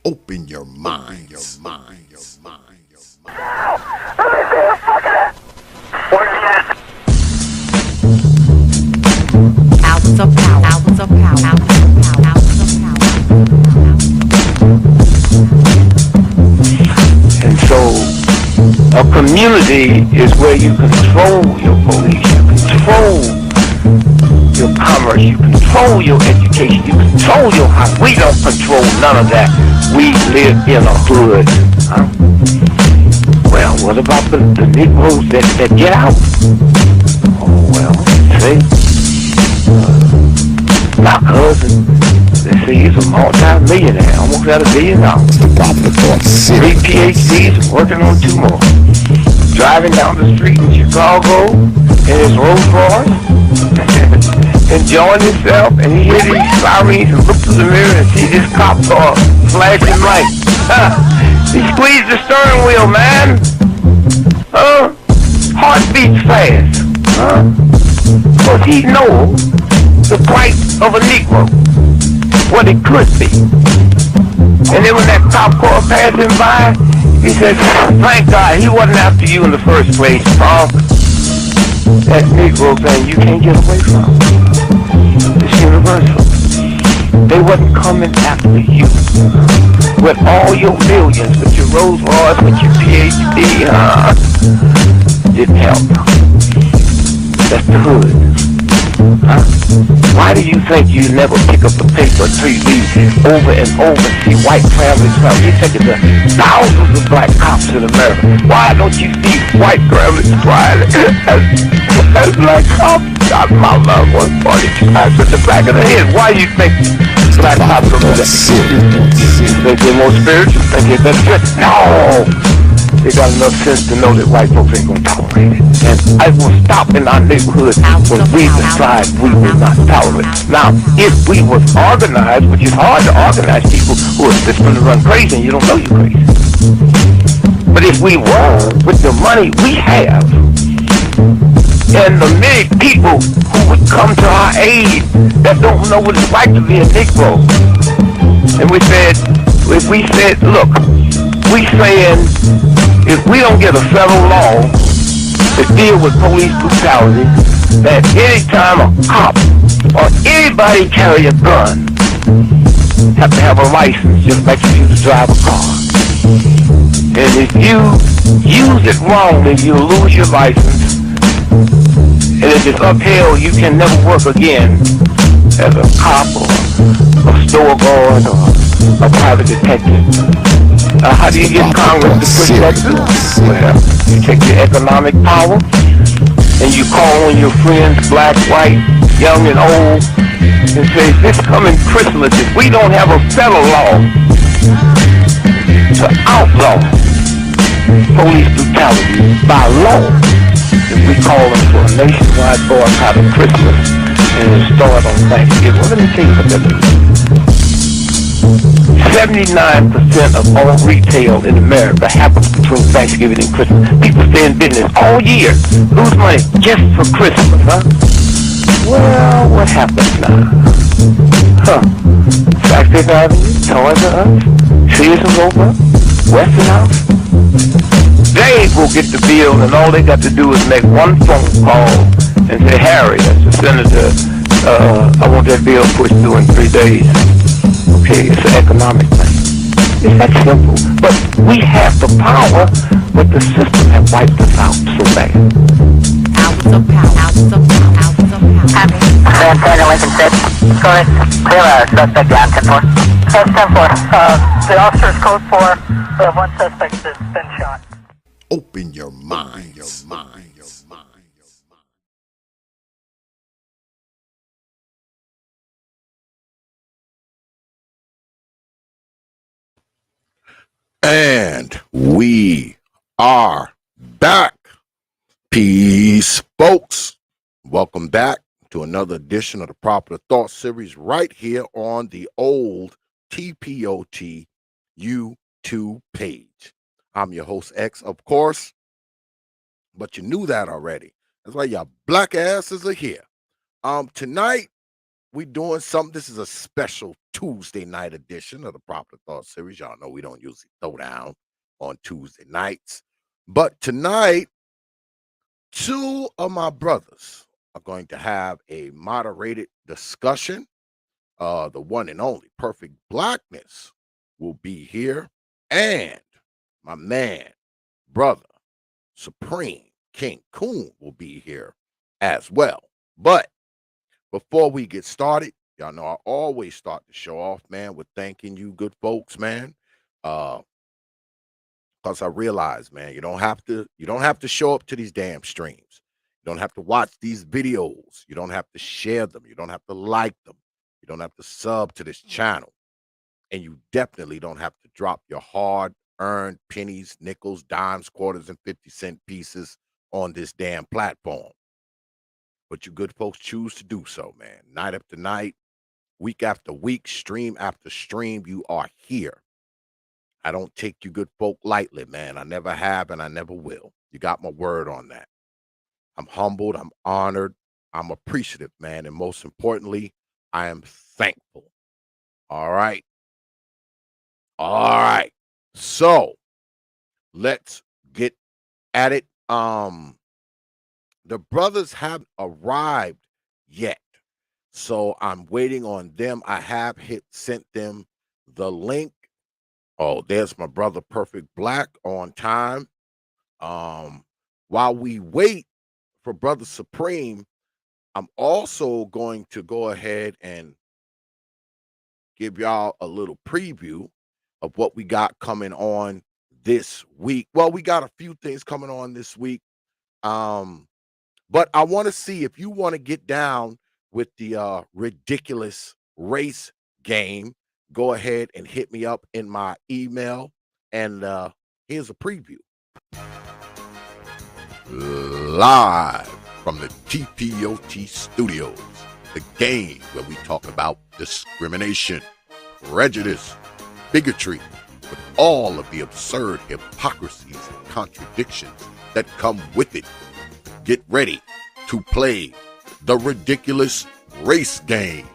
Open your mind. Your mind. Your mind. Your mind. Hours of power. Hours of power. Hours of power. Hours of power. And so a community is where you control your police, you control your commerce, you control your education, you control your house. We don't control none of that. We live in a hood. Huh? Well, what about the Negroes that get out? Oh, well, see, my cousin, they say he's a multi-millionaire, almost at $1 billion. The Popular Thought Series. 3 PhDs, working on 2 more. Driving down the street in Chicago in his Rolls Royce, enjoying himself, and he hear these sirens and look through the mirror and see this cop car flashing lights. He squeezed the steering wheel, man. Heart beats fast. Because he knows the price of a Negro, what it could be. And then when that cop car passed him by, he said, thank God he wasn't after you in the first place, Paul. That Negro thing you can't get away from. It's universal. They wasn't coming after you. With all your millions, with your Rolls Royce, with your PhD, didn't help. That's the hood. Why do you think you never pick up the paper until you read over and over and see white families? You think it's thousands of black cops in America. Why don't you see white families crying as black cops got my loved one 42 times in the back of the head? Why do you think black cops are better? You think they're more spiritual? Think they're better? No! They got enough sense to know that white folks ain't gonna tolerate it. And I will stop in our neighborhood when we decide we will not tolerate it. Now, if we was organized, which is hard to organize people who are just gonna run crazy and you don't know you're crazy. But if we were, with the money we have, and the many people who would come to our aid that don't know what it's like to be a Negro, and we said, if we said, look, we saying, if we don't get a federal law to deal with police brutality, that anytime a cop or anybody carry a gun, have to have a license just like you to drive a car. And if you use it wrongly, you'll lose your license. And if it's upheld, you can never work again as a cop or a store guard or a private detective. How do you get Congress to push that through? Well, you take your economic power and you call on your friends, black, white, young and old, and say, this coming Christmas, if we don't have a federal law to outlaw police brutality by law, if we call them for a nationwide boycott of Christmas and it start on Thanksgiving. Well, let me tell you what that means. 79% of all retail in America happens between Thanksgiving and Christmas. People stay in business all year, lose money just for Christmas, huh? Well, what happens now? Flagstaff Avenue, Toys R Us, Sears and Roebuck, Westinghouse. They will get the bill, and all they got to do is make one phone call and say, Harry, that's the senator, I want that bill pushed through in 3 days. Okay, it's an economic thing. It's that simple. But we have the power, but the system has wiped us out so bad. Hours of power. Hours of power. Hours of power. San Antonio, Lincoln 6. Go ahead. Clear suspect down 10-4. 10-4. The officer is code 4. We have one suspect that's been shot. Open your mind. Your mind. Your mind. And we are back. Peace, folks. Welcome back to another edition of the Popular Thought Series right here on the old T.P.O.T. YouTube page. I'm your host, X, of course, but you knew that already. That's why y'all black asses are here. Tonight, we doing something. This is a special Tuesday night edition of the Proper Thought series. Y'all know we don't usually throw down on Tuesday nights. But tonight, two of my brothers are going to have a moderated discussion. The one and only Perfect Blackness will be here, and my man, brother, Supreme King Coon will be here as well. But before we get started, y'all know I always start the show off, man, with thanking you good folks, man. Because I realize, man, you don't have to show up to these damn streams. You don't have to watch these videos. You don't have to share them. You don't have to like them. You don't have to sub to this channel. And you definitely don't have to drop your hard-earned pennies, nickels, dimes, quarters, and 50-cent pieces on this damn platform. But you good folks choose to do so, man. Night after night, week after week, stream after stream, you are here. I don't take you good folk lightly, man. I never have and I never will. You got my word on that. I'm humbled. I'm honored. I'm appreciative, man. And most importantly, I am thankful. All right. All right. So let's get at it. The brothers haven't arrived yet. So I'm waiting on them. I have sent them the link. Oh, there's my brother Perfect Black on time. While we wait for Brother Supreme, I'm also going to go ahead and give y'all a little preview of what we got coming on this week. Well, we got a few things coming on this week. But I want to see if you want to get down with the ridiculous race game. Go ahead and hit me up in my email. And here's a preview. Live from the T.P.O.T studios, the game where we talk about discrimination, prejudice, bigotry, with all of the absurd hypocrisies and contradictions that come with it. Get ready to play the ridiculous race game.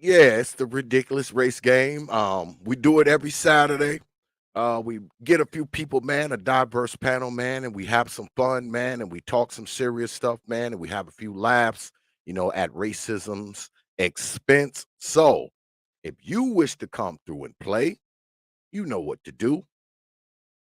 Yeah, it's the ridiculous race game. We do it every Saturday. We get a few people, man, a diverse panel, man, and we have some fun, man, and we talk some serious stuff, man, and we have a few laughs, at racism's expense. So if you wish to come through and play, you know what to do.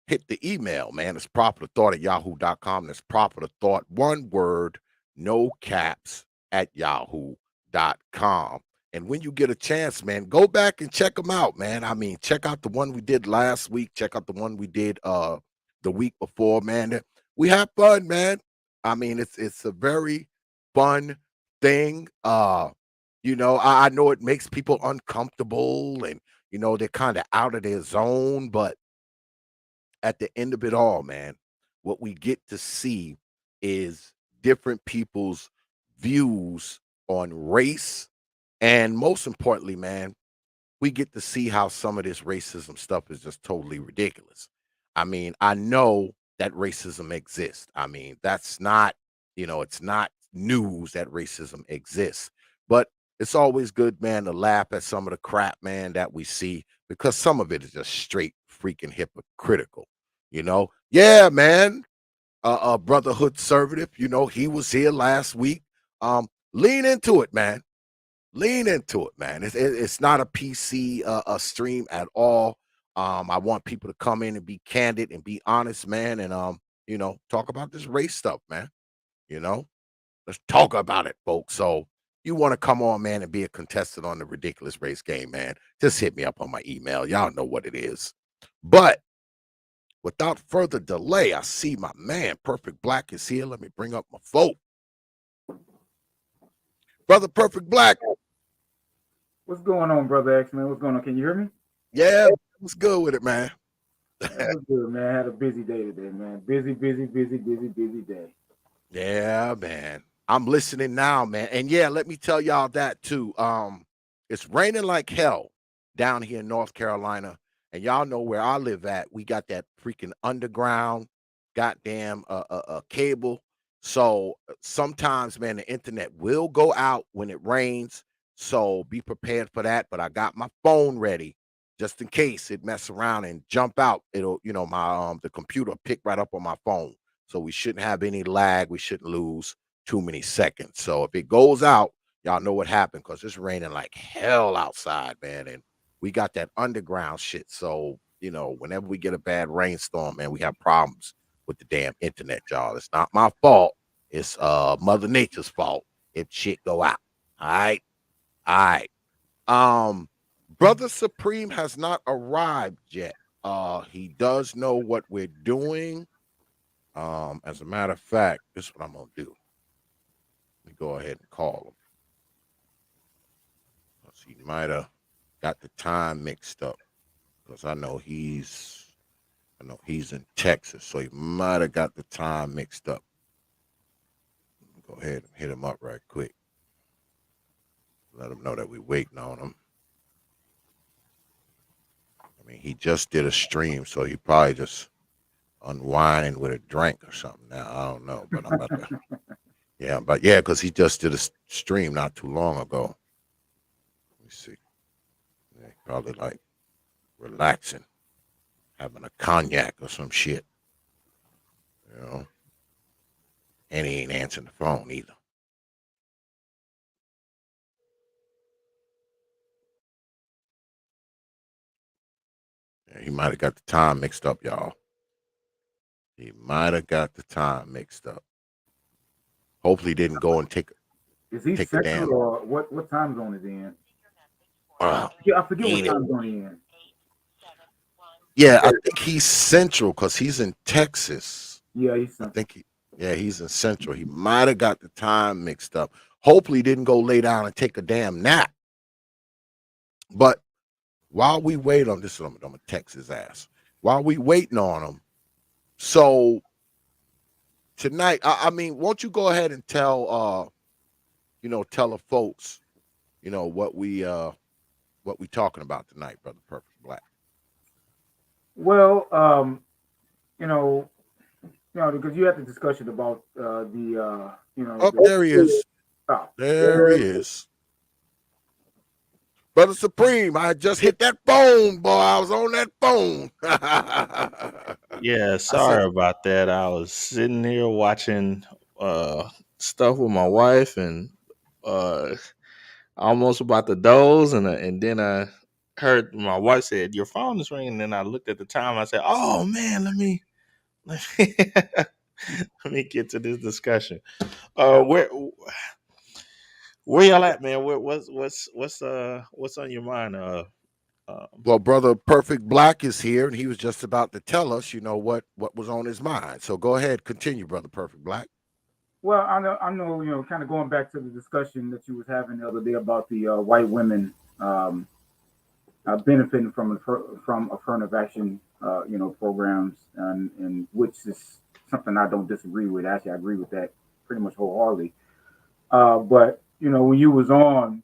Hit the email, man. It's properthought@yahoo.com. That's properthought, one word, no caps, @yahoo.com. And when you get a chance, man, go back and check them out, man. I mean, check out the one we did last week. Check out the one we did the week before, man. We have fun, man. I mean, it's a very fun thing. I know it makes people uncomfortable and they're kind of out of their zone, but at the end of it all, man, what we get to see is different people's views on race. And most importantly, man, we get to see how some of this racism stuff is just totally ridiculous. I mean, I know that racism exists. I mean, that's not, it's not news that racism exists. But it's always good, man, to laugh at some of the crap, man, that we see, because some of it is just straight freaking hypocritical. Yeah, man. Brotherhood Conservative, he was here last week. Lean into it, man. Lean into it, man. It's not a PC a stream at all. I want people to come in and be candid and be honest, man, and talk about this race stuff, man. Let's talk about it, folks. So you want to come on, man, and be a contestant on the ridiculous race game, man? Just hit me up on my email. Y'all know what it is. But without further delay, I see my man Perfect Black is here. Let me bring up my phone. Brother Perfect Black. What's going on, Brother X, man? What's going on? Can you hear me? Yeah, what's good with it, man? That's good, man. I had a busy day today, man. Busy day. Yeah, man. I'm listening now, man. And yeah, let me tell y'all that too. It's raining like hell down here in North Carolina. And y'all know where I live at. We got that freaking underground, goddamn cable. So sometimes, man, the internet will go out when it rains. So be prepared for that. But I got my phone ready just in case it mess around and jump out. It'll, my the computer pick right up on my phone. So we shouldn't have any lag. We shouldn't lose too many seconds. So if it goes out, y'all know what happened because it's raining like hell outside, man. And we got that underground shit. So, whenever we get a bad rainstorm, man, we have problems with the damn internet, y'all. It's not my fault. It's Mother Nature's fault if shit go out. All right. All right. Brother Supreme has not arrived yet. He does know what we're doing. As a matter of fact, this is what I'm gonna do. Let me go ahead and call him. He might have got the time mixed up because I know he's in Texas, so he might have got the time mixed up. Go ahead and hit him up right quick. Let him know that we're waiting on him. I mean, he just did a stream, so he probably just unwinding with a drink or something. Now I don't know, but I'm about to. Yeah, because he just did a stream not too long ago. Let me see. Yeah, probably like relaxing, having a cognac or some shit, And he ain't answering the phone either. Yeah, he might have got the time mixed up, y'all. He might have got the time mixed up. Hopefully, he didn't go and take Is he a central damn. or what time zone is he in? I I forget what time zone he in. Yeah, I think he's central because he's in Texas. Yeah, he's I central. think he's in central. He might have got the time mixed up. Hopefully, he didn't go lay down and take a damn nap. But while we wait on this, I'm gonna text his ass. While we waiting on him, so tonight, I mean, won't you go ahead and tell tell the folks, what we talking about tonight, brother Perfect Black. Well, you know, because you had the discussion about Oh, there he is. Oh, There he is. Brother Supreme, I just hit that phone, boy. I was on that phone. Yeah, I said, sorry about that. I was sitting here watching stuff with my wife and uh almost about to doze and then I heard my wife said, "Your phone is ringing." And then I looked at the time. I said, "Oh man, let me let me get to this discussion." Where y'all at, man? What's on your mind? Um, well, brother Perfect Black is here, and he was just about to tell us, what was on his mind. So go ahead, continue, brother Perfect Black. well, I know, kind of going back to the discussion that you was having the other day about the white women benefiting from affirmative action, programs, and which is something I don't disagree with. Actually, I agree with that pretty much wholeheartedly. But when you was on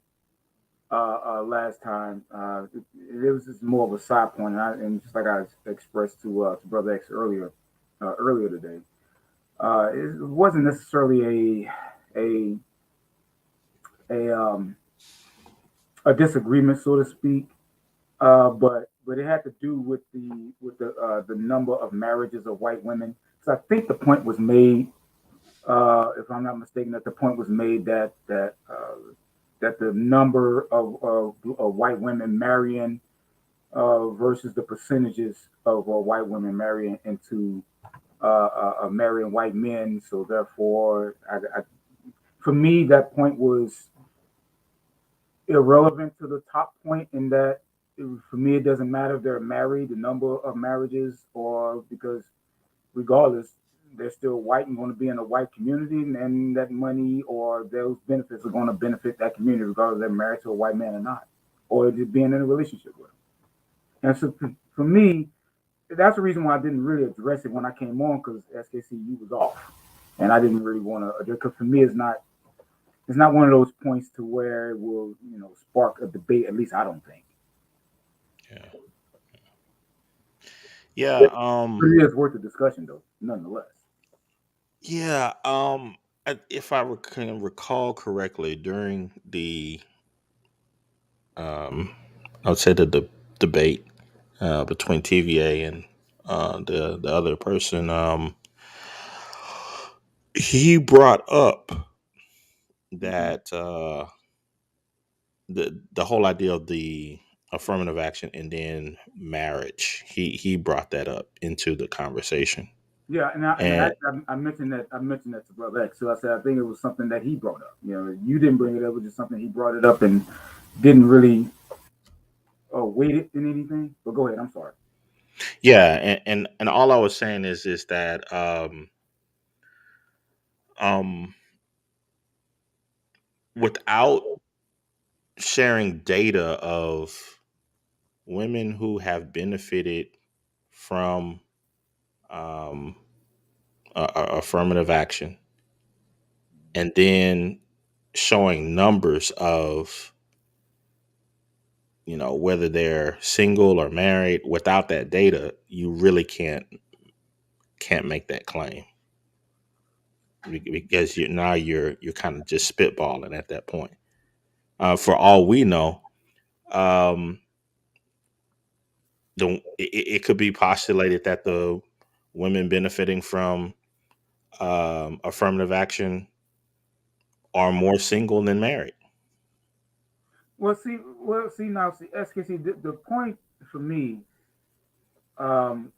last time, it was just more of a side point, and just like I expressed to Brother X earlier today, it wasn't necessarily a a disagreement, so to speak, but it had to do with the number of marriages of white women. So I think the point was made, if I'm not mistaken, that the point was made that the number of white women marrying versus the percentages of white women marrying into marrying white men. So therefore, for me, that point was irrelevant to the top point in that for me, it doesn't matter if they're married, the number of marriages, or because regardless, they're still white and going to be in a white community, and that money or those benefits are going to benefit that community, regardless if they're married to a white man or not, or just being in a relationship with them. And so for me, that's the reason why I didn't really address it when I came on, because SKCU was off, and I didn't really want to. Because for me, it's not one of those points to where it will spark a debate. At least I don't think. yeah. Yeah. But it is worth the discussion, though, nonetheless. Yeah. If I can recall correctly, during the um, I would say the debate between TVA and the other person, he brought up Hmm. that the whole idea of the affirmative action and then marriage. He brought that up into the conversation, Yeah, and and I mentioned that to Brother X. So I said I think it was something that he brought up. You know, you didn't bring it up; it was just something he brought it up and didn't really weight it in anything. But go ahead. I'm sorry. yeah, and all I was saying is that um without sharing data of women who have benefited from um, affirmative action, and then showing numbers of whether they're single or married. Without that data, you really can't make that claim because you're kind of just spitballing at that point. For all we know, um, it could be postulated that the women benefiting from affirmative action are more single than married. See now, see SKC. The point for me, um,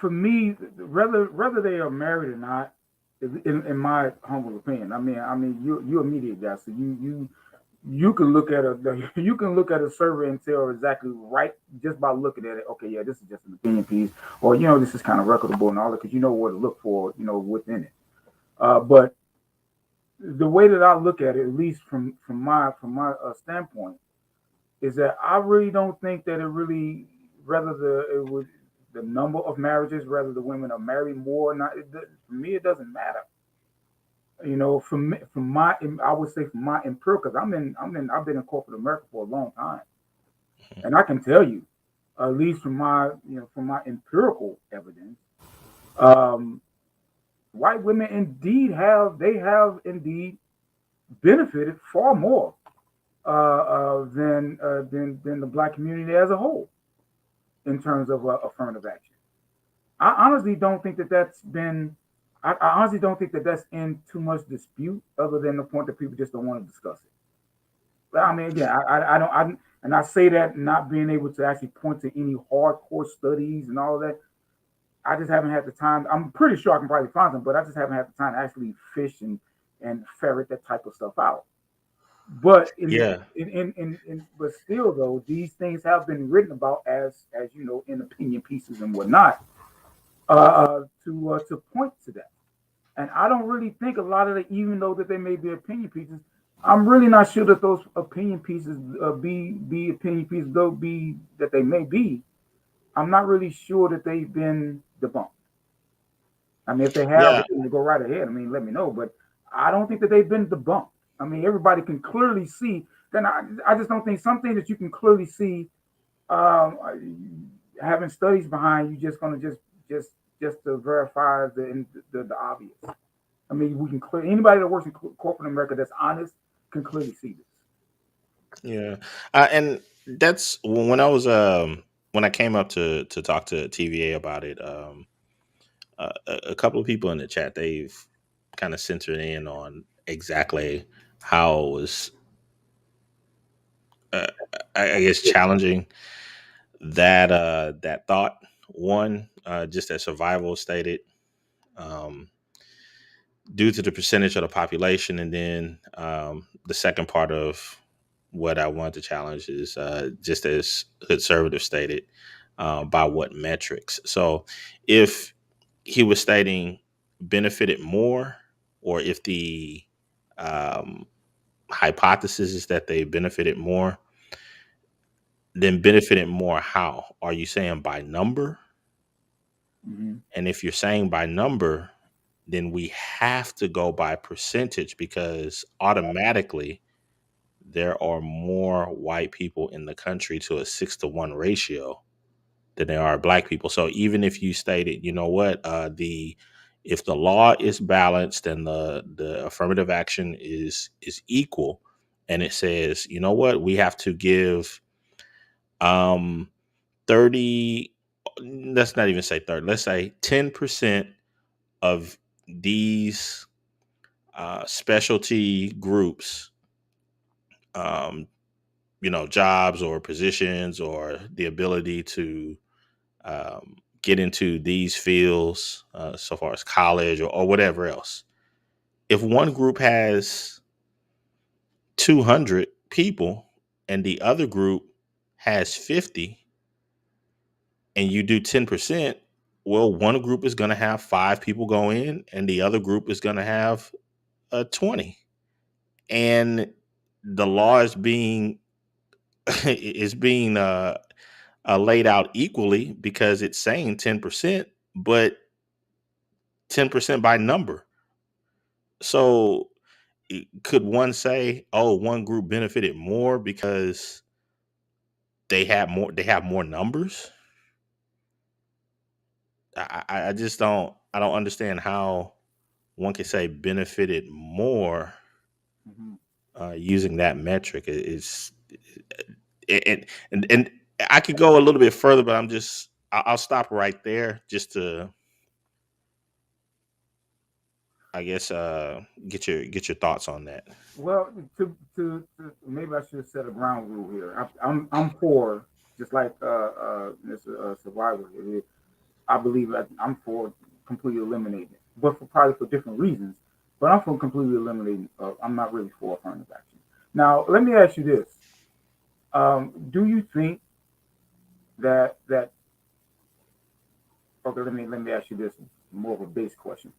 whether they are married or not, in my humble opinion. I mean, you're a media guy, so you can look at you can look at a survey and tell exactly right just by looking at it. Okay, yeah, this is just an opinion piece, or this is kind of reputable and all that because you know what to look for, within it. But the way that I look at it, at least from my standpoint, is that I really don't think that it really, whether the number of marriages, whether the women are married more or not, for me it doesn't matter. From my, I would say from my empirical, because I've been in corporate America for a long time, and I can tell you, at least from my empirical evidence, um, white women have indeed benefited far more than the black community as a whole in terms of affirmative action. I honestly don't think that that's been. I honestly don't think that that's in too much dispute, other than the point that people just don't want to discuss it. But I mean, again, I don't. And I say that not being able to actually point to any hardcore studies and all of that. I just haven't had the time. I'm pretty sure I can probably find them, but I just haven't had the time to actually fish and ferret that type of stuff out. But Yeah, but still though, these things have been written about as in opinion pieces and whatnot to point to that. And I don't really think a lot of it, even though that they may be opinion pieces, I'm really not sure that those opinion pieces be opinion pieces, though be that they may be. I'm not really sure that they've been debunked. I mean, if they have, yeah, go right ahead. I mean, let me know. But I don't think that they've been debunked. I mean, everybody can clearly see. Then I just don't think something that you can clearly see, having studies behind you, just gonna just to verify the obvious. I mean, we can clear anybody that works in corporate America that's honest can clearly see this. yeah, and that's when I came up to talk to TVA about it. A couple of people in the chat, they've kind of centered in on exactly how it was, uh, I guess, challenging that thought. One, just as survival stated, um, due to the percentage of the population, and then the second part of what I wanted to challenge is just as conservative stated, by what metrics. So, if he was stating benefited more, or if the um, hypothesis is that they benefited more, then benefited more how? Are you saying by number? Hmm. And if you're saying by number, then we have to go by percentage because automatically there are more white people in the country to a 6-to-1 ratio than there are black people. So even if you stated, you know what, the if the law is balanced and the affirmative action is equal, and it says, you know what, we have to give 30, let's not even say 30, let's say 10% of these specialty groups, um, jobs or positions or the ability to get into these fields, so far as college or whatever else. If one group has 200 people and the other group has 50, and you do 10%, well, one group is going to have 5 people go in and the other group is going to have 20. And the law is being is being laid out equally because it's saying 10%, but 10% by number. So could one say, oh, one group benefited more because they have more numbers? I just don't understand how one could say benefited more Mhm. using that metric. And I could go a little bit further, but I'll stop right there just to, I guess, get your thoughts on that. Well, to maybe I should set a ground rule here. I'm for, just like Mr. Survivor. I believe I'm for completely eliminating it, but probably for different reasons. But I'm for completely eliminating. I'm not really for affirmative action. Now, let me ask you this: do you think that okay? Let me ask you this more of a base question.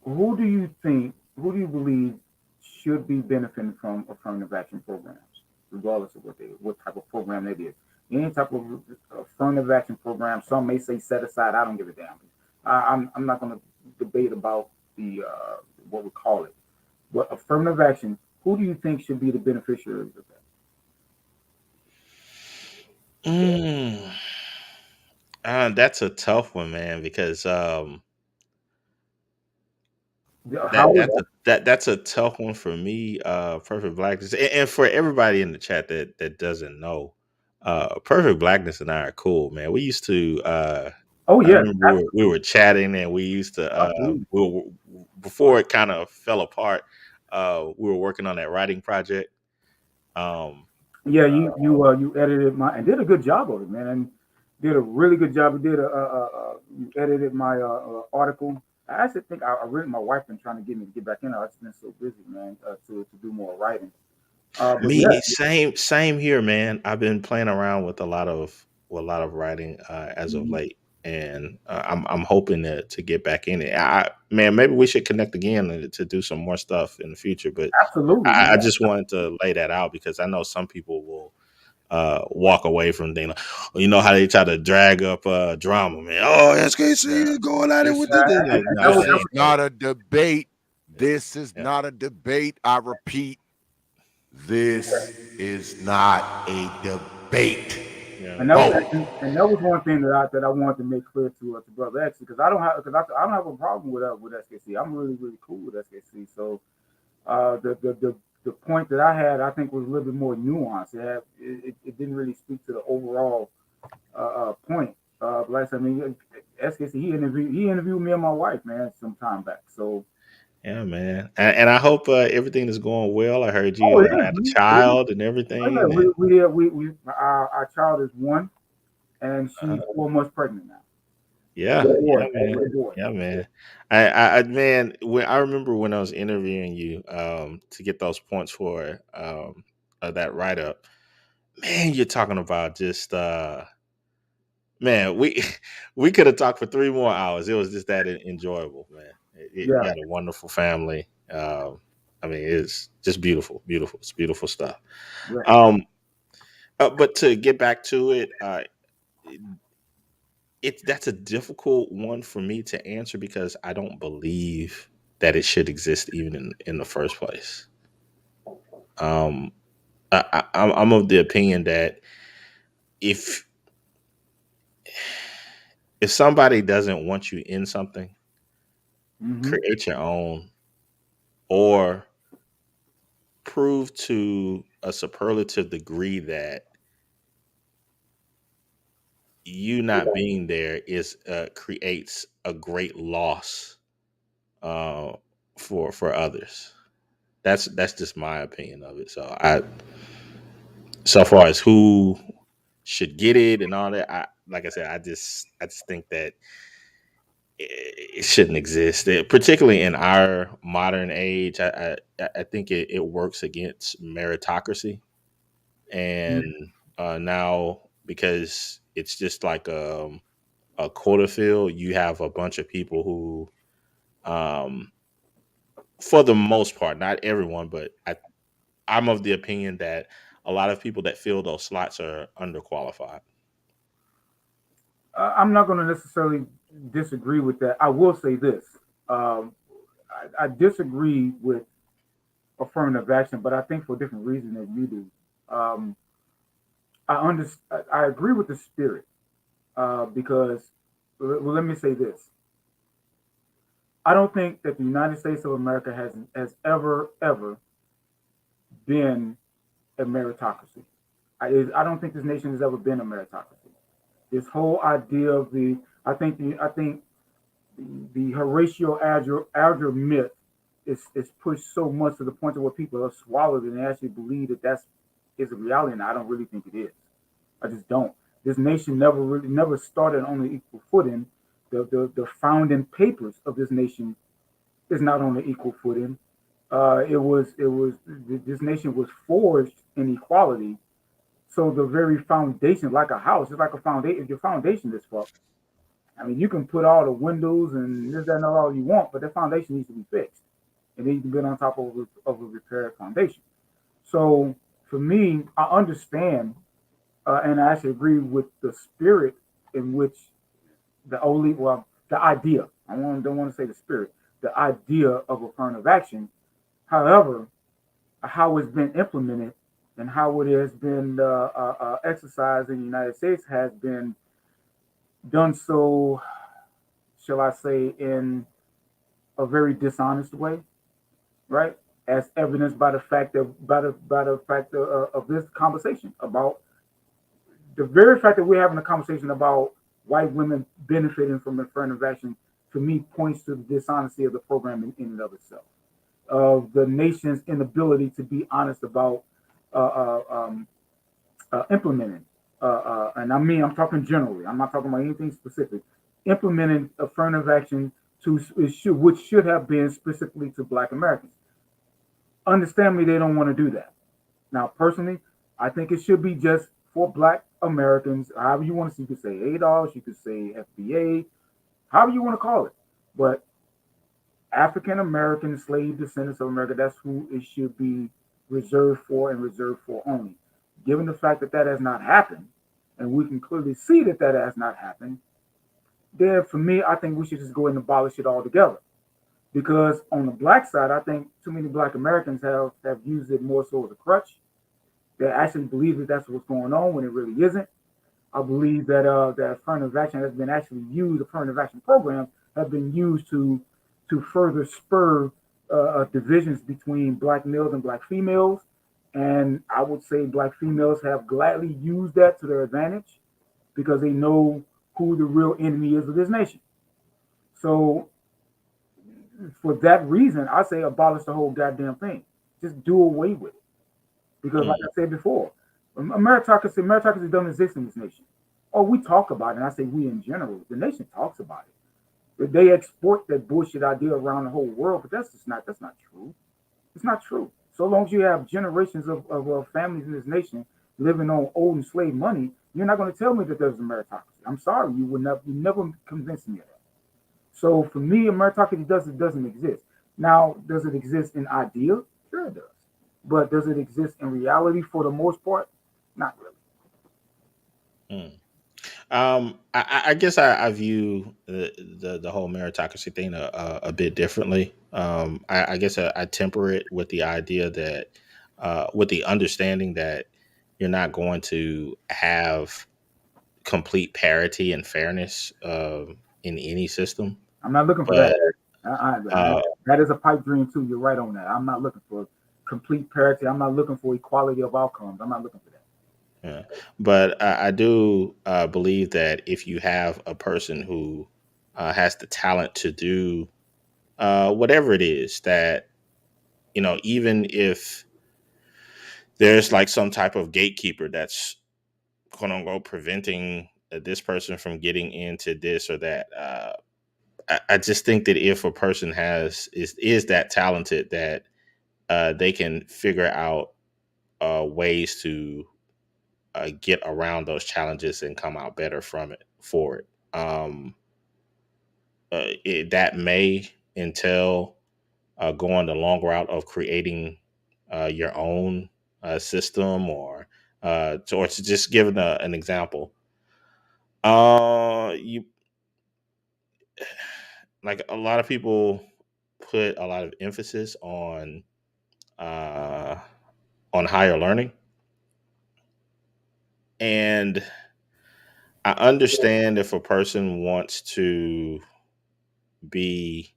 Who do you think? Who do you believe should be benefiting from affirmative action programs, regardless of what type of program it is? Any type of affirmative action program. Some may say set aside. I don't give a damn. I'm not going to debate about the what we call it. But affirmative action. Who do you think should be the beneficiaries of Mm, that's a tough one, man, because that? that How is that's a that's a tough one for me. Perfect Blackness, and for everybody in the chat that doesn't know, Perfect Blackness and I are cool, man. We used to. Oh I yes, remember we were chatting, and we used to. absolutely. Before it kind of fell apart. We were working on that writing project. Um, Yeah, you edited my and did a good job of it, man. And did a really good job. You did you edited my article. I actually think I really my wife been trying to get me to get back in. I've just been so busy, man, to do more writing. But yeah, same here, man. I've been playing around with a lot of writing as of mhm, late, and I'm hoping to get back in it. Man, maybe we should connect again to do some more stuff in the future. But absolutely, I man. just wanted to lay that out because I know some people will walk away from things. Like, you know how they try to drag up drama, man. Oh, Yeah. SKC going at it This with this. Like, And nah, that this was it is ain't that. not a debate. Yeah, This is yeah, not a debate. I repeat, this is not a debate. yeah, and that was Vote. and that was one thing that I wanted to make clear to brother X because I don't have a problem with SKC. I'm really cool with SKC. So the point that I had, I think, was a little bit more nuanced. It didn't really speak to the overall point. Like I mean, SKC he interviewed me and my wife, man, some time back. So yeah, man. And I hope everything is going well. I heard oh, you it is. had a child and Oh, yeah, everything, and our child is 1 and uh, she's 4 months pregnant now. yeah, Little boy, yeah, man, little boy. yeah, man. Man, when I remember when I was interviewing you to get those points for that write up, man, you're talking about just man, we we could have talked for 3 more hours. It was just that enjoyable, man. You Yeah, got a wonderful family. I mean, it's just beautiful, beautiful. It's beautiful stuff. yeah. Um, but to get back to it, that's a difficult one for me to answer because I don't believe that it should exist even in the first place. Um, I'm of the opinion that if if somebody doesn't want you in something, Hmm. create your own, or prove to a superlative degree that you not being there is creates a great loss uh, for others. That's just my opinion of it. So far as who should get it and all that, I like I said, I just think that it shouldn't exist. Particularly in our modern age. I think it works against meritocracy, and now because it's just like a quota field, you have a bunch of people who, um, for the most part, not everyone, but I'm of the opinion that a lot of people that fill those slots are underqualified. I'm not going to necessarily disagree with that. I will say this: um, I disagree with affirmative action, but I think for a different reason than you do. I agree with the spirit because, well, let me say this: I don't think that the United States of America has ever been a meritocracy. I don't think this nation has ever been a meritocracy. This whole idea of the Horatio Alger myth is pushed so much to the point of where people have swallowed it and actually believe that that's is a reality, and I don't really think it is. I just don't. This nation never started on the equal footing. The founding papers of this nation is not on the equal footing. It was this nation was forged in equality. So the very foundation, like a house, it's like a foundation. If your foundation is fucked, I mean, you can put all the windows and this, that, and all you want, but the foundation needs to be fixed. It needs to be on top of a repaired foundation. So for me, I understand, and I actually agree with the spirit in which the idea. Don't want to say the spirit, the idea of affirmative action. However, how it's been implemented and how it has been exercised in the United States has been done so, shall I say, in a very dishonest way, right? As evidenced by the fact of this conversation about the very fact that we're having a conversation about white women benefiting from affirmative action. To me, points to the dishonesty of the program in and of itself, of the nation's inability to be honest about uh, uh, um, implementing. And I mean, I'm talking generally. I'm not talking about anything specific. Implementing affirmative action which should have been specifically to Black Americans. Understand me, they don't want to do that. Now, personally, I think it should be just for Black Americans. However you want to see, you could say ADOS, you could say FBA, however you want to call it. But African American slave descendants of America, that's who it should be reserved for and reserved for only. Given the fact that that has not happened, and we can clearly see that that has not happened, then for me, I think we should just go ahead and abolish it altogether. Because on the Black side, I think too many Black Americans have used it more so as a crutch. They actually believe that that's what's going on when it really isn't. I believe that that affirmative action has been actually used. Affirmative action programs have been used to further spur divisions between Black males and Black females. And I would say Black females have gladly used that to their advantage because they know who the real enemy is of this nation. So for that reason, I say abolish the whole goddamn thing. Just do away with it. Because, like I Mm. said before, meritocracy doesn't exist in this nation. Oh, we talk about it, and I say we in general. The nation talks about it. They export that bullshit idea around the whole world, but that's not true. It's not true. So long as you have generations of families in this nation living on old enslaved money, you're not going to tell me that there's a meritocracy. I'm sorry, you never convinced me of that. So for me, a meritocracy doesn't exist. Now, does it exist in idea? Sure it does. But does it exist in reality for the most part? Not really. Mm. I guess I view the whole meritocracy thing a bit differently. I guess I temper it with the idea that, with the understanding that you're not going to have complete parity and fairness in any system, I'm not looking for but that. I, uh, that is a pipe dream too. You're right on that. I'm not looking for complete parity. I'm not looking for equality of outcomes. I'm not looking for that. yeah. But I do believe that if you have a person who has the talent to do whatever it is that, even if there's like some type of gatekeeper that's quote unquote preventing this person from getting into this or that. I just think that if a person is that talented that they can figure out ways to get around those challenges and come out better from it for it. That may entail going the long route of creating your own system or to just give an example. You like a lot of people put a lot of emphasis uh, on higher learning, and I understand if a person wants to be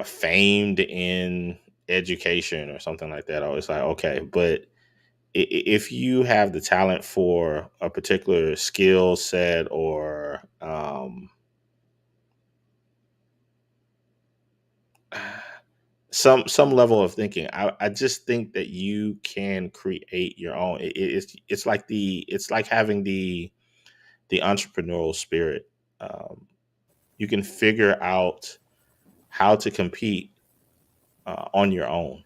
famed in education or something like that. I was like, okay, but if you have the talent for a particular skill set or some level of thinking, I just think that you can create your own. It's like having the entrepreneurial spirit. You can figure out how to compete on your own,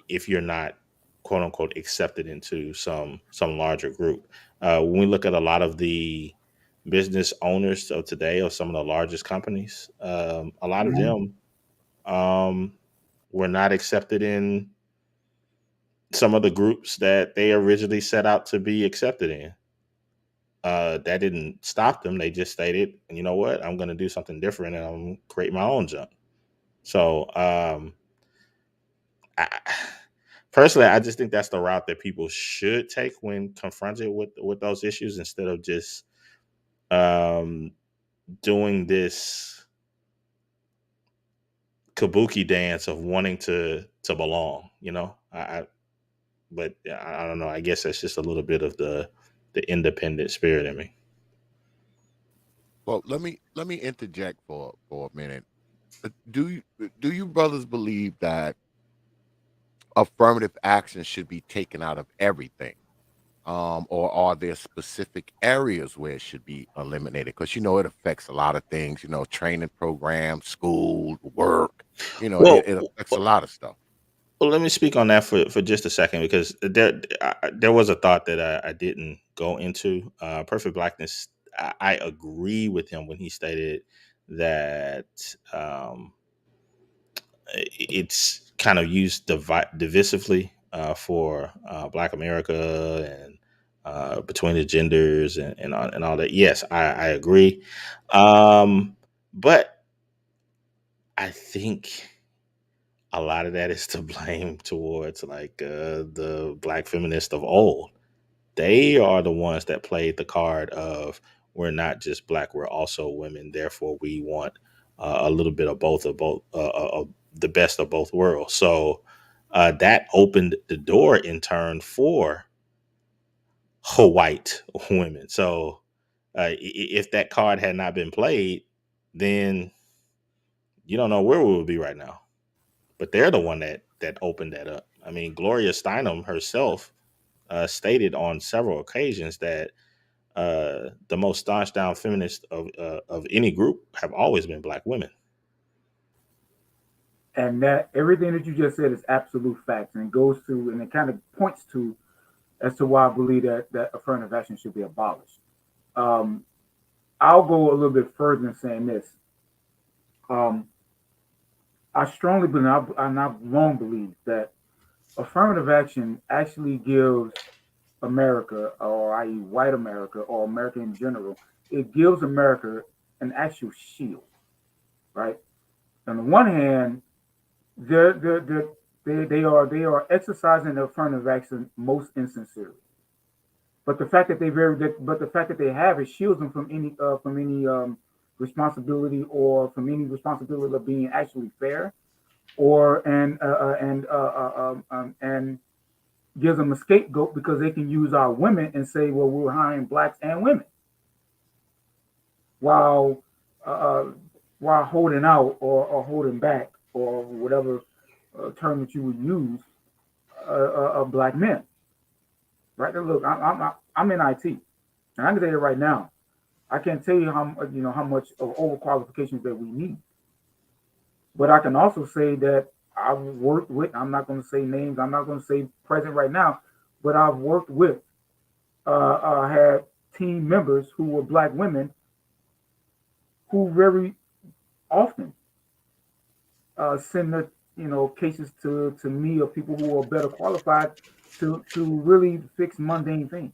if you're not quote unquote accepted into some larger group. When we look at a lot of the business owners of today of some of the largest companies, a lot of Mhm. them um, were not accepted in some of the groups that they originally set out to be accepted in. That didn't stop them. They just stated, you know what, I'm going to do something different and I'm going to create my own junk. So, I, personally, I just think that's the route that people should take when confronted with those issues, instead of just um, doing this kabuki dance of wanting to belong. But yeah, I don't know. I guess that's just a little bit of the independent spirit in me. Well, let me interject for a minute. Do you brothers believe that affirmative action should be taken out of everything? Or are there specific areas where it should be eliminated? Because it affects a lot of things. Training programs, school, work. It, Well, it affects a lot of stuff. well, let me speak on that for just a second, because there was a thought that I didn't go into. Perfect Blackness, I agree with him when he stated that it's kind of used divisively for Black America and between the genders and all that. Yes, I agree. But I think a lot of that is to blame towards like the Black feminists of old. They are the ones that played the card of, we're not just Black, we're also women. Therefore, we want a little bit of the best of both worlds. So that opened the door in turn for white women. So if that card had not been played, then you don't know where we would be right now. But they're the one that opened that up. I mean, Gloria Steinem herself stated on several occasions that the most staunch down feminists of any group have always been Black women. And that everything that you just said is absolute facts, and it goes to and it kind of points to as to why I believe that affirmative action should be abolished. Um, I'll go a little bit further in saying this. Um, I strongly believe, and I've long believed that affirmative action actually gives America, or i.e., white America, or America in general, it gives America an actual shield, right? On the one hand, they're, they are exercising their affirmative action most insincerely. But the fact that but the fact that they have it shields them from any responsibility or from any responsibility of being actually fair or and gives them a scapegoat because they can use our women and say, well, we're hiring blacks and women while uh, uh, while holding out or holding back or whatever term that you would use black men. Right? And look, I'm in IT, and I can tell you right now, I can't tell you how much of overqualifications that we need, but I can also say that I've worked with. I'm not going to say names. I'm not going to say present right now, but I've worked with had team members who were black women who very often send the cases to me or people who are better qualified to really fix mundane things,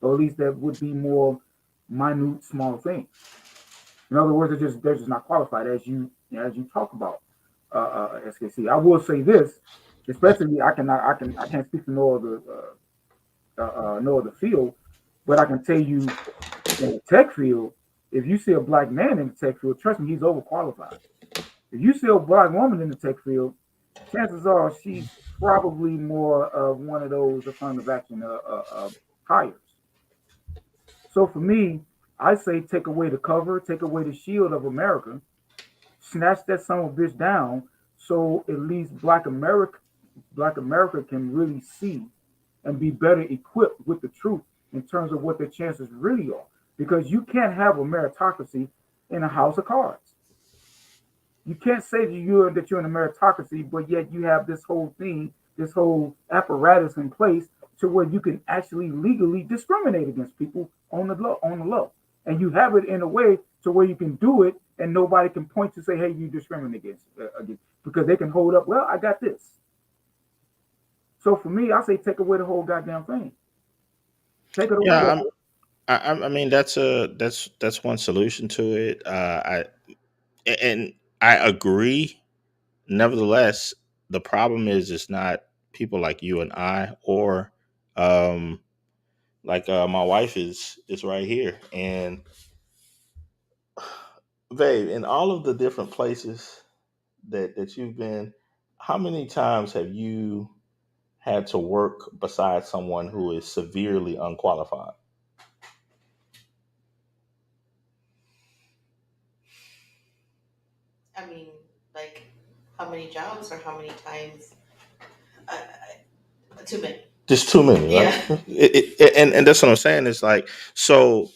or at least that would be more minute, small things. In other words, they're just not qualified as you talk about SKC. I will say this, especially I can't speak to no other field, but I can tell you in the tech field, if you see a black man in the tech field, trust me, he's overqualified. If you see a black woman in the tech field, chances are she's probably more of one of those affirmative action hires. So for me, I say take away the cover, take away the shield of America, snatch that son of a bitch down, so at least Black America can really see and be better equipped with the truth in terms of what their chances really are. Because you can't have a meritocracy in a house of cards. You can't say that you're in a meritocracy, but yet you have this whole thing, this whole apparatus in place to where you can actually legally discriminate against people on the low, and you have it in a way to where you can do it, and nobody can point to say, "Hey, you discriminate against," because they can hold up. Well, I got this. So for me, I say take away the whole goddamn thing. Take it away. Yeah, I mean that's one solution to it. And I agree. Nevertheless, the problem is it's not people like you and I, or um, like my wife is right here, and babe, in all of the different places that you've been, how many times have you had to work beside someone who is severely unqualified? I mean, like, how many jobs or how many times? Uh, too many. Just too many, right? Yeah. And that's what I'm saying. It's like, so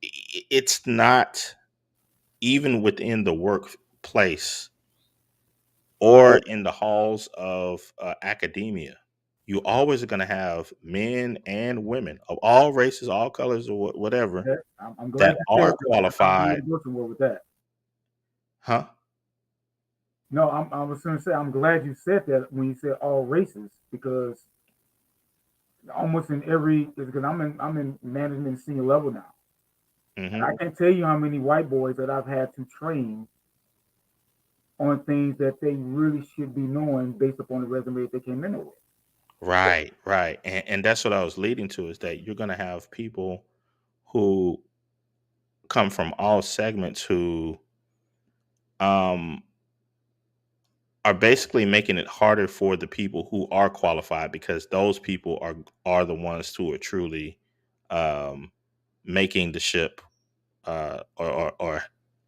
it's not even within the workplace or in the halls of academia. You always are going to have men and women of all races, all colors, or whatever, Yeah, I'm glad that you said are that because I was qualified. going to go somewhere with that. Huh? No, I was going to say I'm glad you said that when you said all races because almost in every because I'm in management senior level now, and Hmm. I can't tell you how many white boys that I've had to train on things that they really should be knowing based upon the resume that they came in with. Right, right. And that's what I was leading to, is that you're going to have people who come from all segments who um, are basically making it harder for the people who are qualified, because those people are the ones who are truly um, making the ship or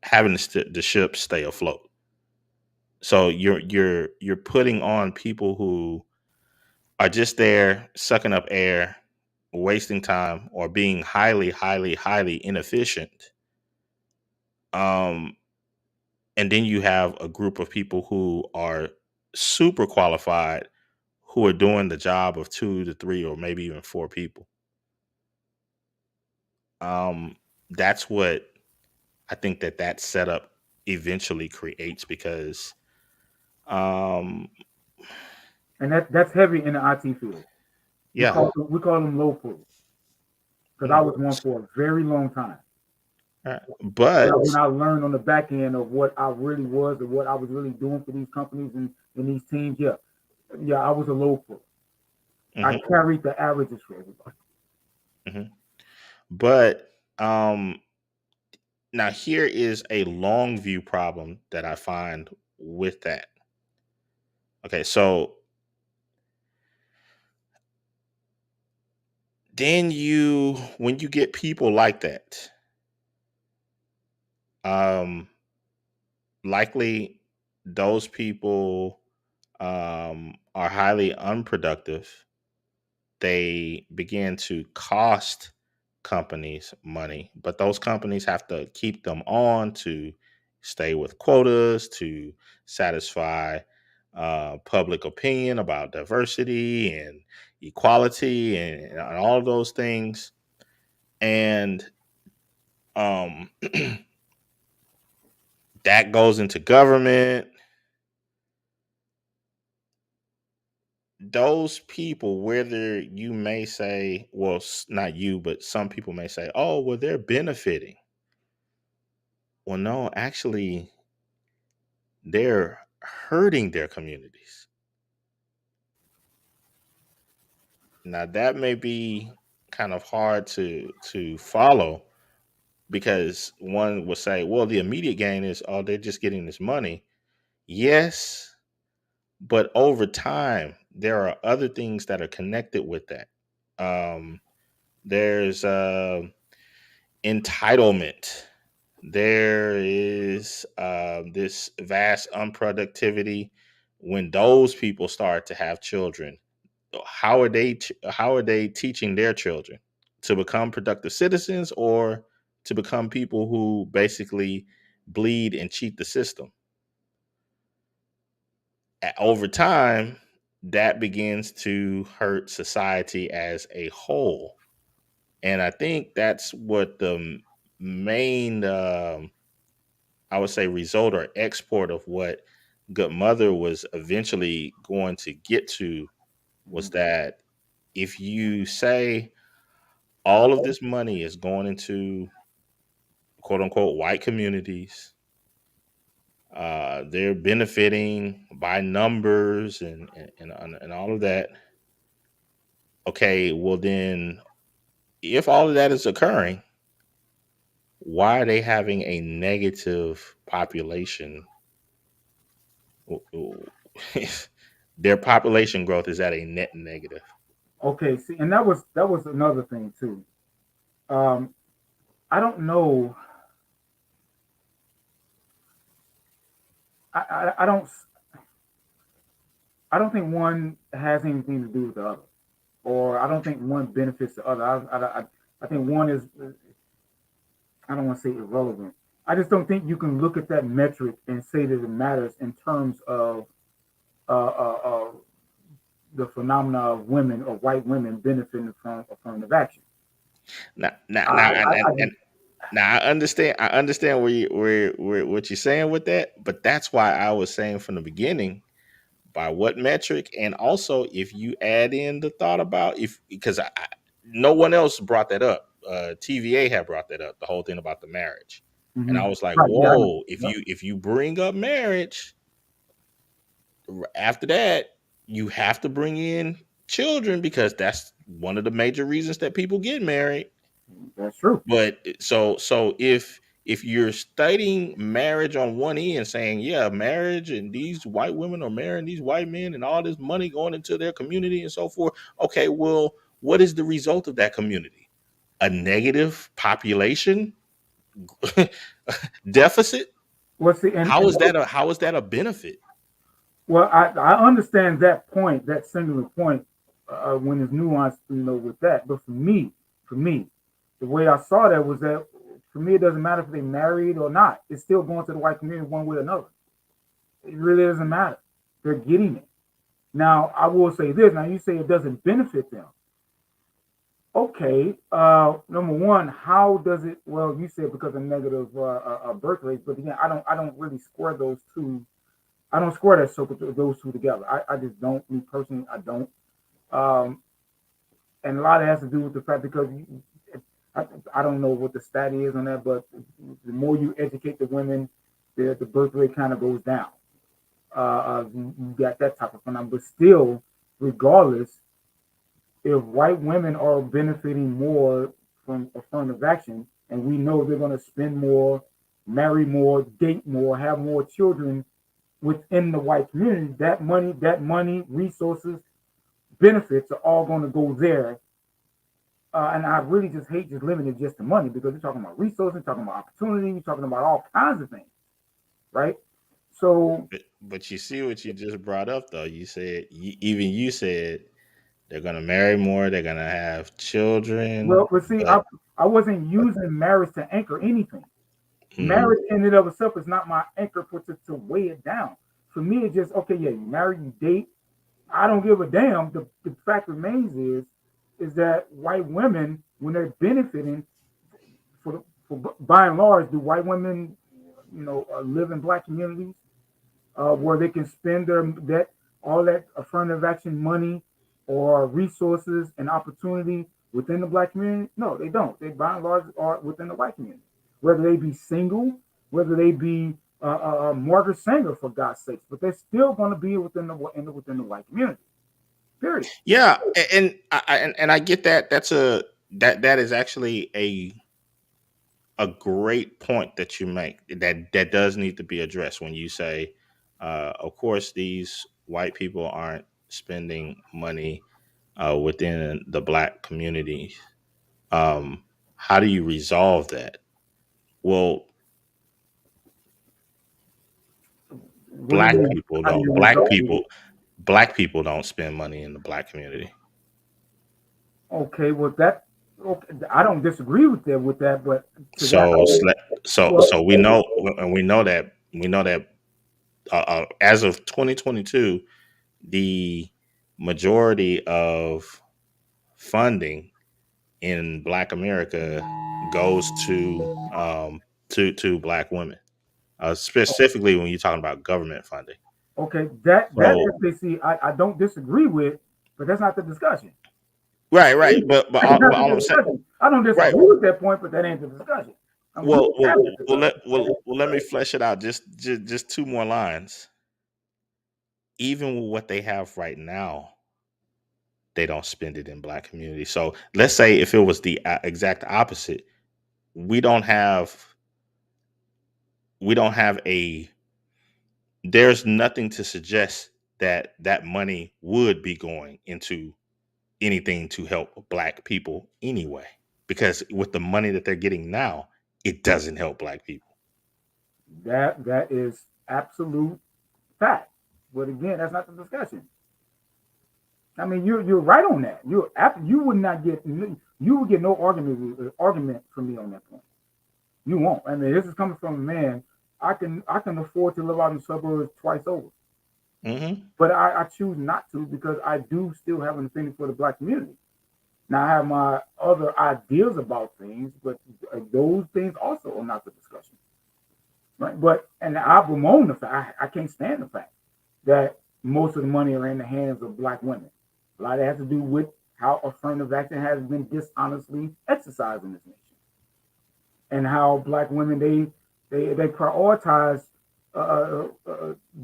having the ship stay afloat. So you're putting on people who are just there sucking up air, wasting time, or being highly inefficient. Um, and then you have a group of people who are super qualified, who are doing the job of two to three or maybe even four people. Um, that's what I think that setup eventually creates, because um, And that's heavy in the IT field. yeah. We call them low pros because I Mm. was one for a very long time. When But I learned on the back end of what I really was and what I was really doing for these companies and these teams, yeah, I was a low pro. I mhm. carried the averages for everybody. Mhm. But now here is a long view problem that I find with that. Okay, so then when you get people like that, um, likely those people are highly unproductive. They begin to cost companies money, but those companies have to keep them on to stay with quotas, to satisfy public opinion about diversity and equality and all of those things. And um, that goes into government. Those people, whether you may say, well, not you, but some people may say, oh, well, they're benefiting. Well, no, actually, they're hurting their communities. Now, that may be kind of hard to follow because one would say, well, the immediate gain is, oh, they're just getting this money. Yes, but over time, there are other things that are connected with that. There's entitlement. There is this vast unproductivity when those people start to have children. How are they teaching their children to become productive citizens or to become people who basically bleed and cheat the system? Over time, that begins to hurt society as a whole. And I think that's what the main I would say result or export of what Good Mother was eventually going to get to was that if you say all of this money is going into quote unquote white communities, they're benefiting by numbers and all of that. Okay, well then, if all of that is occurring, why are they having a negative population? Their population growth is at a net negative. Okay, see, and that was another thing too. Um, I don't know. I don't think one has anything to do with the other, or I don't think one benefits the other. I think one is, I don't want to say irrelevant. I just don't think you can look at that metric and say that it matters in terms of uh, uh, uh, the phenomena of women or white women benefiting from affirmative action. Now, now, I, now, I, I and just, now I understand. I understand where what you're saying with that, but that's why I was saying from the beginning by what metric, and also if you add in the thought about if because no one else brought that up. TVA had brought that up, the whole thing about the marriage, and I mhm. was like, Right, yeah, I know. whoa! Yep. If you bring up marriage after that, you have to bring in children because that's one of the major reasons that people get married. That's true. But so if you're stating marriage on one end, saying yeah, marriage and these white women are marrying these white men and all this money going into their community and so forth, okay, well, what is the result of that community? A negative population deficit? Well, see, How is that a benefit? well, I understand that point, that singular point, when it's nuanced, with that. But for me, the way I saw that was that for me, it doesn't matter if they married or not. It's still going to the white community one way or another. It really doesn't matter. They're getting it. Now, I will say this. Now, you say it doesn't benefit them. Okay. Number one, how does it? Well, you said because of negative birth rates, but again, I don't really square those two. I don't square that circle those two together. I just don't. Me personally, I don't. Um, and a lot of it has to do with the fact because I, I don't know what the stat is on that, but the more you educate the women, the birth rate kind of goes down. You got that type of phenomenon, but still, regardless, if white women are benefiting more from affirmative action, and we know they're going to spend more, marry more, date more, have more children within the white community, that money, resources, benefits are all going to go there. And I really just hate just limiting it just to money because you're talking about resources, talking about opportunity, you're talking about all kinds of things, right? So, But you see what you just brought up though. You said even you said they're gonna marry more, they're gonna have children, well, but see, but I wasn't using marriage to anchor anything. mhm. Marriage in and of itself is not my anchor for to weigh it down. For me, it's just okay. Yeah, you marry, you date. I don't give a damn. The fact remains is that white women, when they're benefiting, for by and large, do white women, live in black communities where they can spend that all that affirmative action money or resources and opportunity within the black community? No, they don't. They by and large are within the white community, whether they be single, whether they be Margaret Sanger, for God's sakes, but they're still going to be within the white community. Period. Yeah, and I get that. That is actually a great point that you make. That does need to be addressed when you say, of course, these white people aren't spending money within the black community. Um, how do you resolve that? Well, What do you mean? How do you resolve it? black people don't spend money in the black community. Okay, well that okay, I don't disagree with that, but to that So point, well, so we know, and we know that as of 2022, the majority of funding in Black America goes to Black women, specifically when you're talking about government funding. okay, that So SAC I don't disagree with, but that's not the discussion. right, That's not but all the I'm saying, discussion. I don't right. disagree with that point, but that ain't the discussion. And we can have this discussion. Let me flesh it out. Just two more lines. Even with what they have right now, they don't spend it in black communities. So let's say if it was the exact opposite, we don't have we don't have a there's nothing to suggest that that money would be going into anything to help black people anyway, because with the money that they're getting now, it doesn't help black people. That is absolute fact. But again, that's not the discussion. I mean, you're right on that. You would not get you would get no argument from me on that point. You won't. I mean, this is coming from a man. I can afford to live out in the suburbs twice over, Hmm. but I choose not to because I do still have an affinity for the black community. Now I have my other ideas about things, but those things also are not the discussion, right? But and I bemoan the fact I can't stand the fact that most of the money are in the hands of black women. A lot of it has to do with how affirmative action has been dishonestly exercised in this nation, and how black women they prioritize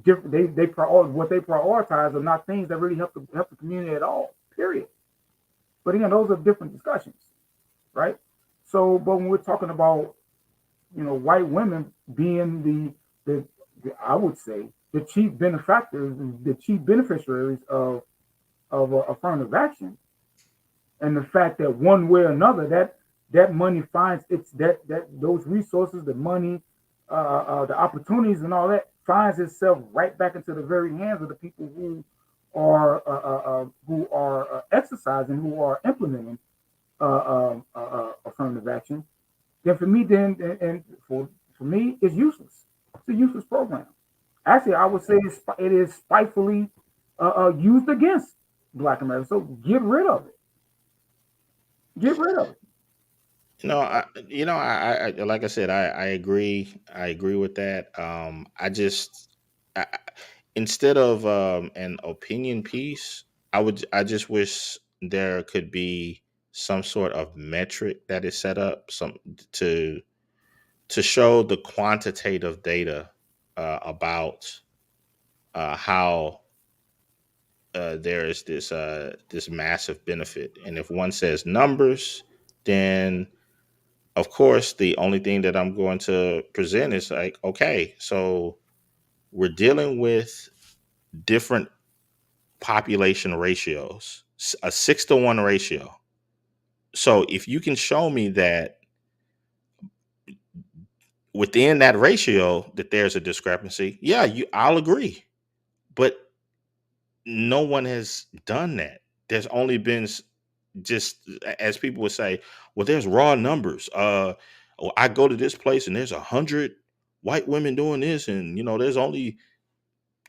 different they prioritize what they prioritize are not things that really help the community at all. Period. But again, those are different discussions, right? So, but when we're talking about white women being the I would say the chief benefactors, the chief beneficiaries of affirmative action, and the fact that one way or another that money finds its that those resources, the money, the opportunities, and all that finds itself right back into the very hands of the people who are exercising, who are implementing affirmative action. Then for me, for me, it's useless. It's a useless program. Actually, I would say it is spitefully used against Black America. So get rid of it. Get rid of it. Like I said, I agree. I agree with that. Instead of an opinion piece, I just wish there could be some sort of metric that is set up to to show the quantitative data about how there is this massive benefit. And if one says numbers, then of course the only thing that I'm going to present is like, okay, so we're dealing with different population ratios, a 6-to-1 ratio. So if you can show me that within that ratio that there's a discrepancy, yeah, I'll agree. But no one has done that. There's only been just, as people would say, well, there's raw numbers. Oh, I go to this place and there's 100 white women doing this, and there's only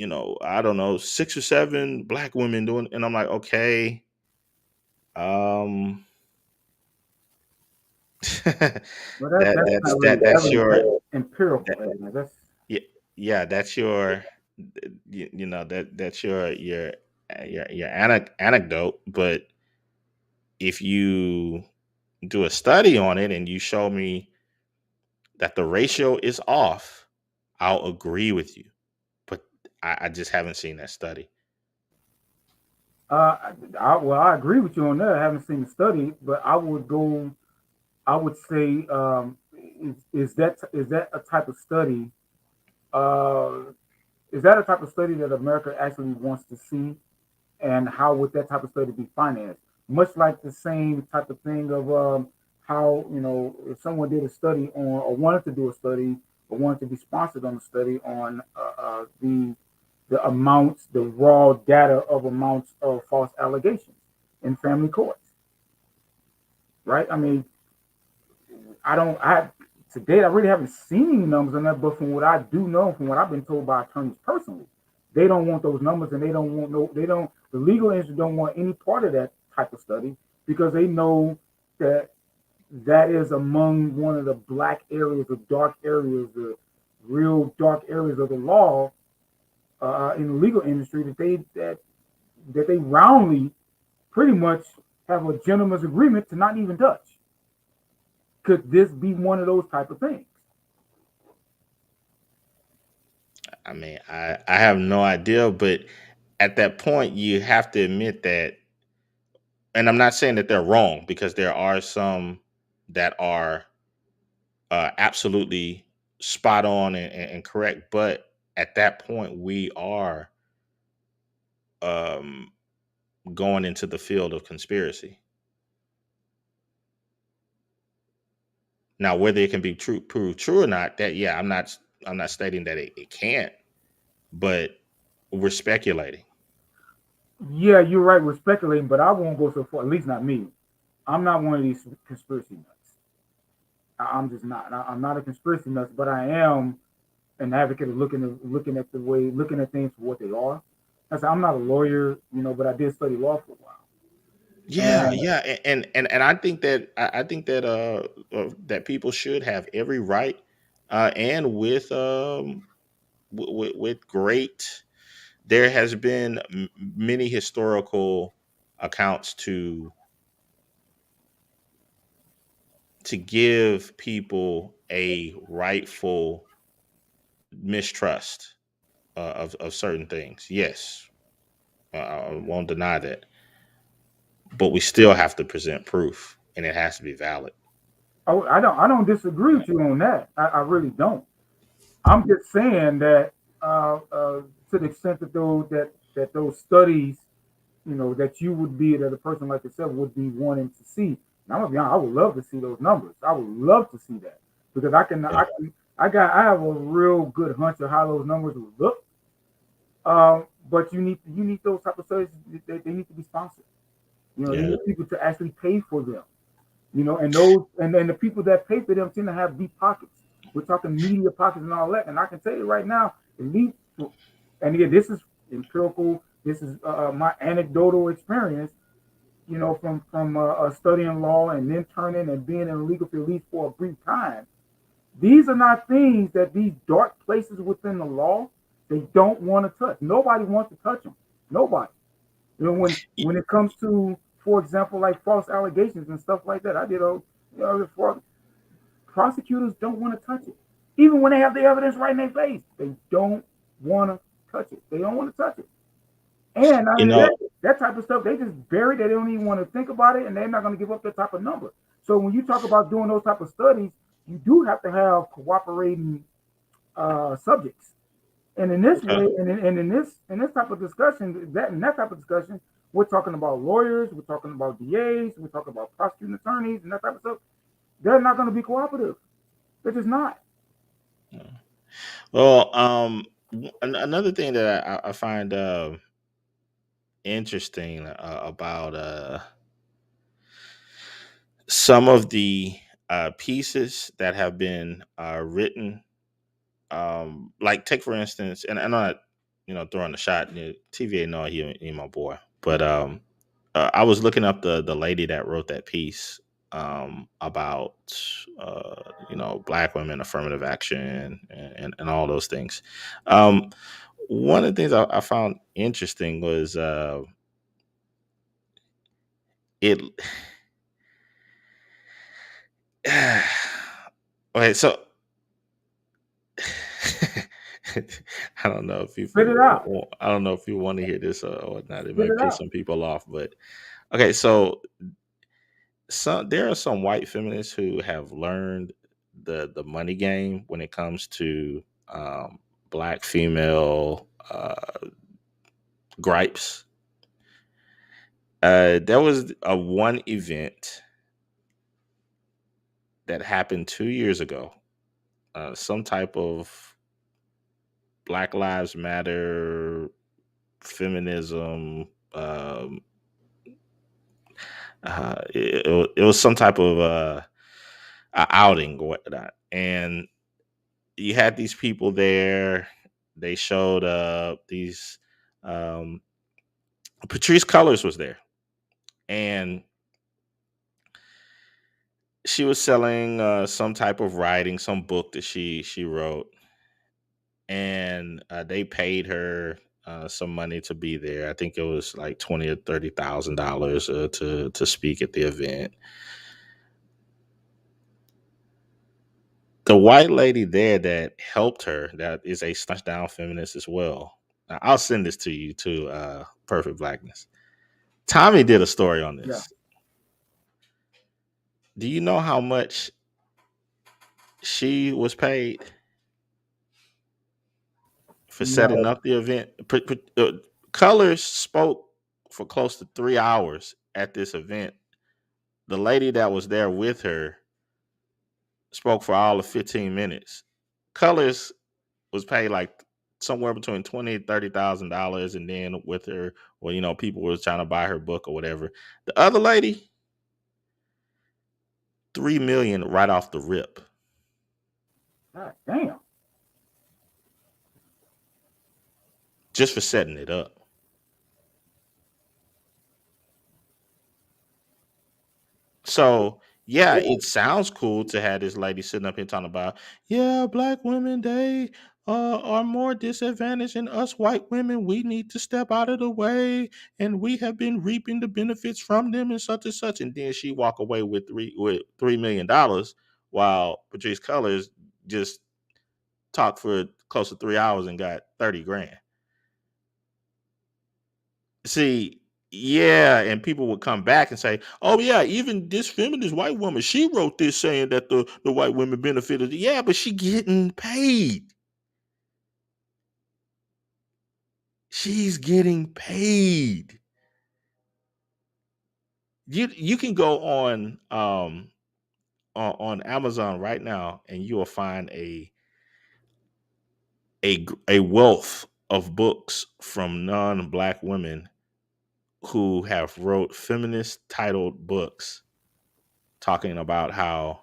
I don't know 6 or 7 black women doing, and I'm like, okay, um, that Well, that's not really that's evidence. your That's empirical that, evidence. That's yeah, yeah, that's your that's your anecdote. But if you do a study on it and you show me that the ratio is off, I'll agree with you. But I just haven't seen that study. well, I agree with you on that. I haven't seen the study, but I would say, is that a type of study? Uh, is that a type of study that America actually wants to see? And how would that type of study be financed? Much like the same type of thing of how if someone did a study on or wanted to do a study or wanted to be sponsored on a study on the amounts, the raw data of amounts of false allegations in family courts, right? I mean, I don't. I to date, I really haven't seen any numbers on that. But from what I do know, from what I've been told by attorneys personally, they don't want those numbers, and they don't want no. They don't. The legal industry don't want any part of that type of study because they know that that is among one of the black areas, the dark areas, the real dark areas of the law in the legal industry that they roundly, pretty much, have a gentleman's agreement to not even touch. Could this be one of those type of things? I mean, I have no idea, but at that point, you have to admit that, and I'm not saying that they're wrong, because there are some that are absolutely spot on and correct. But at that point, we are um, going into the field of conspiracy. Now, whether it can be proved true or not, that, yeah, I'm not stating that it can't, but we're speculating. Yeah, you're right. We're speculating, but I won't go so far. At least not me. I'm not one of these conspiracy nuts. I'm just not. I'm not a conspiracy nuts, but I am an advocate of looking at things for what they are. I said I'm not a lawyer, but I did study law for a while, Yeah, and yeah, and I think that that people should have every right, and with great, there has been many historical accounts to give people a rightful mistrust of certain things. Yes, I won't deny that, but we still have to present proof, and it has to be valid. I don't disagree with you on that. I really don't. I'm just saying that to the extent that those studies, that you would be that a person like yourself would be wanting to see. And I'm gonna be honest, I would love to see those numbers. I would love to see that because Yeah, I have a real good hunch of how those numbers would look. But you need those type of studies. They need to be sponsored. You yeah. need people to actually pay for them. And those and then the people that pay for them tend to have deep pockets. We're talking media pockets and all that. And I can tell you right now, at least, and again, this is empirical. This is my anecdotal experience. From studying law and then turning and being in the legal field at least for a brief time. These are not things that these dark places within the law they don't want to touch. Nobody wants to touch them. Nobody. When it comes to, for example, like false allegations and stuff like that, I did a for prosecutors don't want to touch it, even when they have the evidence right in their face. They don't want to touch it. They don't want to touch it. And not You only know, that type of stuff, they just bury. They don't even want to think about it, and they're not going to give up that type of number. So when you talk about doing those type of studies, you do have to have cooperating subjects. And in this okay. way, and in this type of discussion, that type of discussion, we're talking about lawyers, we're talking about DAs, we're talking about prosecuting attorneys, and that type of stuff. They're not going to be cooperative. They're just not. Well, another thing that I find interesting about some of the pieces that have been written, like take for instance, and I'm not, throwing a shot. TVA, no, he my boy, but I was looking up the lady that wrote that piece about black women, affirmative action, and all those things. Um, One of the things I found interesting was it. Okay, so I don't know if Spit it out. I don't know if you want to hear this or not. It Spit may it piss out. some people off, but okay. So there are some white feminists who have learned the money game when it comes to black female gripes. There was a one event that happened 2 years ago. Some type of Black Lives Matter feminism. It was some type of a outing or whatnot, and you had these people there. They showed up. These um, Patrice Cullors was there, and she was selling some type of writing, some book that she wrote, and they paid her some money to be there. I think it was like $20,000 or $30,000 to speak at the event. The white lady there that helped her, that is a down feminist as well. Now, I'll send this to you too. Perfect Blackness. Tommy did a story on Yeah. this. Do you know how much she was paid for setting No. up the event? Colors spoke for close to 3 hours at this event. The lady that was there with her spoke for all of 15 minutes. Colors was paid like somewhere between $20,000 and $30,000, and then with her, well, people were trying to buy her book or whatever. The other lady, 3 million right off the rip, God damn. just for setting it up. So yeah, it sounds cool to have this lady sitting up here talking about, yeah, black women, they are more disadvantaged than us white women. We need to step out of the way, and we have been reaping the benefits from them, and such and such. And then she walk away with $3 million, while Patrice Cullors just talked for close to 3 hours and got 30 grand. See, yeah, and people would come back and say, "Oh yeah, even this feminist white woman, she wrote this saying that the white women benefited." Yeah, but she getting paid. She's getting paid. You can go on Amazon right now, and you will find a wealth of books from non-black women who have wrote feminist titled books talking about how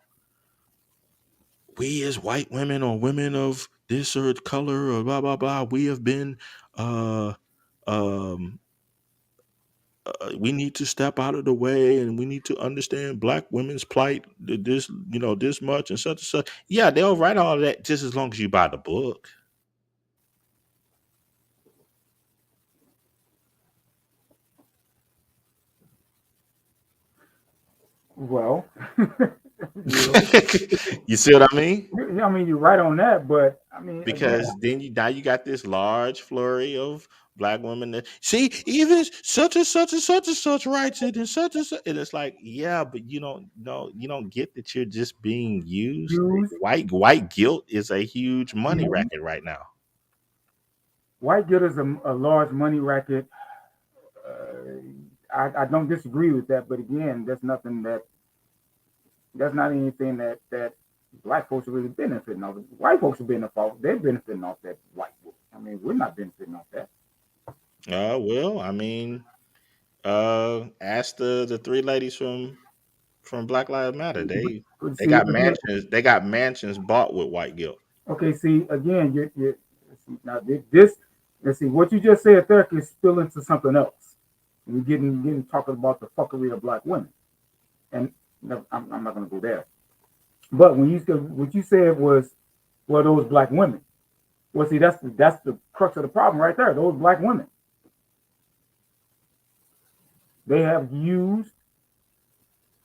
we as white women or women of this or color or blah blah blah, we have been uh um we need to step out of the way, and we need to understand black women's plight, this this much and such and such. Yeah, they'll write all that just as long as you buy the book. Well, you You see what I mean? I mean, you're right on that, but I mean, again, Because then now you got this large flurry of black women that see even such and such and such and such rights it and such and such, and it's like, yeah, but you don't know, you don't get that you're just being used. Used. White guilt is a huge money Mhm. racket right now. White guilt is a large money racket. I don't disagree with that, but again, that's not anything that black folks are really benefiting off. White folks are they're benefiting off that white book. I mean, we're not benefiting off that. Well, I mean, ask the three ladies from Black Lives Matter. But They see, got again, mansions. They got mansions bought with white guilt. okay, see, again, you see, now this, let's see, what you just said there can spill into something else. We're getting talking about the fuckery of black women, and no, I'm not going to go there. But when you said what you said was, well, those black women. Well, see, that's the crux of the problem right there. Those black women, they have used,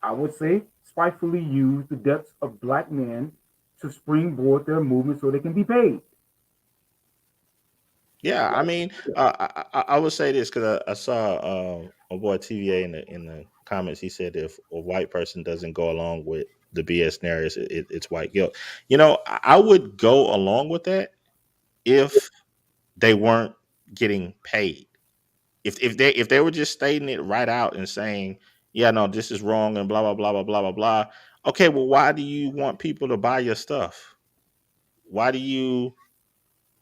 I would say, spitefully used the deaths of black men to springboard their movement so they can be paid. Yeah, I mean, I would say this because I saw my boy TVA in the comments. He said if a white person doesn't go along with the BS narratives, it's white guilt. You know, I would go along with that if they weren't getting paid. If they were just stating it right out and saying, yeah, no, this is wrong and blah blah blah blah blah blah blah. Okay, well, why do you want people to buy your stuff? Why do you?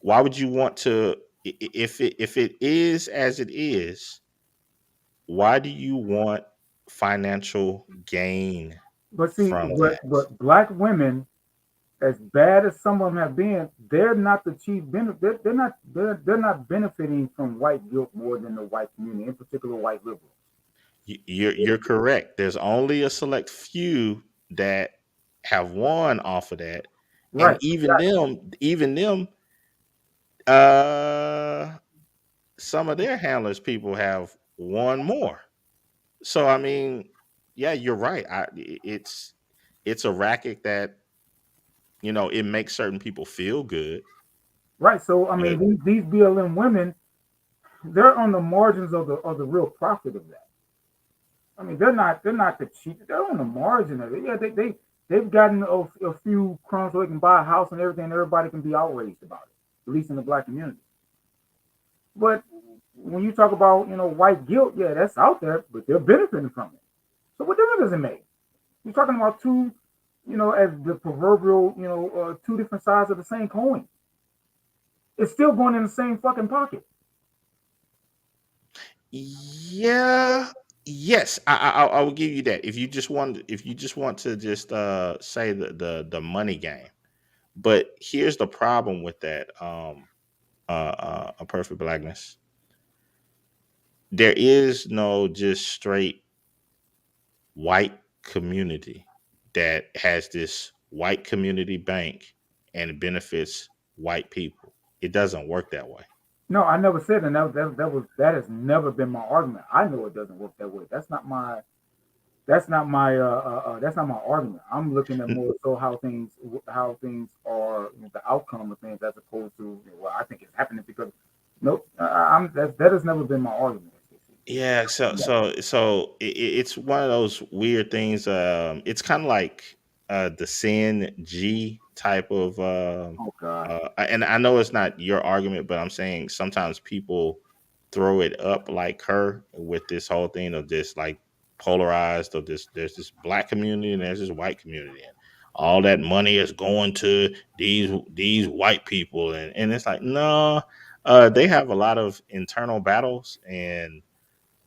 Why would you want to? If it is as it is, why do you want financial gain But see, from that? but black women, as bad as some of them have been, they're not the chief benefit. They're not benefiting from white guilt more than the white community, in particular white liberals. You're correct. There's only a select few that have won off of that, and Right. even them, uh, some of their handlers people have won more. So I mean, yeah, you're right. It's a racket that it makes certain people feel good, Right. So I but mean, these BLM women, they're on the margins of the real profit of that. I mean, they're not the cheap. They're on the margin of it. Yeah, they've gotten a few crumbs so they can buy a house and everything. And everybody can be outraged about it, at least in the black community. But when you talk about white guilt, yeah, that's out there, but they're benefiting from it. So what difference does it make? You're talking about two, as the proverbial, two different sides of the same coin. It's still going in the same fucking pocket. yeah, yes, I will give you that. If you just want to just say the money game, but here's the problem with that. A perfect blackness. There is no just straight white community that has this white community bank and it benefits white people. It doesn't work that way. No, I never said, and that has never been my argument. I know it doesn't work that way. That's not my argument. I'm looking at more so how things are, the outcome of things, as opposed to well, I think it's happening because nope, that has never been my argument. Yeah, it's one of those weird things. It's kind of like the sin G type of. Oh God. And I know it's not your argument, but I'm saying sometimes people throw it up like her with this whole thing of this like polarized of this. There's this black community and there's this white community, and all that money is going to these white people, and it's like no, they have a lot of internal battles and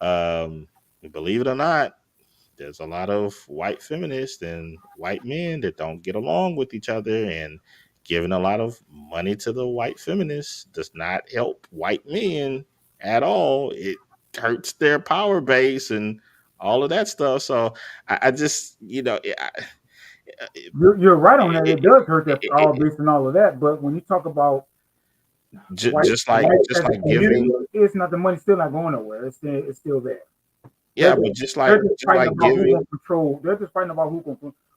um, believe it or not, there's a lot of white feminists and white men that don't get along with each other, and giving a lot of money to the white feminists does not help white men at all. It hurts their power base and all of that stuff. So I just, You're right on that. it, It does hurt that it, all it, based on all of that. But when you talk about white white just as a like community, giving, it's not the money's still not going nowhere. It's still there. They're yeah, just, but they're just just fighting like about who's giving. going to control. They're just fighting about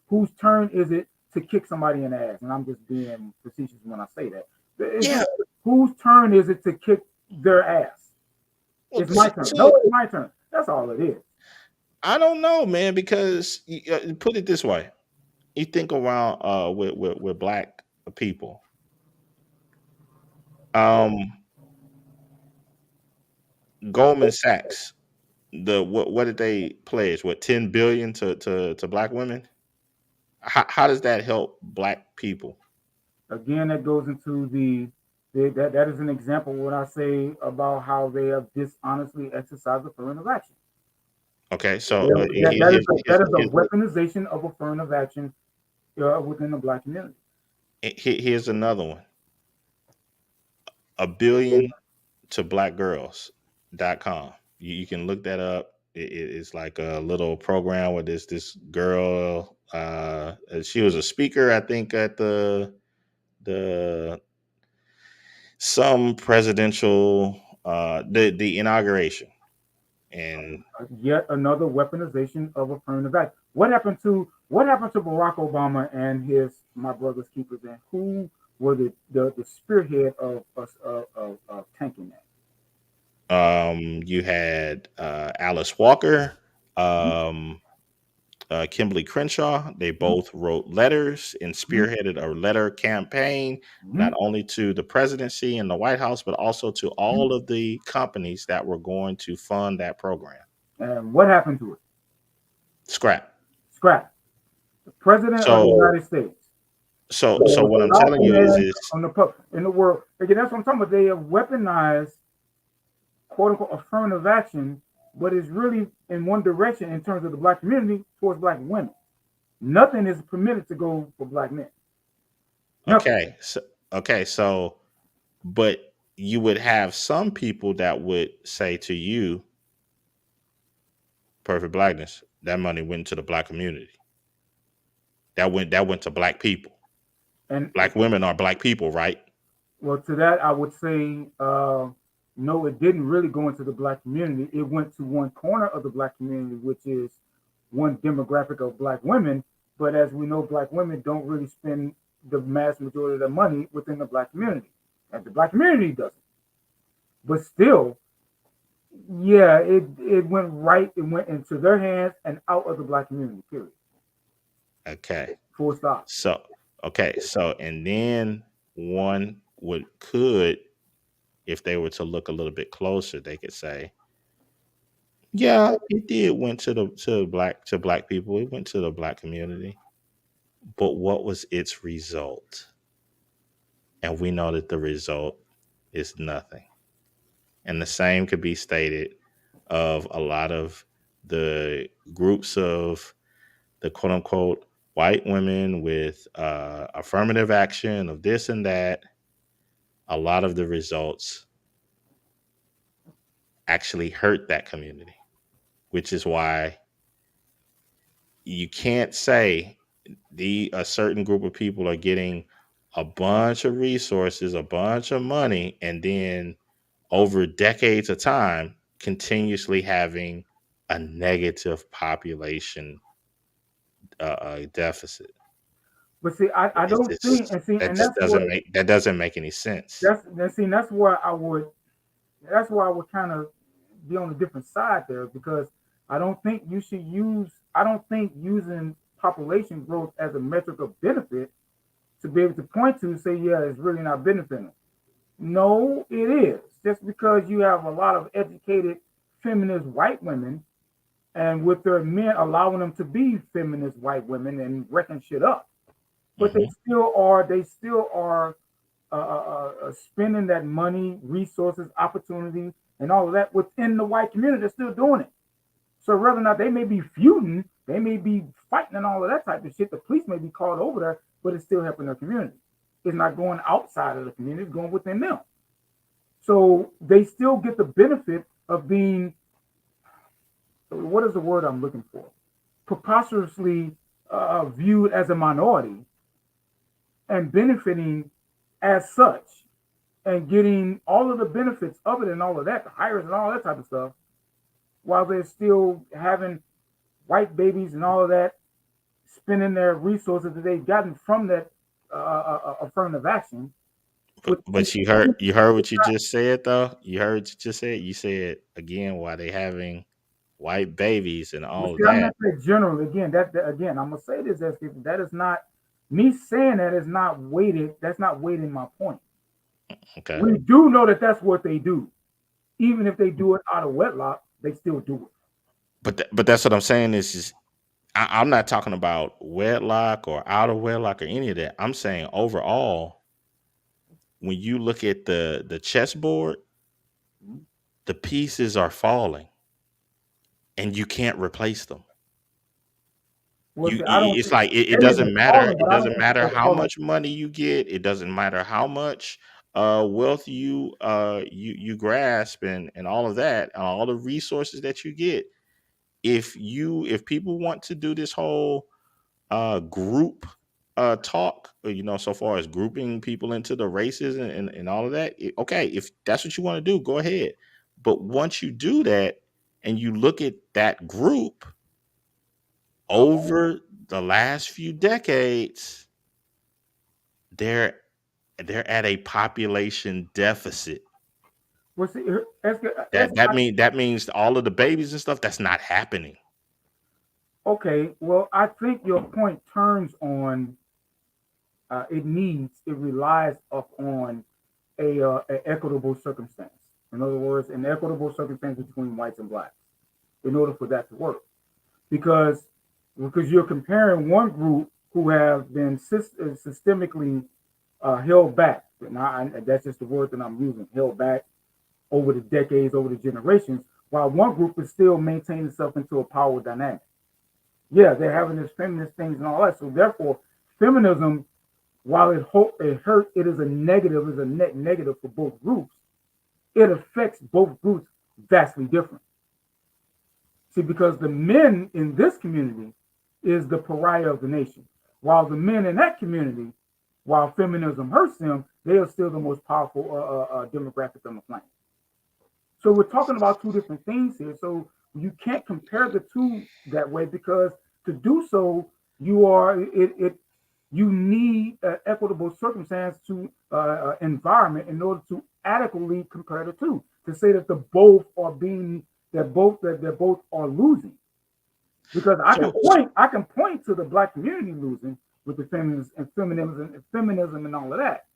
whose turn is it to kick somebody in the ass. And I'm just being facetious when I say that. It's Yeah, just, whose turn is it to kick their ass? Well, It's my turn. No, it's my turn. That's all it is. I don't know, man, because put it this way: you think around with black people, um, Goldman Sachs, what did they pledge? What 10 billion to black women? How does that help black people? Again, that goes into that is an example of what I say about how they have dishonestly exercised affirmative action. Okay, so That is a weaponization of affirmative action within the black community. here's another one: $1 billion to blackgirls.com. You can look that up. It's like a little program where this girl. She was a speaker, I think, at the some presidential the inauguration, and Yet another weaponization of affirmative action. What happened to Barack Obama and his my brother's keepers, and who were the spearhead of us of tanking that? you had Alice Walker, um, Kimberly Crenshaw. They both wrote letters and spearheaded a letter campaign, not only to the presidency and the White House, but also to all of the companies that were going to fund that program. And what happened to it? Scrap. Scrap. The president of the United States. So what I'm telling you is in the world. Again, that's what I'm talking about. They have weaponized quote unquote affirmative action, but it's really in one direction in terms of the black community towards black women. Nothing is permitted to go for black men. Nothing. So but you would have some people that would say to you, Perfect Blackness, that money went to the black community. That went to black people. And black women are black people, right? Well, to that I would say no, it didn't really go into the black community. It went to one corner of the black community, which is one demographic of black women. But as we know, black women don't really spend the mass majority of their money within the black community, and the black community doesn't. But still, yeah, it went right. It went into their hands and out of the black community. Period. Okay. Full stop. So and then one could, if they were to look a little bit closer, they could say, yeah, it did went to black people. It went to the black community. But what was its result? And we know that the result is nothing. And the same could be stated of a lot of the groups of the quote unquote white women with affirmative action of this and that. A lot of the results actually hurt that community, which is why you can't say a certain group of people are getting a bunch of resources, a bunch of money, and then over decades of time, continuously having a negative population deficit. But see, I don't think, and that doesn't make any sense. That's where I would kind of be on a different side there, because I don't think using population growth as a metric of benefit to be able to point to say, yeah, it's really not benefiting. No, it is. Just because you have a lot of educated feminist white women, and with their men allowing them to be feminist white women and wrecking shit up, but they still are spending that money, resources, opportunity, and all of that within the white community. They're still doing it. So whether or not they may be feuding, they may be fighting and all of that type of shit, the police may be called over there, but it's still helping their community. It's not going outside of the community, it's going within them. So they still get the benefit of being, what is the word I'm looking for? Preposterously viewed as a minority and benefiting as such and getting all of the benefits of it and all of that, the hires and all that type of stuff, while they're still having white babies and all of that, spending their resources that they've gotten from that affirmative action But you heard what you just said though. You heard what you just said. You said again why they having white babies and But all of see, I'm that. not saying generally. Again, that again, I'm gonna say this as if that is not me saying that is not weighted. That's not weighting my point. Okay, We do know that that's what they do. Even if they do it out of wedlock, they still do it. but that's what I'm saying is I'm not talking about wedlock or out of wedlock or any of that. I'm saying overall, when you look at the chessboard, the pieces are falling, and you can't replace them. Well, see, I don't It's think like it they may be doesn't matter. falling, It but I don't doesn't think matter they're how falling. much money you get. It doesn't matter how much wealth you grasp and all of that, all the resources that you get. If people want to do this whole group talk, so far as grouping people into the races and all of that, okay, if that's what you want to do, go ahead. But once you do that and you look at that group over the last few decades, they're they're at a population deficit. Well, see, that's That means all of the babies and stuff that's not happening. okay. Well, I think your point turns on it relies upon a equitable circumstance. In other words, an equitable circumstance between whites and blacks in order for that to work. Because you're comparing one group who have been systemically held back. That's just the word that I'm using, held back over the decades, over the generations, while one group is still maintaining itself into a power dynamic. Yeah, they're having this feminist things and all that. So therefore, feminism, while it hurt, it is a negative, is a net negative for both groups. It affects both groups vastly different. See, because the men in this community is the pariah of the nation, while the men in that community, while feminism hurts them, they are still the most powerful demographic on the planet. So we're talking about two different things here. So you can't compare the two that way because to do so, you need an equitable circumstance to environment in order to adequately compare the two. To say that the both are being that they're both are losing. Because So I can point to the black community losing with the feminism and all of that.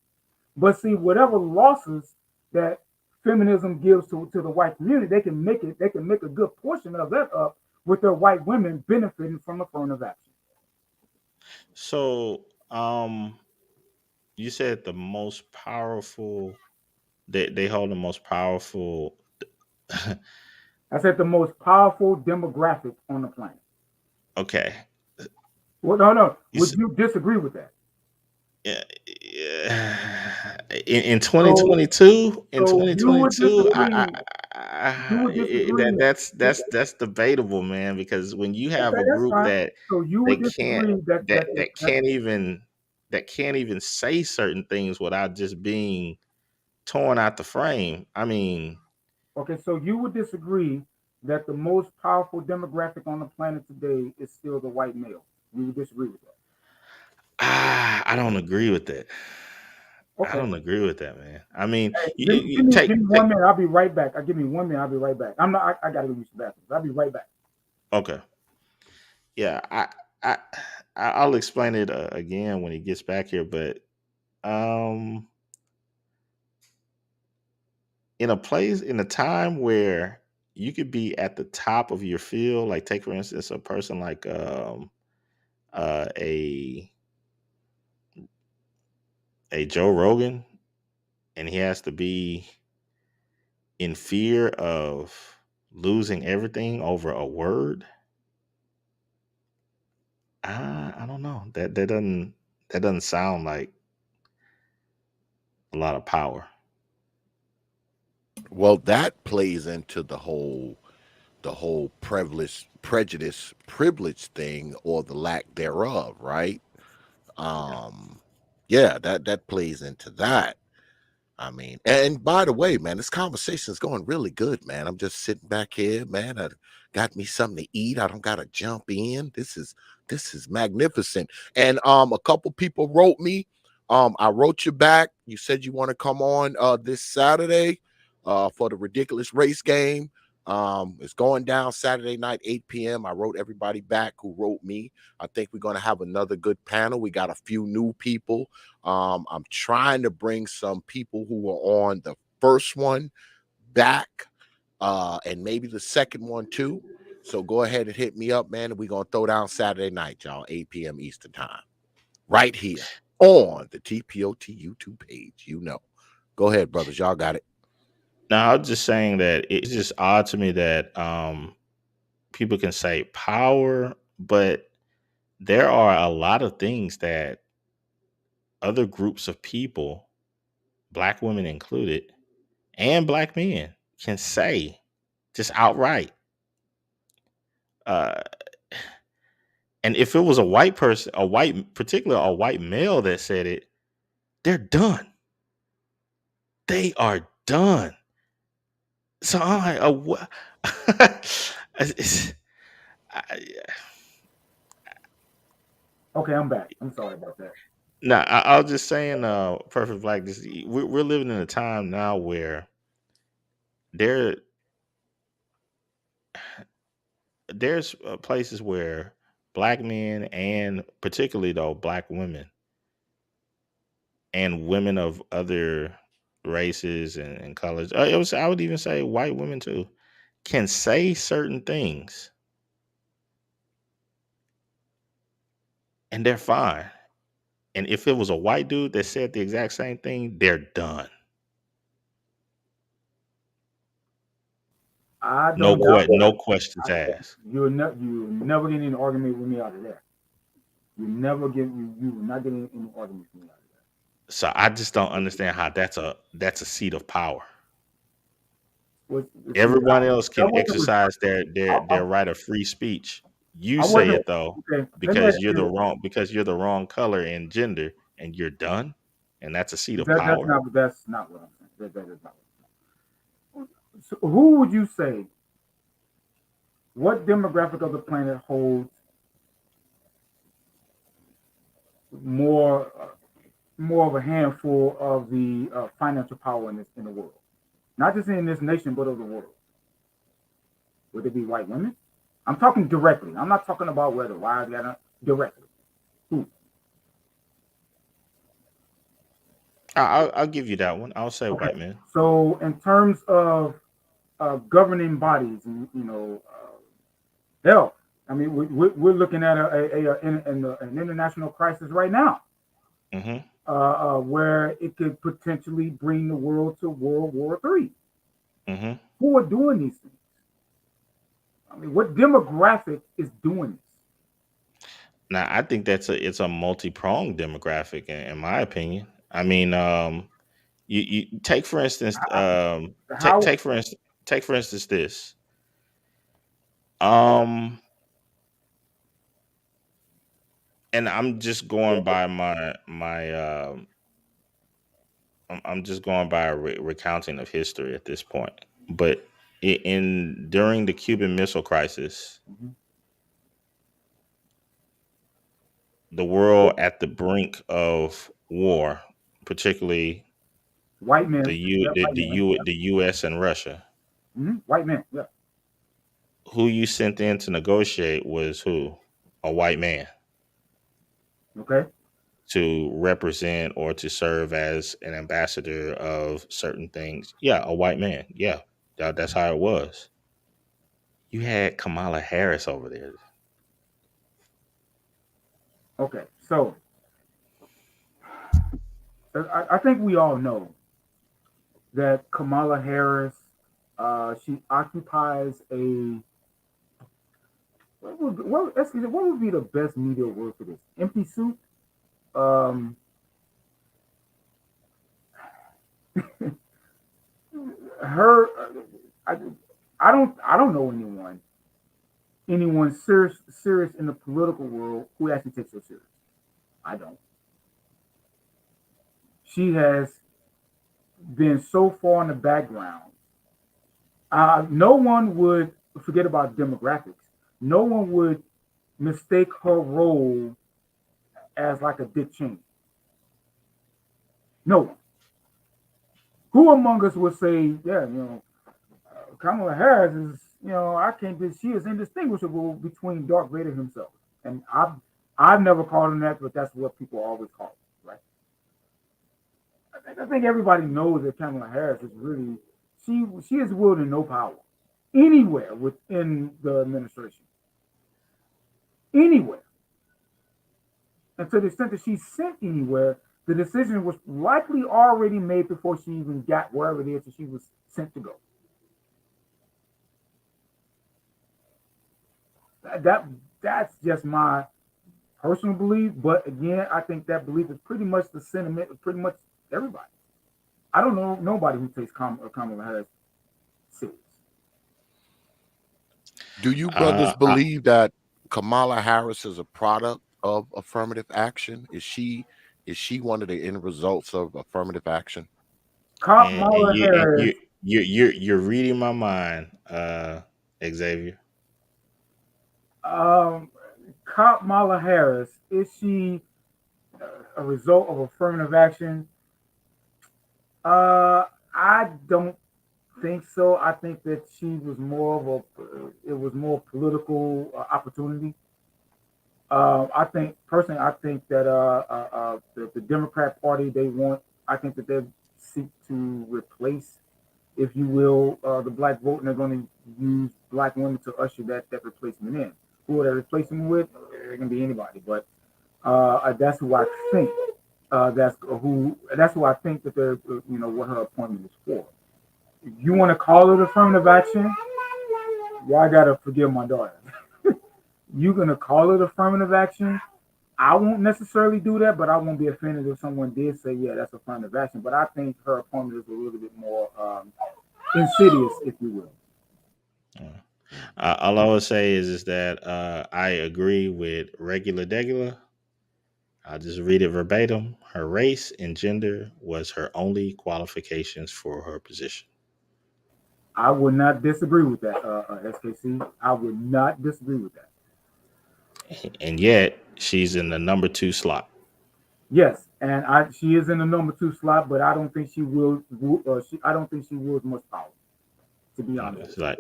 But see, whatever losses that feminism gives to the white community, they can make a good portion of that up with their white women benefiting from affirmative action. so you said the most powerful, they hold the most powerful. I said the most powerful demographic on the planet. Okay. Well, no. You Would s- you disagree with that? yeah, yeah. In So 2022, you would disagree. You would that disagree. that's debatable, man, because when you have Okay, a that's group fine. that So you they would can't disagree that that can't even say certain things without just being torn out the frame. I mean, okay. So you would disagree that the most powerful demographic on the planet today is still the white male. You would disagree with that. I don't agree with that. I Okay. don't agree with that, man. I mean, Hey, give me take 1 minute. I'll be right back. Give me 1 minute. I'll be right back. I'm not. I gotta go use the bathroom. I'll be right back. okay. Yeah, I I'll explain it again when he gets back here, but um in a time where you could be at the top of your field, like take for instance a person like uh a a Joe Rogan, and he has to be in fear of losing everything over a word. I don't know. That doesn't sound like a lot of power. Well, that plays into the whole privilege thing, or the lack thereof, right? Um, yeah, that plays into that. I mean, and by the way, man, this conversation is going really good, man. I'm just sitting back here, man. I got me something to eat. I don't gotta jump in. This is magnificent. And a couple people wrote me. I wrote you back. You said you want to come on this Saturday for the ridiculous race game. It's going down Saturday night, 8 p.m. I wrote everybody back who wrote me. I think we're going to have another good panel. We got a few new people. I'm trying to bring some people who were on the first one back, and maybe the second one too. So go ahead and hit me up, man. And we're going to throw down Saturday night, y'all, 8 p.m. Eastern time, right here on the T.P.O.T YouTube page. You know. Go ahead, brothers. Y'all got it. Now, I'm just saying that it's just odd to me that people can say power, but there are a lot of things that other groups of people, black women included, and black men, can say just outright. Uh, and if it was a white person, particularly a white male that said it, they're done. They are done. So I'm like, what? I, Okay, I'm back. I'm sorry about that. Nah, I was just saying, perfect black. We're living in a time now where there there's places where black men, and particularly though black women and women of other races and colors, I would even say white women too, can say certain things and they're fine. And if it was a white dude that said the exact same thing, they're done. I don't doubt No that. questions asked. You'll never get in an argument with me out of that. You will not get in any argument with me out of that. So I just don't understand how that's a seat of power. See, Everyone else I can wasn't. exercise I, their right of free speech. You I say wasn't. it though Okay, let me ask you this. because you're the wrong color and gender, and you're done, and that's a seat of That's power. not. That's not what I'm saying. That is not. So who would you say? What demographic of the planet holds more more of a handful of the financial power in the world? Not just in this nation, but of the world. Would it be white women? I'm talking directly. I'm not talking about whether wives got directly. Who? I'll give you that one. I'll say Okay. white men. So in terms of governing bodies, and hell, I mean, we're looking at an international crisis right now, Hmm. where it could potentially bring the world to World War III. Hmm. Who are doing these things? I mean, what demographic is doing this? Now I think it's a multi-pronged demographic in my opinion. I mean, you take for instance, How? take for instance this. Um, and I'm just going by I'm just going by a recounting of history at this point. But in during the Cuban Missile Crisis, Mhm. the world at the brink of war, particularly White men. Yeah, white men. Yeah. The U.S. and Russia, White men. Yeah. who you sent in to negotiate was who? A white man Okay. to represent or to serve as an ambassador of certain things. Yeah, a white man. Yeah, that's how it was. You had Kamala Harris over there. Okay. So I think we all know that Kamala Harris, she occupies a what would be the best media word for this? Empty suit. Um, her, I, I don't know anyone serious in the political world who actually takes her serious. I don't. She has been so far in the background. No one would forget about demographics. No one would mistake her role as like a Dick Cheney. No one. Who among us would say, yeah, Kamala Harris is, I can't be, she is indistinguishable between Darth Vader himself. And I've never called him that, but that's what people always call him, right? I think everybody knows that Kamala Harris is really, she is wielding no power anywhere within the administration, anywhere. And to the extent that she's sent anywhere, the decision was likely already made before she even got wherever it is that she was sent to go. That's just my personal belief, but again, I think that belief is pretty much the sentiment of pretty much everybody. I don't know nobody who takes Kamala Harris serious. Do you brothers I, believe that Kamala Harris is a product of affirmative action? Is she one of the end results of affirmative action? and Kamala Harris, you're reading my mind, Xavier. um, Kamala Harris, is she a result of affirmative action? I don't think so. I think that she was more of it was more political opportunity. I think personally, I think that the Democrat Party they want. I think that they seek to replace, if you will, the black vote, and they're going to use black women to usher that replacement in. Who are they replacing with? It can be anybody, but that's who I think. That's who I think that they're what her appointment is for. If you want to call it affirmative action, y'all gotta forgive my daughter. You're gonna call it affirmative action. I won't necessarily do that, but I won't be offended if someone did say, "Yeah, that's affirmative action." But I think her appointment is a little bit more insidious, if you will. All I would say is that I agree with regular Degula. I'll just read it verbatim. Her race and gender was her only qualifications for her position. I would not disagree with that, SKC. I would not disagree with that. And yet, she's in the number two slot. Yes, and she is in the number two slot, but I don't think she will. I don't think she wields much power. To be honest, It's like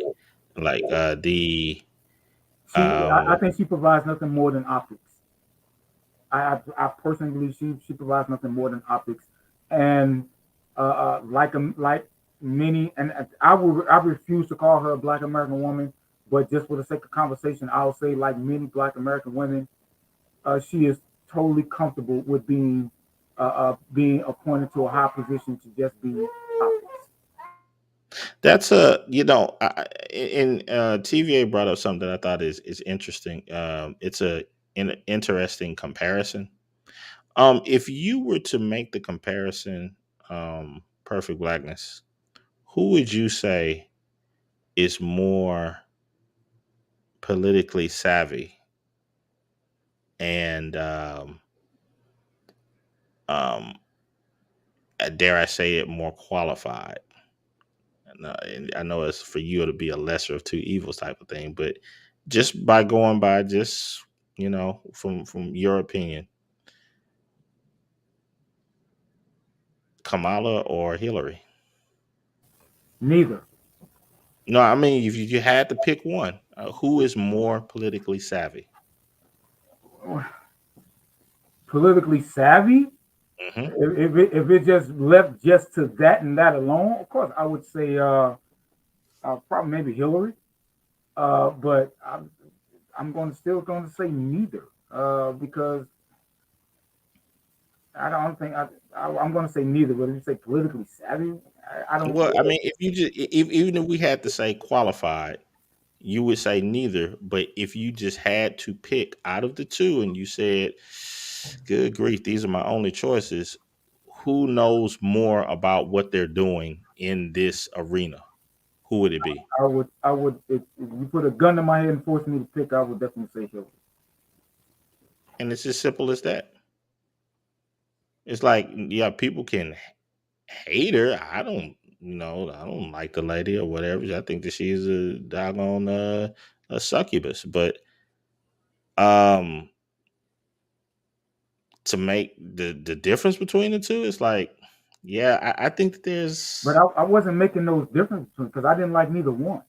the I um think she provides nothing more than optics. I personally believe she provides nothing more than optics, and like many, and I refuse to call her a Black American woman, but just for the sake of conversation, I'll say like many Black American women, she is totally comfortable with being appointed to a high position to just be optics. that's a in TVA brought up something that I thought is interesting. It's an interesting comparison. If you were to make the comparison, perfect blackness, who would you say is more politically savvy and um, dare I say it, more qualified? And I know it's for you to be a lesser of two evils type of thing, but just by going by just from your opinion, Kamala or Hillary? Neither. No, I mean if you had to pick one, who is more politically savvy? Politically savvy. Hmm. If it just left just to that and that alone, of course, I would say probably maybe Hillary. But I'm still going to say neither because I don't think I'm going to say neither. But if you say politically savvy, I don't. Well, I mean, if you just even if we had to say qualified, you would say neither. But if you just had to pick out of the two, and you said, "Good grief, these are my only choices," who knows more about what they're doing in this arena? Who would it be? I would if you put a gun to my head and force me to pick, I would definitely say Hillary. And it's as simple as that. It's like, yeah, people can hate her. I don't like the lady or whatever. I think that she's a doggone a succubus. But um, to make the difference between the two, it's like Yeah, I think that But there's. I wasn't making those differences because I didn't like neither one.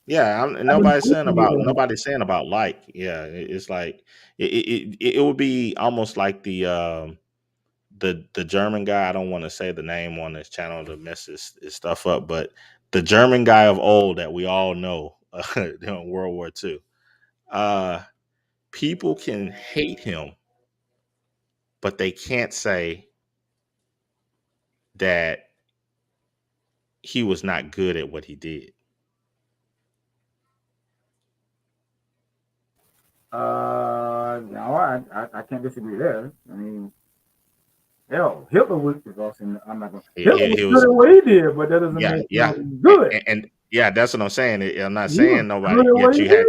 Yeah, I didn't nobody's hate saying neither about one. like. Yeah, it's like it would be almost like the German guy. I don't want to say the name on this channel to mess his stuff up, but the German guy of old that we all know during World War II. Uh, People can hate him, but they can't say that he was not good at what he did. No, I can't disagree there. I mean, hell, Hitler was also. I'm not going. Hitler He was good was, at what he did, but that doesn't yeah, make yeah, him good. and yeah, that's what I'm saying. I'm not He was saying good nobody. at what Yet he you had did.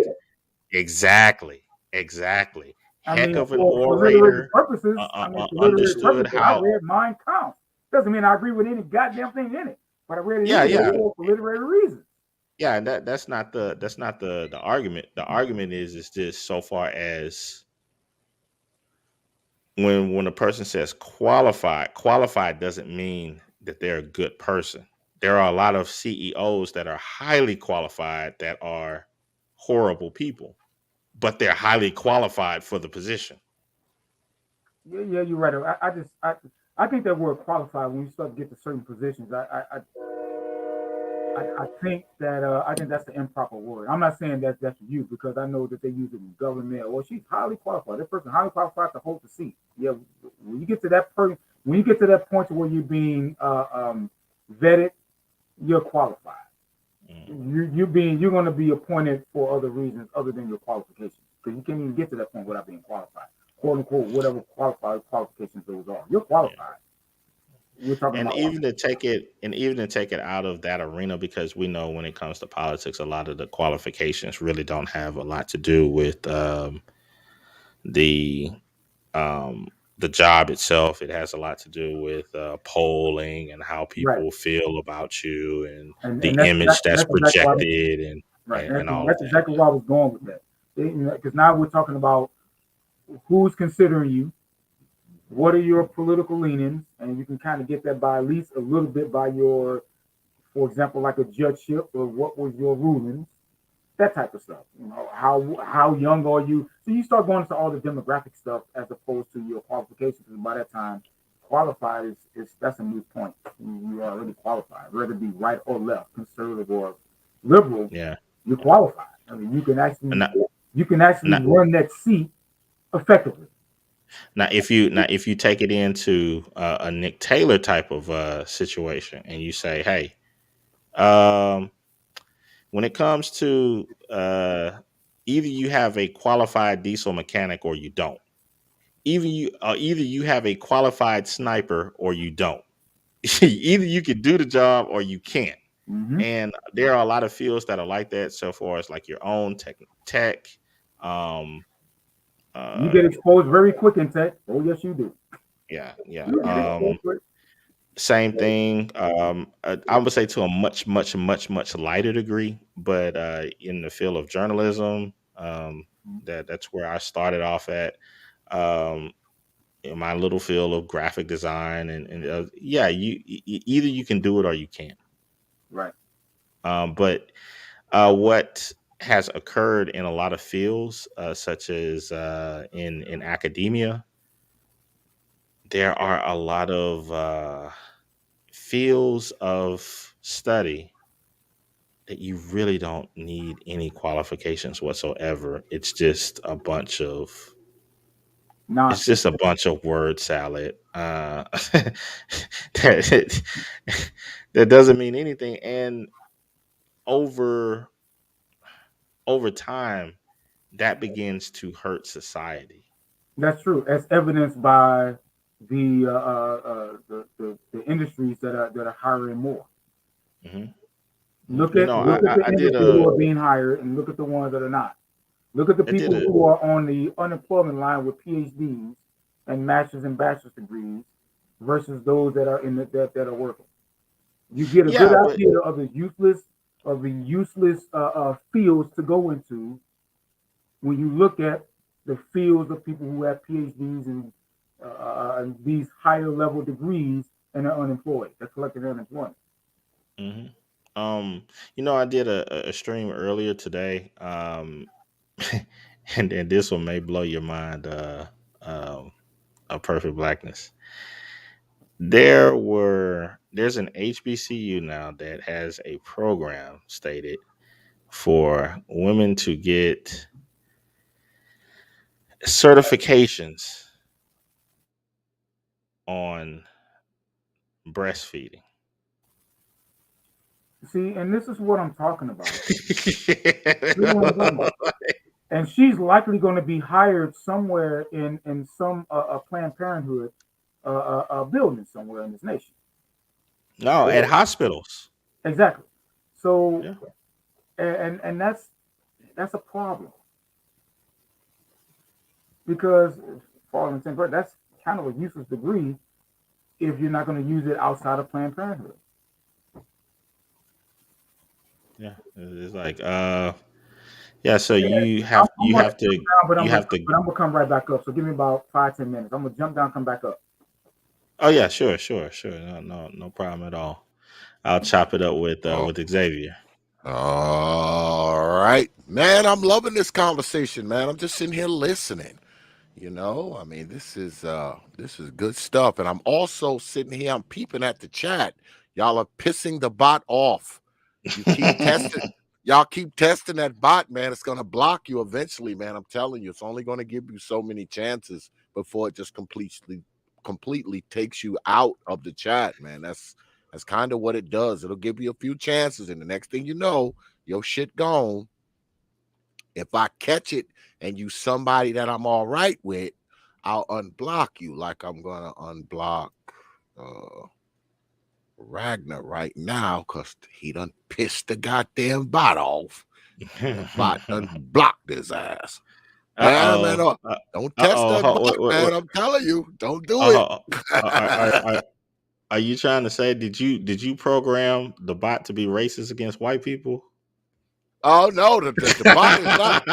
exactly, exactly. I Heck mean, of an for literary orator. purposes, for literary Understood purposes, I how. read Mein Kampf. Doesn't mean I agree with any goddamn thing in it, but I read it Yeah, anyway yeah, for literary reasons. yeah. And that's not the argument. The argument is just so far as when a person says qualified doesn't mean that they're a good person. There are a lot of CEOs that are highly qualified that are horrible people, but they're highly qualified for the position. Yeah, you're right. I think that word qualified when you start to get to certain positions, I think that's the improper word. I'm not saying that that's you because I know that they use it in government. Well, she's highly qualified. That person highly qualified to hold the seat. Yeah, when you get to that point, to where you're being vetted, you're qualified. Mm. You're going to be appointed for other reasons other than your qualifications because you can't even get to that point without being qualified, quote unquote, whatever qualified qualifications those are. You're Yeah. qualified. We're talking And about even to take it out of that arena, because we know when it comes to politics, a lot of the qualifications really don't have a lot to do with the um, the job itself. It has a lot to do with polling and how right, people feel about you and the and image that's that's exactly why. projected Right. and all of That's that. exactly where I was going with that. Because now we're talking about who's considering you, what are your political leanings, and you can kind of get that by at least a little bit by your, for example, like a judgeship or what was your rulings, that type of stuff. How young are you? So you start going into all the demographic stuff as opposed to your qualifications. Because by that time, qualified is that's a moot point. You are already qualified, whether it be right or left, conservative or liberal. Yeah. You're qualified. I mean, And not, you can actually not, run that seat effectively. if you take it into a Nick Taylor type of situation, and you say, hey, um, when it comes to either you have a qualified diesel mechanic or you don't. Either you have a qualified sniper or you don't. Either you can do the job or you can't. Mm-hmm. And there are a lot of fields that are like that. So far as like your own tech, um, You uh, get exposed very quick in tech. Oh yes, you do. yeah, yeah. You get exposed quick. Same thing. I would say to a much, much, much, much lighter degree, but in the field of journalism, that's where I started off at. Um, in my little field of graphic design, and yeah, either you can do it or you can't. Right. But what has occurred in a lot of fields, such as in academia, there are a lot of fields of study that you really don't need any qualifications whatsoever. It's Nonsense. just a bunch of word salad. That that doesn't mean anything. And over over time, that begins to hurt society. That's true. As evidenced by the industries that are hiring more. Hmm. Look You at know, look at the I did industries who are being hired and look at the ones that are not. Look at the I did people a who are on the unemployment line with PhDs and masters and bachelor's degrees versus those that are that are working. You get a good yeah, but idea of the useless fields to go into when you look at the fields of people who have PhDs and these higher level degrees and they're unemployed. They're collecting unemployment. Hmm. I did a stream earlier today, and this one may blow your mind. A perfect blackness. There's an HBCU now that has a program stated for women to get certifications on breastfeeding. See, and this is what I'm talking about. This is what I'm talking about. And she's likely going to be hired somewhere in some Planned Parenthood building somewhere in this nation. No, at hospitals. Exactly. So, Yeah. and that's a problem because for all intents and purposes, that's kind of a useless degree if you're not going to use it outside of Planned Parenthood. Yeah. It's like yeah, so Yeah, you I'm, have I'm you gonna have to jump down, you have to but I'm gonna come right back up. So give me about 5-10 minutes. I'm gonna jump down, come back up. Oh yeah, sure. No problem at all. I'll chop it up Oh, with Xavier. all right, man. I'm loving this conversation, man. I'm just sitting here listening. I mean, this is good stuff. And I'm also sitting here, I'm peeping at the chat. Y'all are pissing the bot off. You keep testing, y'all keep testing that bot, man. It's gonna block you eventually, man. I'm telling you, it's only gonna give you so many chances before it just completely takes you out of the chat, man. That's kind of what it does. It'll give you a few chances, and the next thing you know, your shit gone. If I catch it and you somebody that I'm all right with, I'll unblock you like I'm gonna unblock Ragnar right now because he done pissed the goddamn bot off. And the bot done blocked his ass. Man, man, Uh-oh. don't test that bot, Wait. man. I'm telling you, don't do it. Uh, are you trying to say did you program the bot to be racist against white people? Oh no, the bot is not.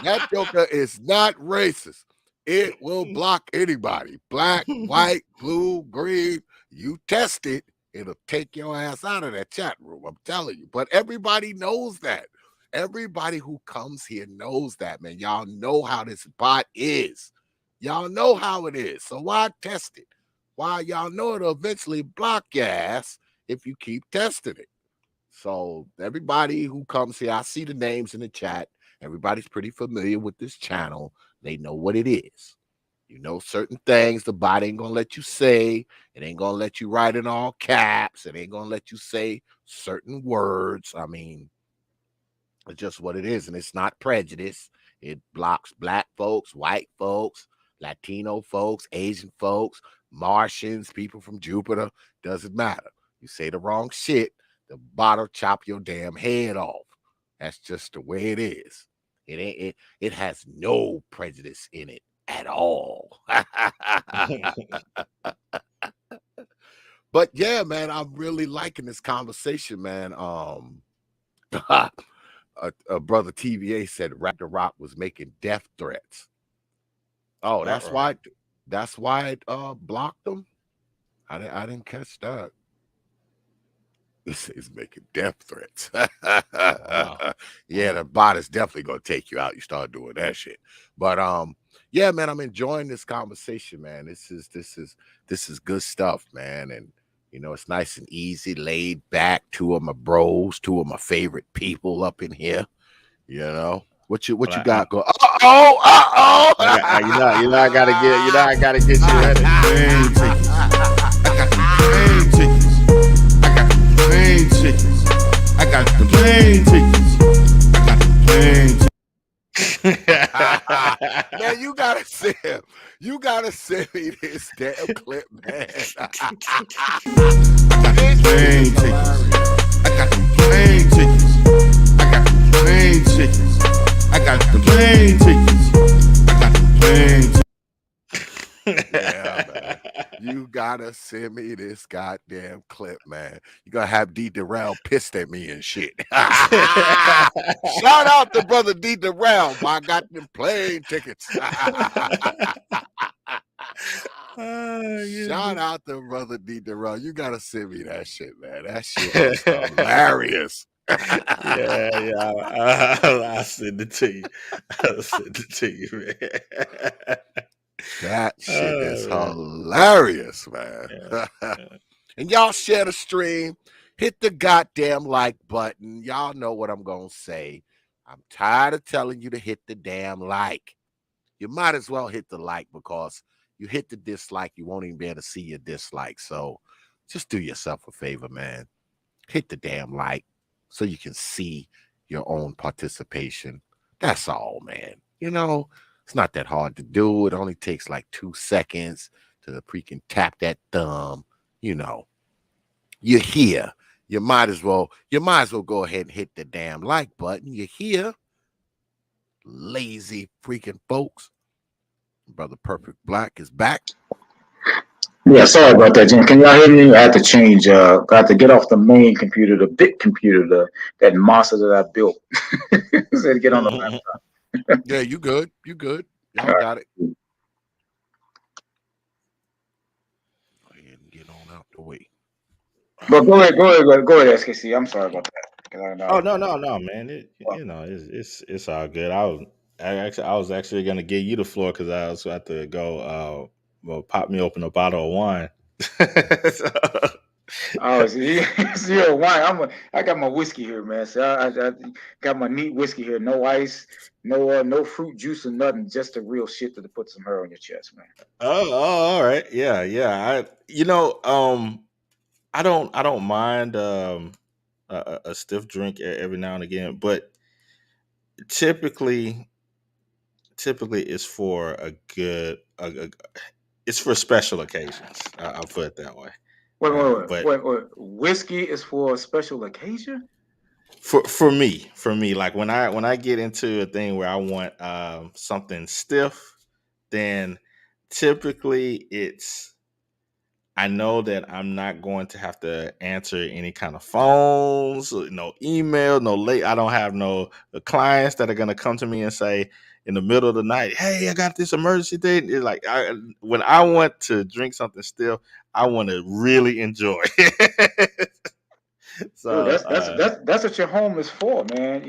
That joker is not racist. It will block anybody. Black, white, blue, green. You test it, it'll take your ass out of that chat room. I'm telling you. But everybody knows that. Everybody who comes here knows that, man. Y'all know how this bot is. Y'all know how it is. So why test it? Why y'all know it'll eventually block your ass if you keep testing it. So everybody who comes here, I see the names in the chat. Everybody's pretty familiar with this channel. They know what it is. You know certain things the bot ain't gonna let you say. It ain't gonna let you write in all caps. It ain't gonna let you say certain words. I mean, it's just what it is, and it's not prejudice. It blocks black folks, white folks, Latino folks, Asian folks, Martians, people from Jupiter. Doesn't matter. You say the wrong shit, the bot will chop your damn head off. That's just the way it is. It has no prejudice in it at all. But yeah, man, I'm really liking this conversation, man. Brother TVA said Ragnarok was making death threats. Oh, Uh-oh. that's why it blocked them. I didn't catch that. This is making death threats. Wow. Yeah, the bot is definitely gonna take you out. You start doing that shit. But yeah, man, I'm enjoying this conversation, man. This is good stuff, man. And it's nice and easy, laid back. Two of my bros, two of my favorite people up in here. What you Well, got going? Uh-oh. I gotta get you ready. Plane tickets. I got the plane tickets. I got the plane tickets. I got the plane tickets. I got the plane tickets. Man, you gotta send me this damn clip, man. I got the plane tickets. I got the plane tickets. I got the plane tickets. I got the plane tickets. I got the plane tickets. Yeah, man. You gotta send me this goddamn clip, man. You gotta have D Durrell pissed at me and shit. Shout out to brother D Durrell. I got them plane tickets. Shout out to brother D. DeRoe. You gotta send me that shit, man. That shit was hilarious. I'll send it to you. I'll send it to you, man. That shit is Man. hilarious, man. Yeah. And y'all share the stream. Hit the goddamn like button. Y'all know what I'm gonna say. I'm tired of telling you to hit the damn like. You might as well hit the like, because you hit the dislike, you won't even be able to see your dislike. So just do yourself a favor, man. Hit the damn like so you can see your own participation. That's all, man. It's not that hard to do. It only takes like 2 seconds to freaking tap that thumb. You're here. You might as well go ahead and hit the damn like button. You're here. Lazy freaking folks. Brother Perfect Black is back. Yeah, sorry about that, Jim. Can y'all hear me? I had to change. I had to get off the main computer, the big computer, that monster that I built. So to get on the laptop. Yeah, you good. You good. Y'all All got it. right. Go ahead and get on out the way. But go ahead, SKC. I'm sorry about that. Oh no, man. It's all good. I was actually gonna give you the floor because I was about to go pop me open a bottle of wine. So, Oh, see, you're a wine. I got my whiskey here, man. So I got my neat whiskey here. No ice, no fruit juice or nothing. Just the real shit to put some hair on your chest, man. all right, yeah. I don't mind a stiff drink every now and again, but typically it's for it's for special occasions. I'll put it that way. But Wait. Whiskey is for a special occasion? for me, like when I get into a thing where I want something stiff, then typically I know that I'm not going to have to answer any kind of phones, no email, no late. I don't have no clients that are going to come to me and say in the middle of the night, "Hey, I got this emergency thing." It's like when I want to drink something still, I want to really enjoy it. Dude, So that's what your home is for, man.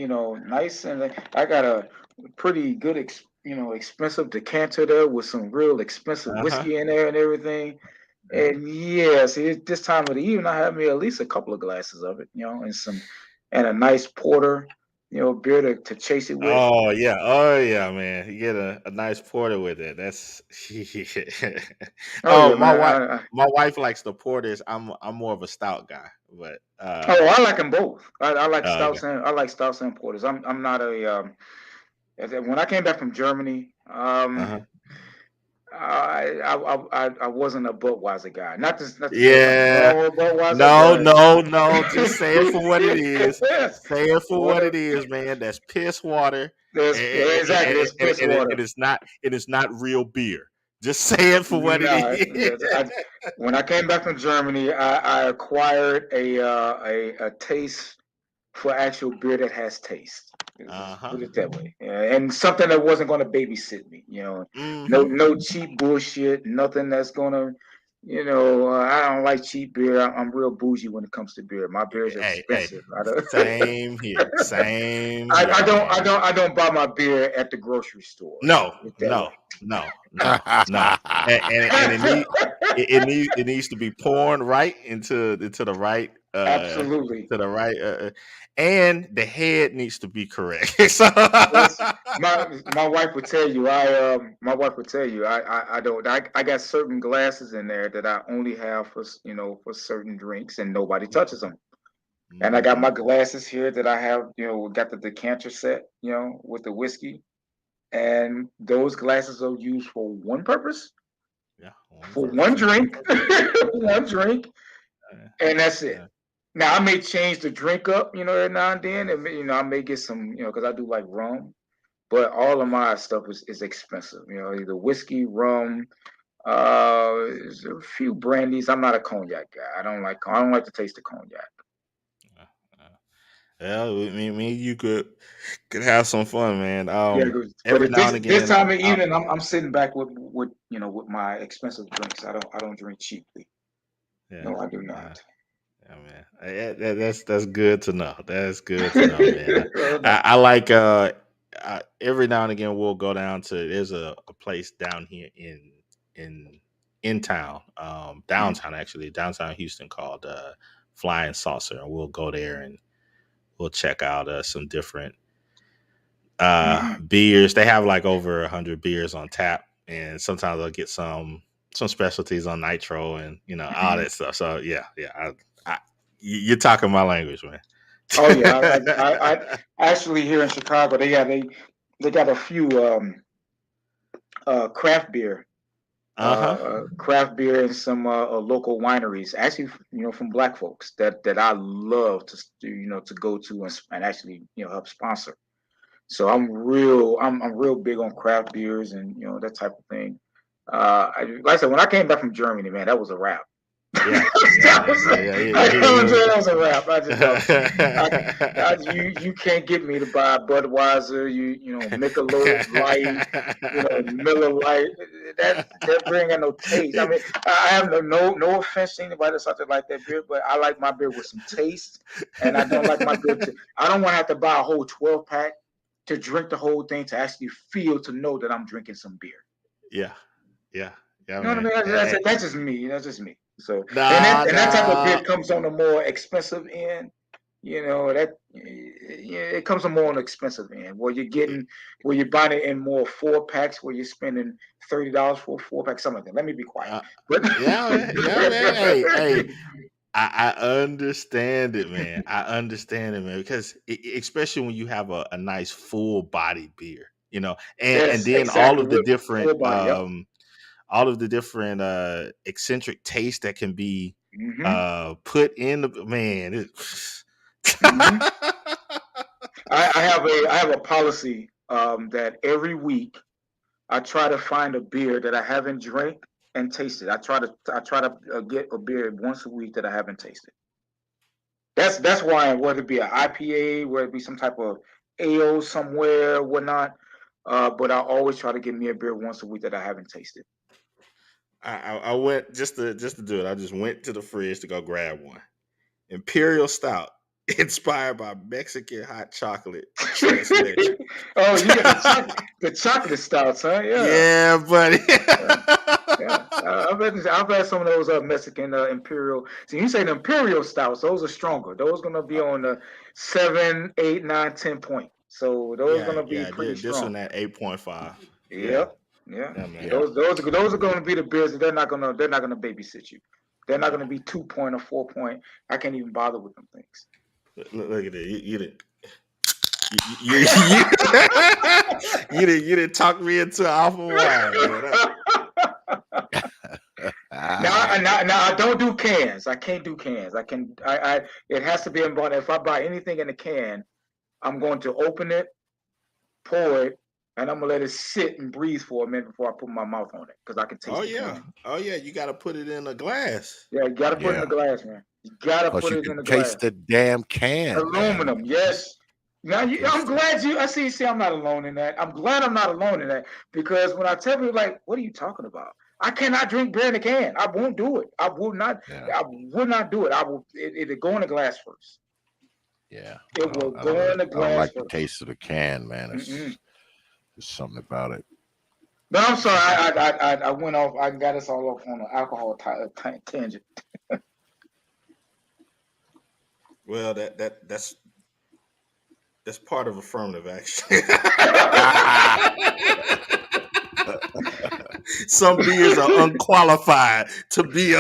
Nice, and I got a pretty good, expensive decanter there with some real expensive uh-huh. whiskey in there and everything. And yeah, see, this time of the evening, I have me at least a couple of glasses of it, and a nice porter, beer to chase it with. Oh yeah, man. You get a nice porter with it. That's Oh oh yeah, man. my wife likes the porters. I'm more of a stout guy, but I like them both. I like oh, okay. stouts and porters. I'm not a when I came back from Germany, Uh-huh. I wasn't a Budweiser guy. Not to say something Yeah. wrong with Budweiser, No. Just say it for what it is. but Say it for what water. it is, man. That's piss water. Exactly, it's piss water. It is not real beer. Just say it for what it Nah, is. when I came back from Germany, I acquired a taste for actual beer that has taste. Just Uh-huh. put it that way, and something that wasn't going to babysit me. Mm-hmm. No cheap bullshit. Nothing that's gonna, I don't like cheap beer. I'm real bougie when it comes to beer. My beers are Hey. expensive. Same here. Same I, here, I don't I man. don't I don't buy my beer at the grocery store. No, Put it that no, way. no, no, no. And it needs to be poured right into the right Absolutely. and the head needs to be correct. So Yes, my wife would tell you. My wife would tell you. I don't. I got certain glasses in there that I only have for certain drinks, and nobody touches them. And I got Mhm. my glasses here that I have. Got the decanter set. With the whiskey, and those glasses are used for one purpose, Yeah, one for purpose one and one drink, purpose. one drink, Uh, and that's it. uh, Now I may change the drink up, every now and then, and I may get some, because I do like rum. But all of my stuff is expensive. Either whiskey, rum, there's a few brandies. I'm not a cognac guy. I don't like the taste of cognac. uh, uh. Well, me, you could have some fun, man. Yeah, Every but now and this again, time of evening, I'm sitting back with with my expensive drinks. I don't drink cheaply. yeah, No, I do not. yeah, man. That's good to know. That's good to know, man. No. I like every now and again we'll go down to there's a place down here in in town, downtown actually, downtown Houston called Flying Saucer, and we'll go there and we'll check out some different beers. They have like over 100 beers on tap, and sometimes I'll get some specialties on nitro and all that stuff. So yeah, you're talking my language, man. Oh yeah, I actually here in Chicago they got a few craft beer, Uh-huh. craft beer and some local wineries. Actually, from Black folks that I love to go to and actually help sponsor. So I'm real big on craft beers and that type of thing. Like I said, when I came back from Germany, man, that was a wrap. Yeah. That was a wrap. I just don't. You can't get me to buy Budweiser, Michelob Light, Miller Light. That beer ain't got no taste. I mean, I have no offense to anybody that's out there like that beer, but I like my beer with some taste, and I don't like my beer I don't want to have to buy a whole 12-pack to drink the whole thing to actually feel to know that I'm drinking some beer. Yeah. You know what I mean? That's just me. That's just me. So Nah, that type of beer comes on the more expensive end. It comes on more on the expensive end where you're buying it in more 4-packs where you're spending $30 for a 4-pack, something like that. Let me be quiet. Man. Hey. I understand it, man. I understand it, man, because especially when you have a nice full body beer, and then exactly all of the different full body, yep. all of the different eccentric tastes that can be put in the man. I have a policy that every week I try to find a beer that I haven't drank and tasted. I try to get a beer once a week that I haven't tasted. That's why, whether it be an IPA, whether it be some type of ale somewhere, whatnot. But I always try to get me a beer once a week that I haven't tasted. I went just to do it. I just went to the fridge to go grab one. Imperial Stout, inspired by Mexican hot chocolate. Oh, you got the chocolate stouts, huh? Yeah, buddy. Yeah. I've had some of those Mexican imperial. So you say the imperial stouts; those are stronger. Those gonna be on the 7, 8, 9, 10 point. So those gonna be pretty strong. This one at 8.5. Yep. Yeah. Man. Those are gonna be the beers that they're not gonna babysit you. They're not gonna be 2 point or 4 point. I can't even bother with them things. Look at it. You didn't talk me into alpha wine. Now I don't do cans. I can't do cans. It has to be in bottle. If I buy anything in a can, I'm going to open it, pour it, and I'm gonna let it sit and breathe for a minute before I put my mouth on it because I can taste it. Oh yeah, you gotta put it in a glass. Yeah, you gotta put it in a glass, man. You gotta put it in a glass. Taste the damn can. Aluminum, yes. Now I'm glad I see. I'm not alone in that. I'm glad I'm not alone in that because when I tell people like, what are you talking about? I cannot drink beer in a can. I won't do it. I will not. Yeah. I would not do it. I will. It'll go in the glass first. Yeah, it will go in the glass. I don't like first. the taste of the can, man. There's something about it. But I'm sorry. I went off. I got us all off on an alcohol tangent. Well, that's part of affirmative action. Some beers are unqualified to be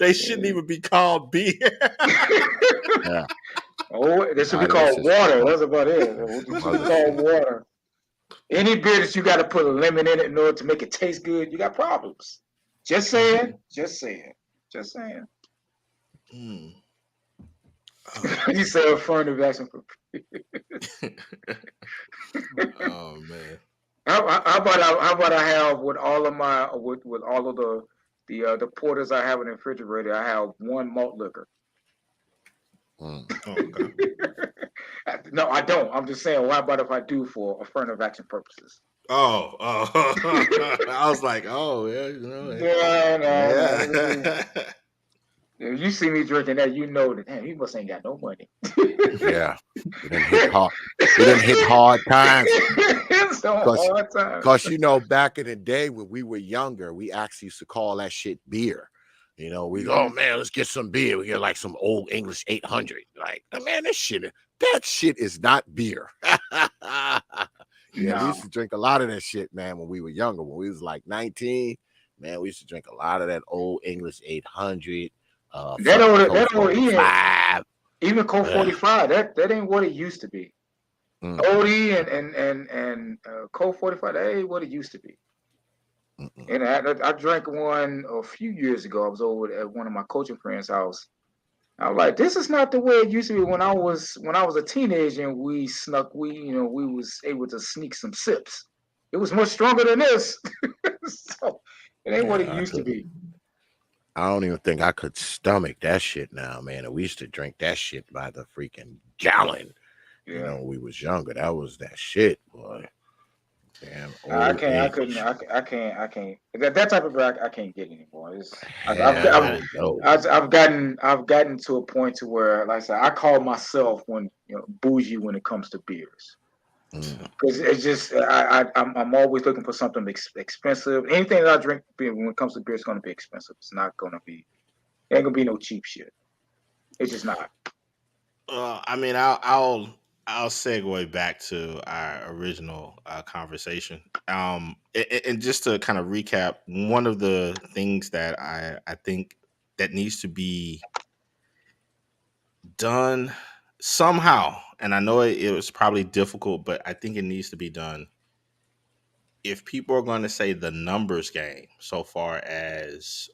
they shouldn't even be called beer. Yeah. Oh, this should be called water. That's about it. This should be called water. Any beer that you got to put a lemon in it in order to make it taste good, you got problems. Just saying. Mm. You say affirmative action. Oh man. How about I have with all of my with all of the porters I have in the refrigerator, I have one malt liquor. Mm. Okay. No, I don't. I'm just saying, why about if I do for affirmative action purposes? Oh, I was like, oh yeah, you know, No. yeah. If you see me drinking that, you know that, damn, he must ain't got no money. Yeah, we didn't hit hard. We didn't hit hard times. It's a Cause, hard time. cause you know, back in the day when we were younger, we actually used to call that shit beer. You know, we go, oh man, let's get some beer. We get like some old English 800. Like, oh, man, that shit is not beer. Yeah, we No. used to drink a lot of that shit, man, when we were younger. When we was like 19, man, we used to drink a lot of that old English 800, That fucking old, Coke that old, he ain't, 45. even Colt 45, that ain't what it used to be. Mm, OD and Colt 45, that ain't what it used to be. mm-mm. And I drank one a few years ago. I was over at one of my coaching friends' house. I was like, this is not the way it used to be when I was a teenager and we was able to sneak some sips. It was much stronger than this. So it ain't what it Yeah, I used to couldn't. be. I don't even think I could stomach that shit now, man. And we used to drink that shit by the freaking gallon. You Yeah. know, when we was younger. That was that shit, boy. Damn I old can't. I couldn't. English. I can't. I can't. That type of beer, I can't get anymore. Hell no. I've gotten to a point to where, like I said, I call myself bougie when it comes to beers. Mm. Because it's just I'm always looking for something expensive. Anything that I drink when it comes to beer is going to be expensive. It's not going to be. It ain't gonna be no cheap shit. It's just not. I mean, I'll segue back to our original conversation. And just to kind of recap, one of the things that I think that needs to be done somehow, and I know it was probably difficult, but I think it needs to be done. If people are going to say the numbers game, so far as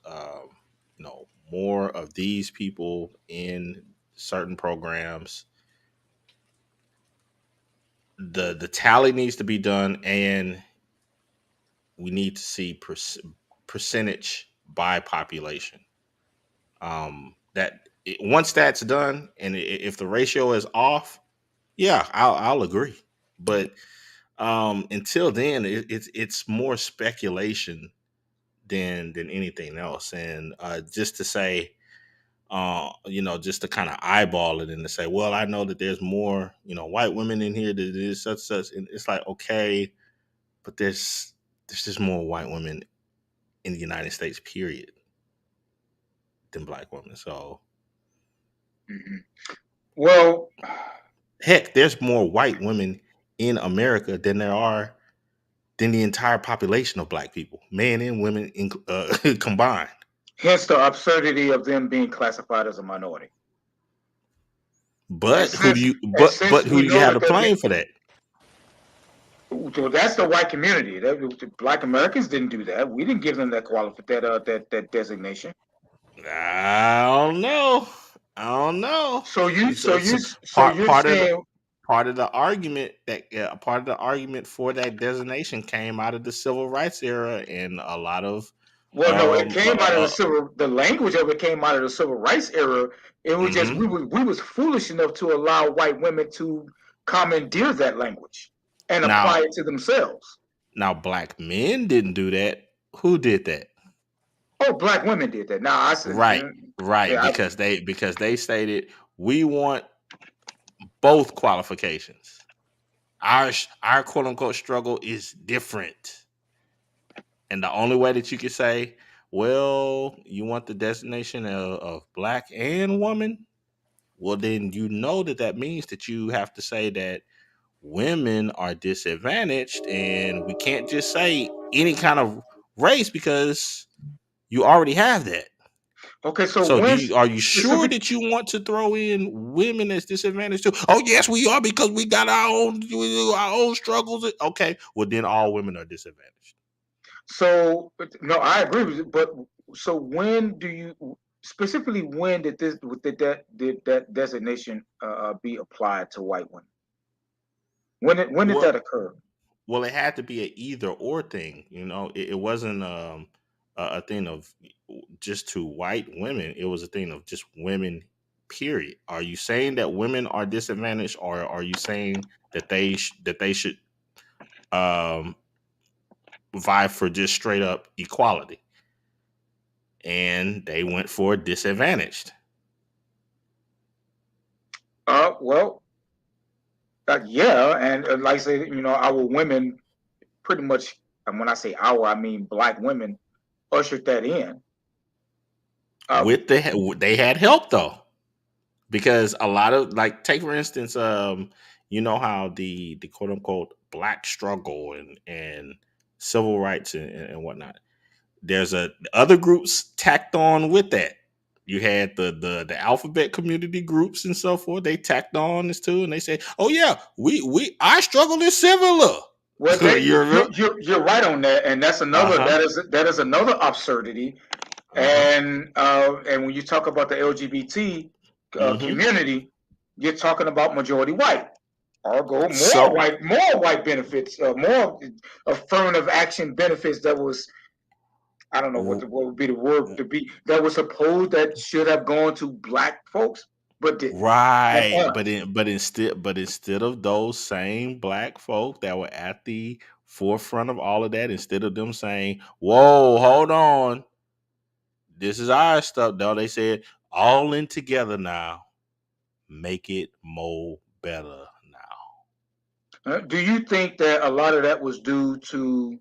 more of these people in certain programs, the tally needs to be done, and we need to see percentage by population. Once that's done, and if the ratio is off, yeah, I'll agree. But until then, it's more speculation than anything else. And just to say, just to kind of eyeball it and to say, well, I know that there's more, white women in here that is such, and it's like, okay, but there's just more white women in the United States, period, than black women. So Mm-hmm. Well, heck, there's more white women in America than the entire population of black people, men and women combined. hence the absurdity of them being classified as a minority. And But since but who we do you know have that to blame for that? so that's the white community. The Black Americans didn't do that. We didn't give them that designation. I don't know. I don't know. So you So, so you so so part you're part of the saying, part of the argument part of the argument for that designation came out of the civil rights era, and a lot of well, no, it came out of the language of it came out of the civil rights era. It was just mhm. we was foolish enough to allow white women to commandeer that language and apply Now it to themselves. black men didn't do that. Who did that? Oh, black women did that. Now I said, Right, right, yeah, because they stated we want both qualifications. Our quote unquote struggle is different. And the only way that you could say, well, you want the designation of black and woman, well, then that means that you have to say that women are disadvantaged, and we can't just say any kind of race because you already have that. okay. So So when are you sure specific, that you want to throw in women as disadvantaged too? Oh yes, we are, because we got our own struggles. Okay, well then all women are disadvantaged. so no, I agree with you. But so when do you specifically when did that designation be applied to white women? When did Well, that occur? it had to be an either or thing. It wasn't a thing of just to white women. It was a thing of just women, period. Are you saying that women are disadvantaged, or are you saying that they should um, vie for just straight up equality? And they went for disadvantaged. Well, yeah, and like I say, our women pretty much, and when I say our, I mean black women, ushered that in. With they had help though, because a lot of, like, take for instance, you know how the quote unquote black struggle and civil rights and whatnot. There's other groups tacked on with that. You had the alphabet community groups and so forth. They tacked on this too, and they say, "Oh yeah, we our struggle is similar." Well, You remember? you're right on that, and that's Uh another huh. that is another absurdity. Uh huh. And when you talk about the LGBT Mm-hmm. community, you're talking about majority white. Ergo, So more white benefits, more affirmative action benefits that was, I don't know what would be the word to be, that was supposed that should have gone to black folks, but didn't. right, but instead of those same black folk that were at the forefront of all of that, instead of them saying, "Whoa, hold on, this is our stuff," though, they said, "All in together now, make it more better now." Do you think that a lot of that was due to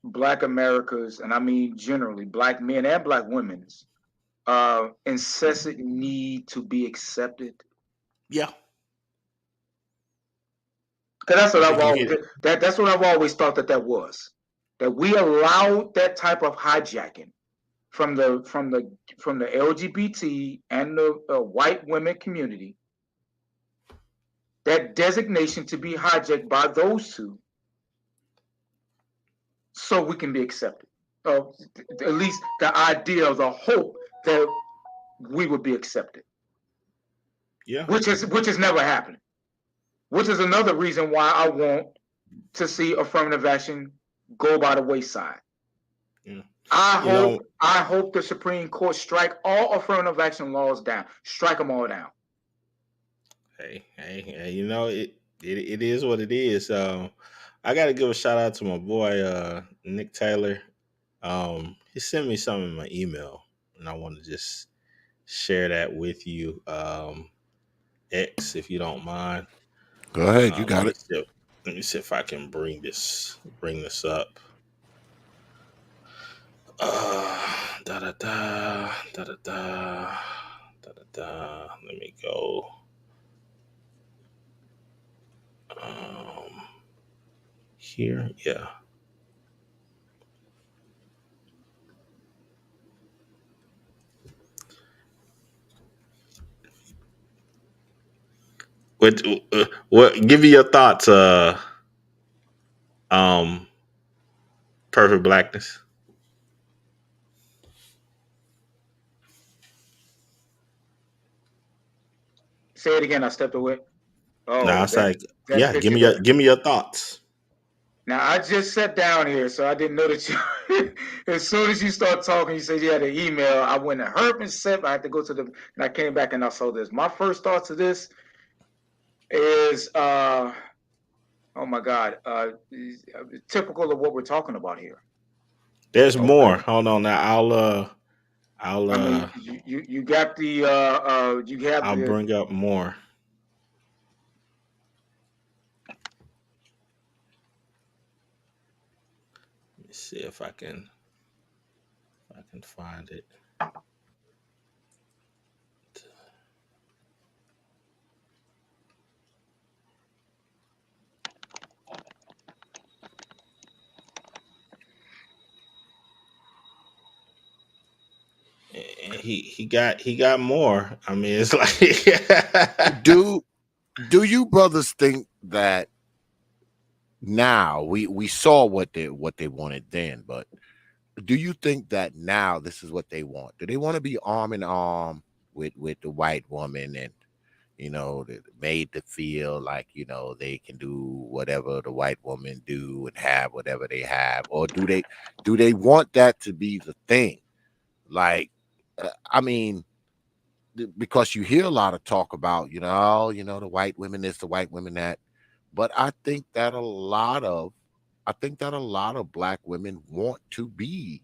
black America's, and I mean generally black men and black women's incessant need to be accepted? Yeah, Because that's what I I've think you always hit it. that's what I've always thought that was, that we allowed that type of hijacking from the LGBT and the white women community, that designation to be hijacked by those two, so we can be accepted. At least the idea, the hope that we would be accepted, Yeah, which is never happening. Which is another reason why I want to see affirmative action go by the wayside. yeah. I You know, hope the Supreme Court strike all affirmative action laws down. Strike them all down. hey, you know it is what it is. I got to give a shout out to my boy Nick Taylor. He sent me some in my email, and I want to just share that with you. X, if you don't mind. Go ahead, you Let got me it. see. Let me see if I can bring this up. Da da da da da da da da da. Let me go. Um, Here, yeah. What? Give me your thoughts. Um, Perfect Blackness. Say it again. I stepped away. Now Oh, it's like, that yeah. picture there. Give me your thoughts. Now I just sat down here, so I didn't know that you. As soon as you start talking, you said you had an email. I went and heard and said I had to go to the, and I came back and I saw this. My first thoughts of this is, oh my God, typical of what we're talking about here. There's more. Okay. Hold on. Now I'll I mean, you got the you have I'll the. bring up more. Let me see if I can find it. He got more. I mean, it's like Do you brothers think that now we saw what they wanted then, but do you think that now this is what they want? Do they want to be arm in arm with the white woman, and made to feel like they can do whatever the white woman do and have whatever they have, or do they want that to be the thing? Like, I mean, because you hear a lot of talk about, the white women this, the white women that, but I think that a lot of black women want to be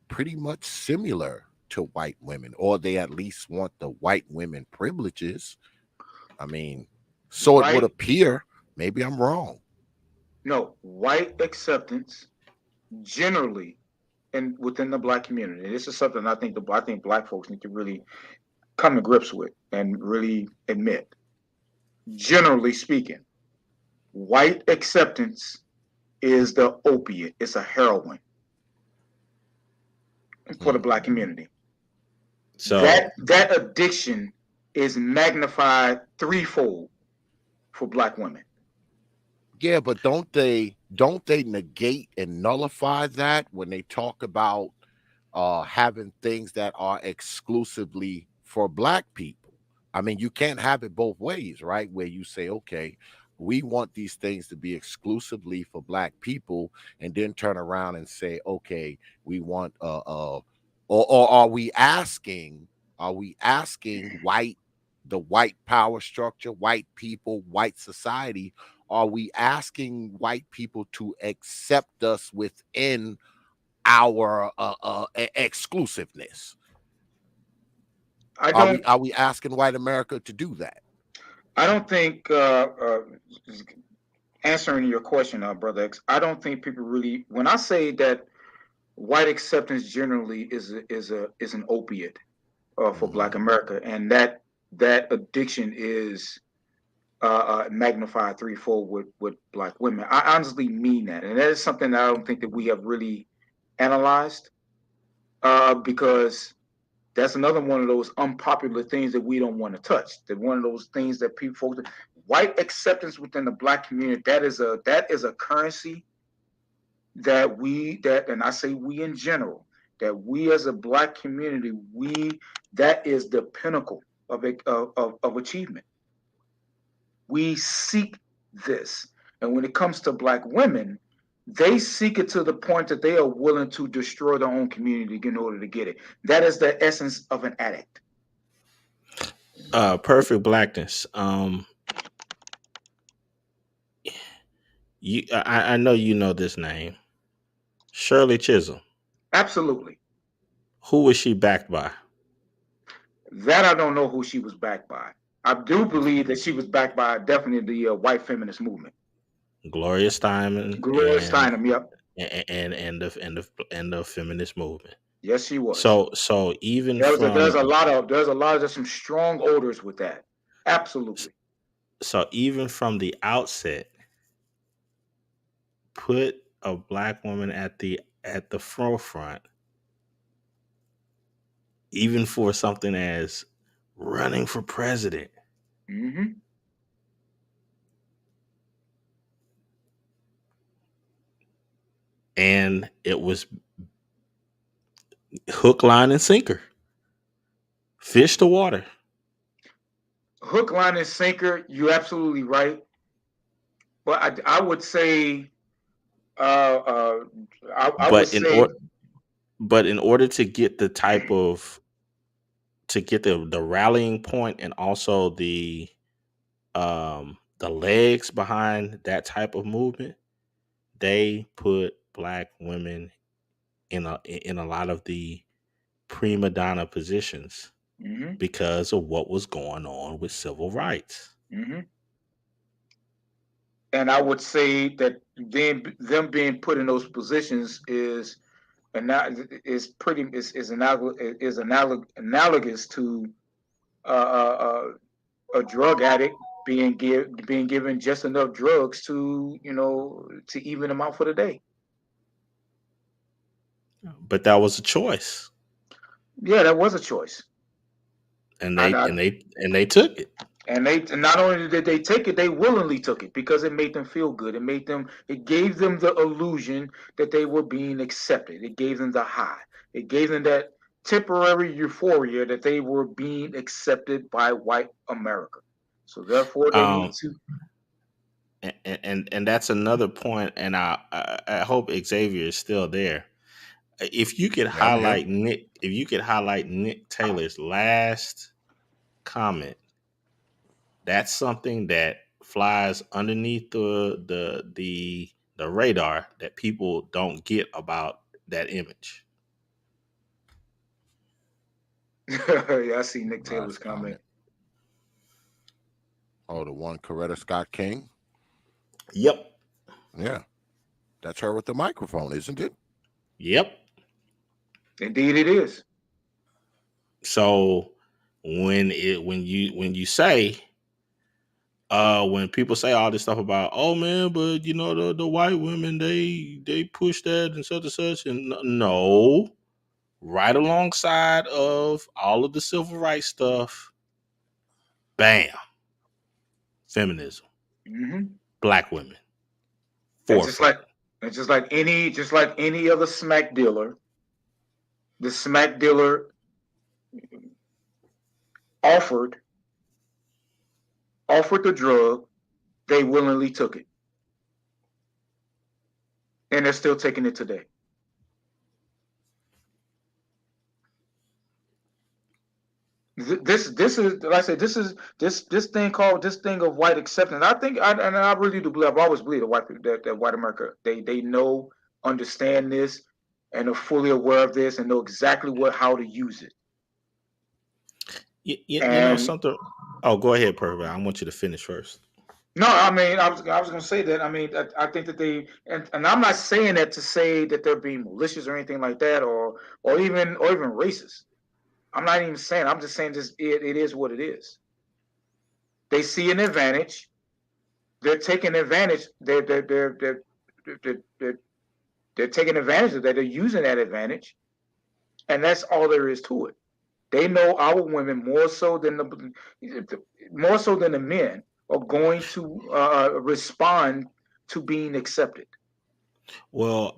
pretty much similar to white women, or they at least want the white women privileges. I mean, so it would White, appear. Maybe I'm wrong. no, white acceptance generally, and within the black community. This is something I think black folks need to really come to grips with and really admit. Generally speaking, white acceptance is the opiate. It's a heroin for the black community. So That addiction is magnified threefold for black women. Yeah, but don't they negate and nullify that when they talk about having things that are exclusively for black people? I mean, you can't have it both ways, right? Where you say, okay, we want these things to be exclusively for black people, and then turn around and say, okay, we want or are we asking the white power structure, white people, white society, are we asking white people to accept us within our exclusiveness? I Are we don't. are we asking white America to do that? I don't think. Answering your question, brother X, I don't think people really. When I say that white acceptance generally is an opiate for Mhm. Black America, and that addiction is magnified threefold with Black women. I honestly mean that, and that is something that I don't think that we have really analyzed, because that's another one of those unpopular things that we don't want to touch. That one of those things that people folks, white acceptance within the black community, that is a currency and I say we in general, that we as a black community, that is the pinnacle of achievement. We seek this. And when it comes to black women, they seek it to the point that they are willing to destroy their own community in order to get it. That is the essence of an addict. perfect blackness. I know you know this name, Shirley Chisholm. Absolutely. Who was she backed by? That I don't know who she was backed by. I do believe that she was backed by definitely the white feminist movement. Gloria Steinem Gloria Steinem, yep. and the feminist movement. Yes, she was. So even There's a, there's from a lot of there's some strong odors with that. Absolutely. so even from the outset, put a black woman at the forefront, even for something as running for president. Mm-hmm. And it was hook, line, and sinker. Fish to water. Hook, line, and sinker. You're absolutely right. But I would say, uh, I would But say, in order to get the rallying point, and also the legs behind that type of movement, they put black women in a lot of the prima donna positions mm-hmm, because of what was going on with civil rights. mm-hmm. And I would say that them being put in those positions and that is pretty analogous to a drug addict being given just enough drugs to even them out for the day. But that was a choice, Yeah, that was a choice. and I, they I, and they took it. and not only did they take it, they willingly took it because it made them feel good. It gave them the illusion that they were being accepted. It gave them the high. It gave them that temporary euphoria that they were being accepted by white America. So therefore, they need Um, to. and that's another point. And I hope Xavier is still there. Yeah, I'm here. If you could highlight Nick Taylor's last comment. That's something that flies underneath the radar that people don't get about that image. Yeah, I see Nick Nice Taylor's comment. comment. Oh, the one Coretta Scott King. Yep. Yeah, that's her with the microphone, isn't it? Yep. Indeed, it is. So when you say when people say all this stuff about, oh man, but you know the white women, they push that and such, and no, right alongside of all of the civil rights stuff, bam, feminism, Mm-hmm. black women, And just forefront. like just like any other smack dealer, the smack dealer offered the drug, they willingly took it, and they're still taking it today. This is like I said, this thing of white acceptance. I think I really do believe, I've always believed that white America, they know, understand this, and are fully aware of this and know exactly how to use it. You know And something. Oh, go ahead, Perfect. I want you to finish first. no, I mean, I was going to say that. I mean, I think that and I'm not saying that to say that they're being malicious or anything like that, or even racist. I'm not even saying. I'm just saying it is what it is. They see an advantage. They're taking advantage. They're taking advantage of that. They're using that advantage, and that's all there is to it. They know our women more so than the men are going to respond to being accepted. Well,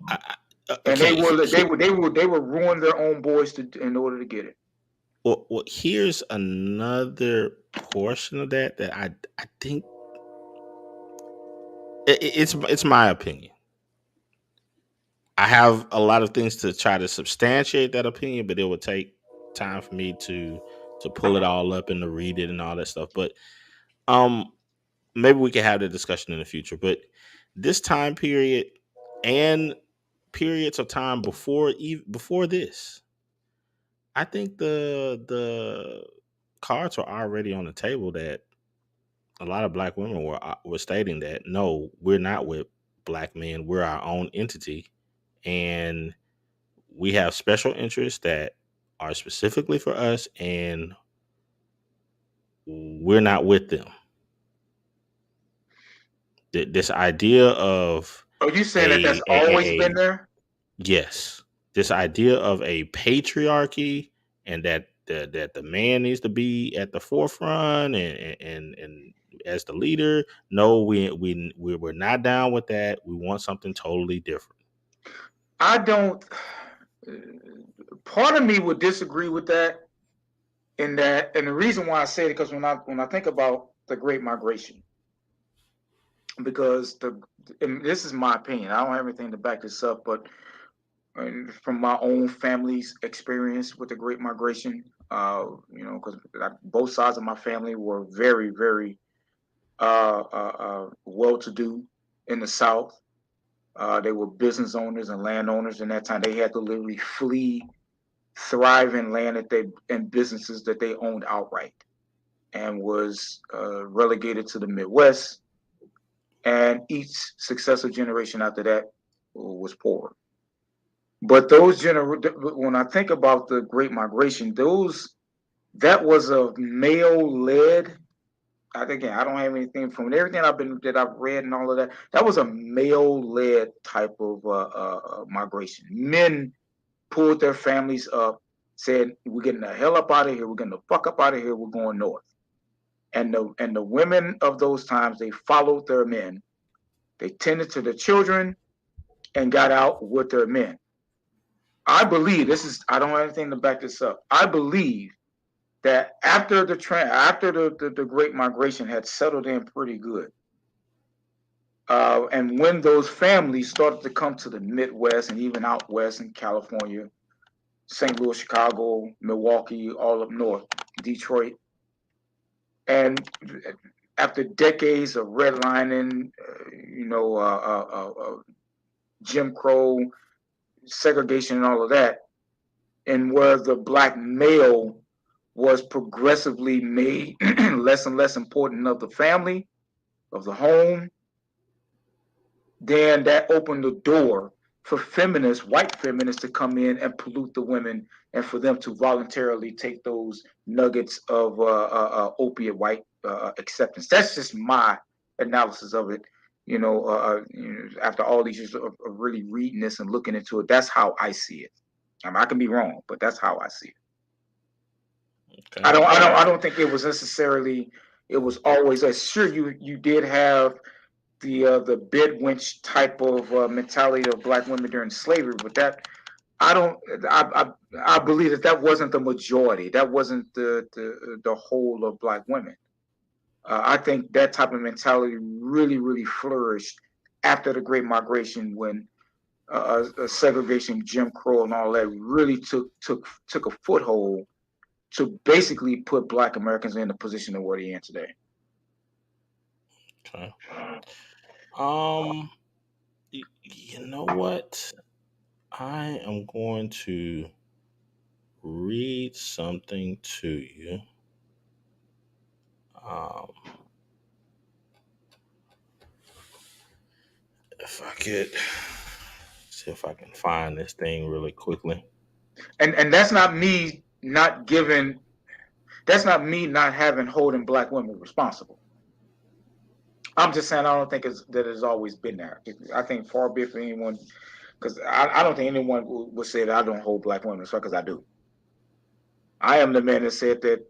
And okay. they will ruin their own boys in order to get it. Well, here's another portion of that I think it's my opinion. I have a lot of things to try to substantiate that opinion, but it would take time for me to pull it all up and to read it and all that stuff. But um, maybe we can have the discussion in the future. But this time period and periods of time before this, I think the cards were already on the table that a lot of black women were stating that no, we're not with black men. We're our own entity, and we have special interests that are specifically for us, and we're not with them. This idea of Are you saying that that's always a been there? yes, this idea of a patriarchy, and that the man needs to be at the forefront and as the leader. No, we're not down with that. We want something totally different. I don't. Part of me would disagree with that. In that, and the reason why I say it, because when I think about the Great Migration, because and this is my opinion. I don't have anything to back this up, but from my own family's experience with the Great Migration, because both sides of my family were very, very well-to-do in the South. They were business owners and landowners in that time. They had to literally flee thriving land and businesses that they owned outright, and was relegated to the Midwest. And each successive generation after that was poor. But when I think about the Great Migration, that was a male-led. Again, I don't have anything from everything that I've read and all of that. That was a male-led type of migration. Men pulled their families up, said, "We're getting the hell up out of here. We're getting the fuck up out of here. We're going north." And the women of those times, they followed their men. They tended to the children and got out with their men. I believe I don't have anything to back this up. I believe that after the Great Migration had settled in pretty good, and when those families started to come to the Midwest and even out west in California, St. Louis, Chicago, Milwaukee, all up north, Detroit, And after decades of redlining, Jim Crow, segregation, and all of that, and where the black male was progressively made less and less important of the family, of the home, then that opened the door for feminists, white feminists, to come in and pollute the women, and for them to voluntarily take those nuggets of opiate white acceptance. That's just my analysis of it. After all these years of really reading this and looking into it, that's how I see it. I can be wrong, but that's how I see it. Okay. I don't think it was necessarily. It was always sure you did have the bed wench type of mentality of black women during slavery, but that I believe that wasn't the majority. That wasn't the whole of black women. I think that type of mentality really flourished after the Great Migration, when segregation, Jim Crow, and all that really took a foothold to basically put Black Americans in the position of where they're in today. Okay. You know what? I am going to read something to you. Um, if I could see if I can find this thing really quickly. And that's not me not giving. That's not me not having holding black women responsible. I'm just saying I don't think it's always been there. I think far be it for anyone, because I don't think anyone would say that I don't hold black women responsible, because I do. I am the man that said that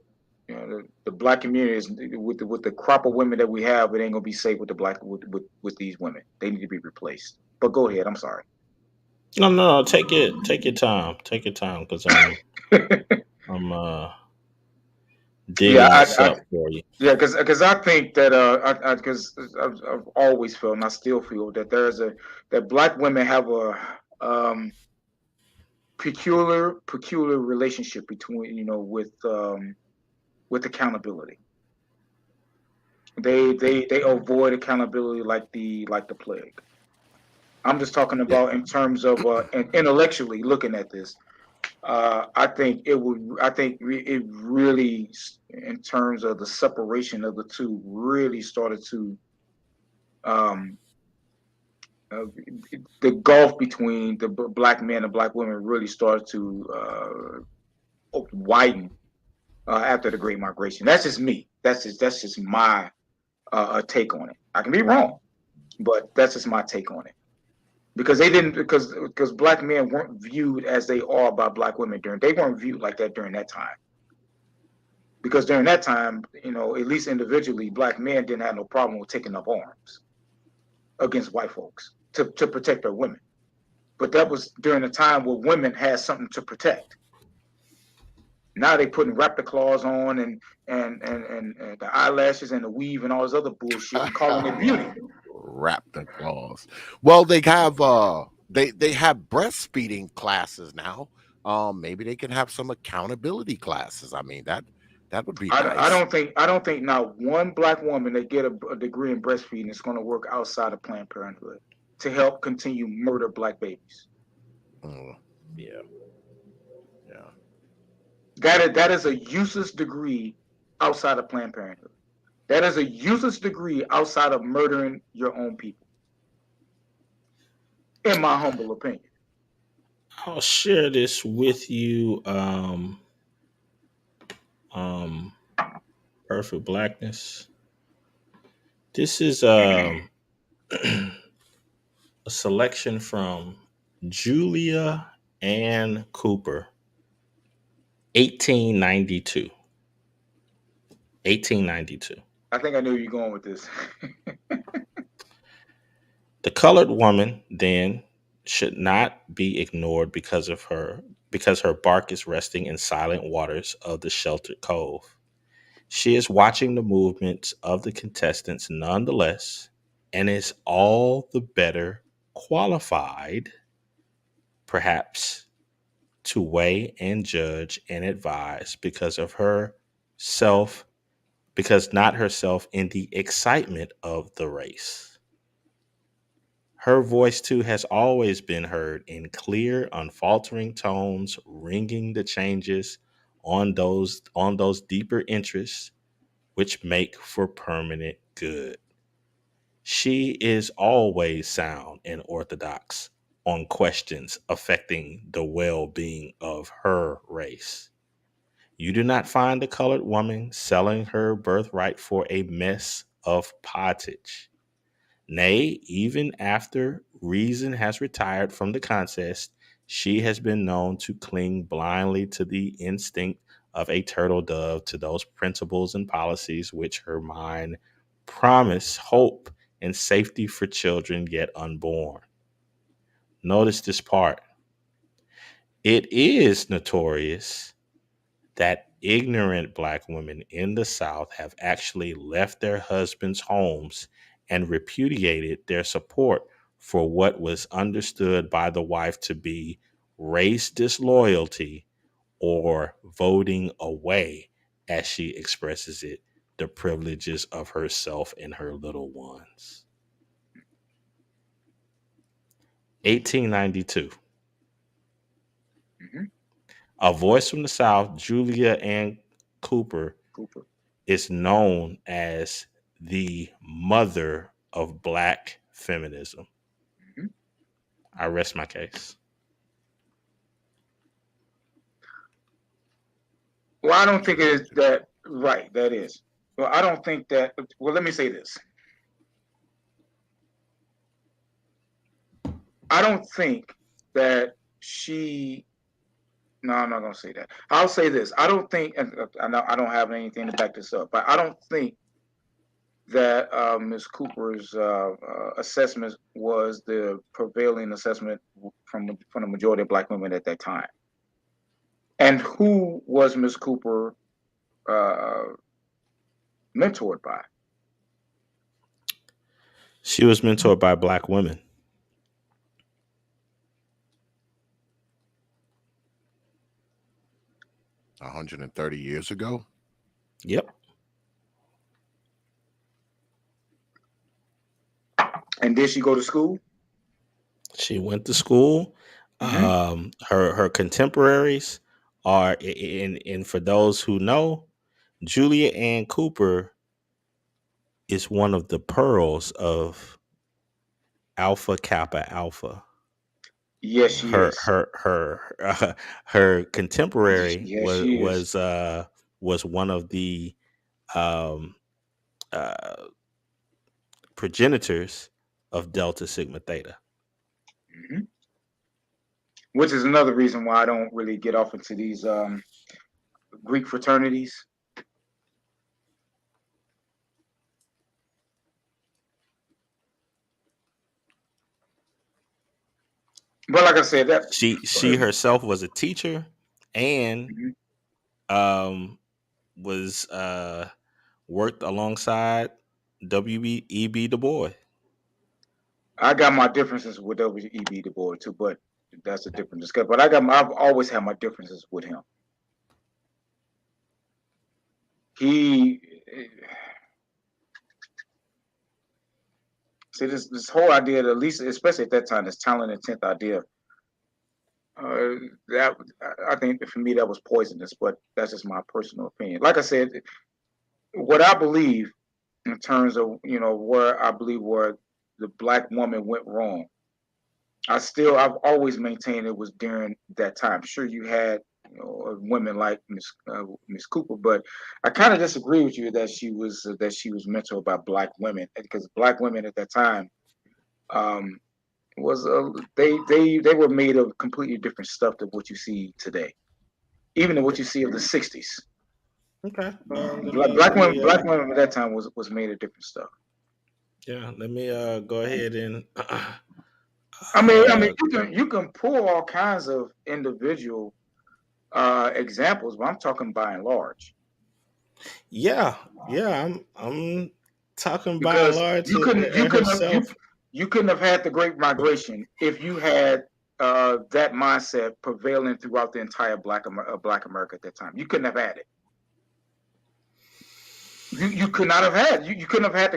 the black community is with the crop of women that we have, it ain't gonna be safe with the black with these women. They need to be replaced. But go ahead. I'm sorry. No. Take your time. Take your time, because I'm Yeah, digging this up for you. yeah, because I think that because I've always felt, and I still feel, that that black women have a peculiar relationship between with accountability. They avoid accountability like the plague. I'm just talking Yeah. about in terms of intellectually looking at this. I think it would. I think it really, in terms of the separation of the two, really started to um, uh, the gulf between the black men and black women really started to widen after the Great Migration. That's just me. That's just my take on it. I can be wrong, but that's just my take on it. Because they didn't, because black men weren't viewed as they are by black women during. They weren't viewed like that during that time. Because during that time, at least individually, black men didn't have no problem with taking up arms against white folks to protect their women. But that was during a time where women had something to protect. Now they putting raptor claws on and the eyelashes and the weave and all this other bullshit and calling it beauty. Raptor claws. Well, they have breastfeeding classes now. Maybe they can have some accountability classes. I mean, that would be I nice. don't think not one black woman that get a degree in breastfeeding is going to work outside of Planned Parenthood to help continue murder black babies. Mm, yeah. That is a useless degree outside of Planned Parenthood. That is a useless degree outside of murdering your own people, in my humble opinion. I'll share this with you. Um, Perfect Blackness. This is a selection from Julia Ann Cooper, 1892. 1892. I think I knew you were going with this. The colored woman then should not be ignored because her bark is resting in silent waters of the sheltered cove. She is watching the movements of the contestants nonetheless and is all the better qualified, perhaps, to weigh and judge and advise because of her self because not herself in the excitement of the race. Her voice, too, has always been heard in clear, unfaltering tones, ringing the changes on those deeper interests which make for permanent good. She is always sound and orthodox on questions affecting the well-being of her race. You do not find a colored woman selling her birthright for a mess of pottage. Nay, even after reason has retired from the contest, she has been known to cling blindly to the instinct of a turtle dove to those principles and policies which her mind promise hope and safety for children yet unborn. Notice this part. It is notorious that ignorant black women in the South have actually left their husbands' homes and repudiated their support for what was understood by the wife to be race disloyalty or voting away, as she expresses it, the privileges of herself and her little ones. 1892. Mhm. A voice from the South, Julia Ann Cooper, Cooper. is known as the mother of black feminism. Mhm. I rest my case. Well, I don't think it is that right. That is. Well, I don't think that. Well, let me say this. I don't think that she. No, I'm not gonna say that. I'll say this. I don't think, and I know I don't have anything to back this up, but I don't think that Ms. Cooper's assessment was the prevailing assessment from the majority of black women at that time. And who was Ms. Cooper uh, mentored by? She was mentored by black women. 130 years ago. Yep. And did she go to school? She went to school. Mhm. Her contemporaries are and for those who know, Julia Ann Cooper is one of the pearls of Alpha Kappa Alpha. Yes, she Her is. her her her contemporary Yes, she is. was one of the um, uh, progenitors of Delta Sigma Theta. Mhm. Which is another reason why I don't really get off into these Greek fraternities. But like I said, that. Go She ahead. herself was a teacher and Mhm. um, was worked alongside W.E.B. Du Bois. I got my differences with W.E.B. Du Bois too, but that's a different discussion. But I've always had my differences with him. He see this whole idea, at least especially at that time, this talent and tenth idea. Uh, that I think for me that was poisonous, but that's just my personal opinion. Like I said, what I believe in terms of where I believe where the black woman went wrong. I've always maintained it was during that time. Sure, you had women like Miss Cooper, but I kind of disagree with you that she was mentored by black women because black women at that time um, was they were made of completely different stuff than what you see today, even than what you see of the '60s. Okay. Black women at that time was made of different stuff. Let me go ahead and I mean, you can pull all kinds of individual examples, but I'm talking by and large yeah, I'm talking by and because large at herself. you couldn't have had the Great Migration if you had that mindset prevailing throughout the entire Black America at that time. You couldn't have had it. You could not have had you couldn't have had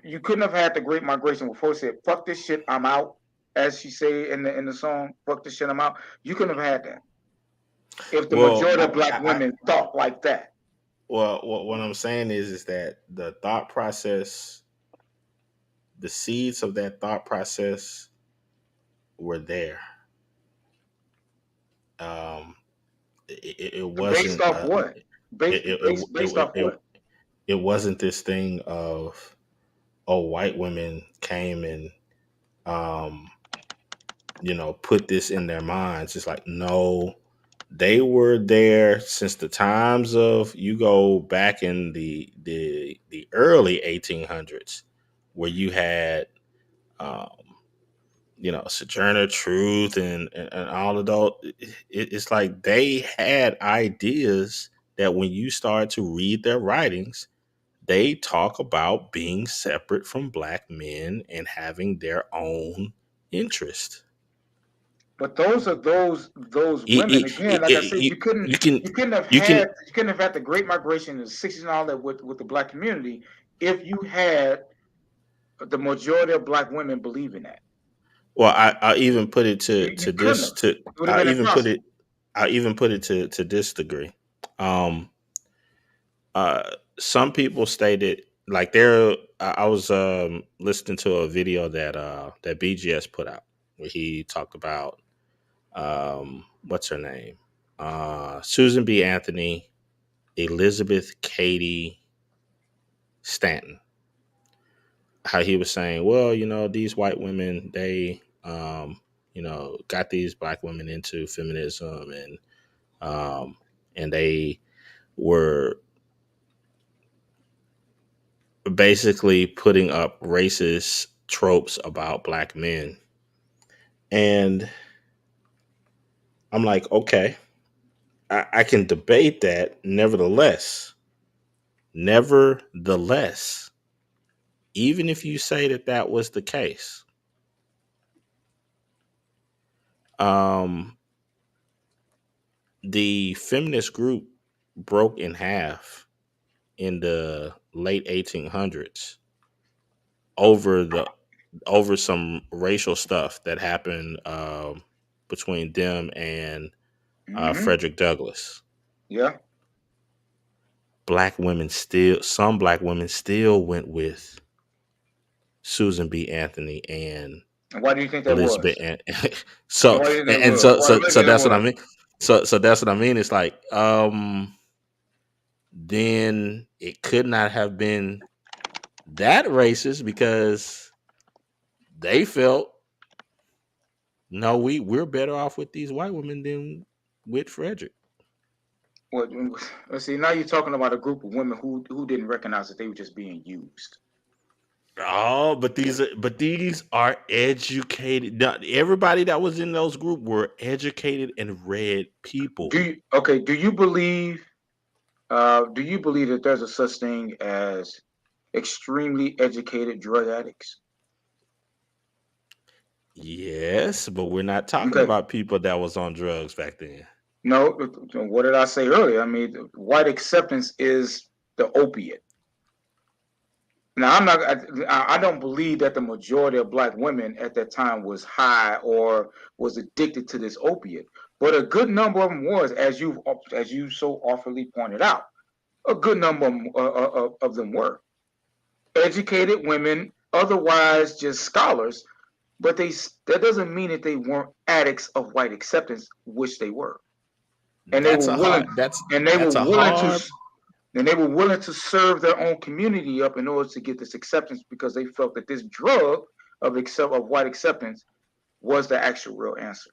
you couldn't have had the Great Migration before it said fuck this shit, I'm out, as she say in the song, fuck this shit, I'm out. You couldn't have had that if the Well, majority of black women thought like that. well, what I'm saying is that the thought process, the seeds of that thought process were there. Um, it Based wasn't off what? it, it, Based off what? it wasn't this thing of, oh, white women came and um put this in their minds. It's like, no, they were there since the times of, you go back in the early 1800s, where you had um Sojourner Truth and all of those. It's like they had ideas that when you start to read their writings, they talk about being separate from black men and having their own interest. But those It, women it, again, it, like I said, it, you can you can you couldn't have had the Great Migration in the '60s and all that with the black community if you had the majority of black women believe in that. well, I even put it You to couldn't this have. to It would have I been even put impossible. it I even put it to this degree. Um, some people stated, like, there. I was listening to a video that BGS put out, where he talked about what's her name, Susan B. Anthony, Elizabeth Cady Stanton. How he was saying, well, these white women, they got these black women into feminism, um, and they were basically putting up racist tropes about black men. And I'm like, okay, I can debate that. Nevertheless, even if you say that that was the case, um, the feminist group broke in half in the late 1800s over the over some racial stuff that happened between them and Hmm. Frederick Douglass. Yeah. Some black women still went with Susan B. Anthony and And why do you think that Elizabeth. was? And And so, why do you think that and was? so, Why do so, you so think that that's what I was? mean. So that's what I mean. It's like, then it could not have been that racist, because they felt, no, we're better off with these white women than with Frederick. Well, let's see. Now you're talking about a group of women who didn't recognize that they were just being used. Oh, but these are educated. Not everybody that was in those group were educated and read people. Do you believe? Do you believe that there's a such thing as extremely educated drug addicts? Yes, but we're not talking Okay. about people that was on drugs back then. No. What did I say earlier? I mean, white acceptance is the opiate. Now, I'm not. I don't believe that the majority of black women at that time was high or was addicted to this opiate, but a good number of them was, as you so awfully pointed out. A good number of them were educated women, otherwise just scholars, but that doesn't mean that they weren't addicts of white acceptance, which they were, and they were That's a willing, hard. That's and they were that's a willing to, hard. and they were willing to serve their own community up in order to get this acceptance because they felt that this drug of white acceptance was the actual real answer.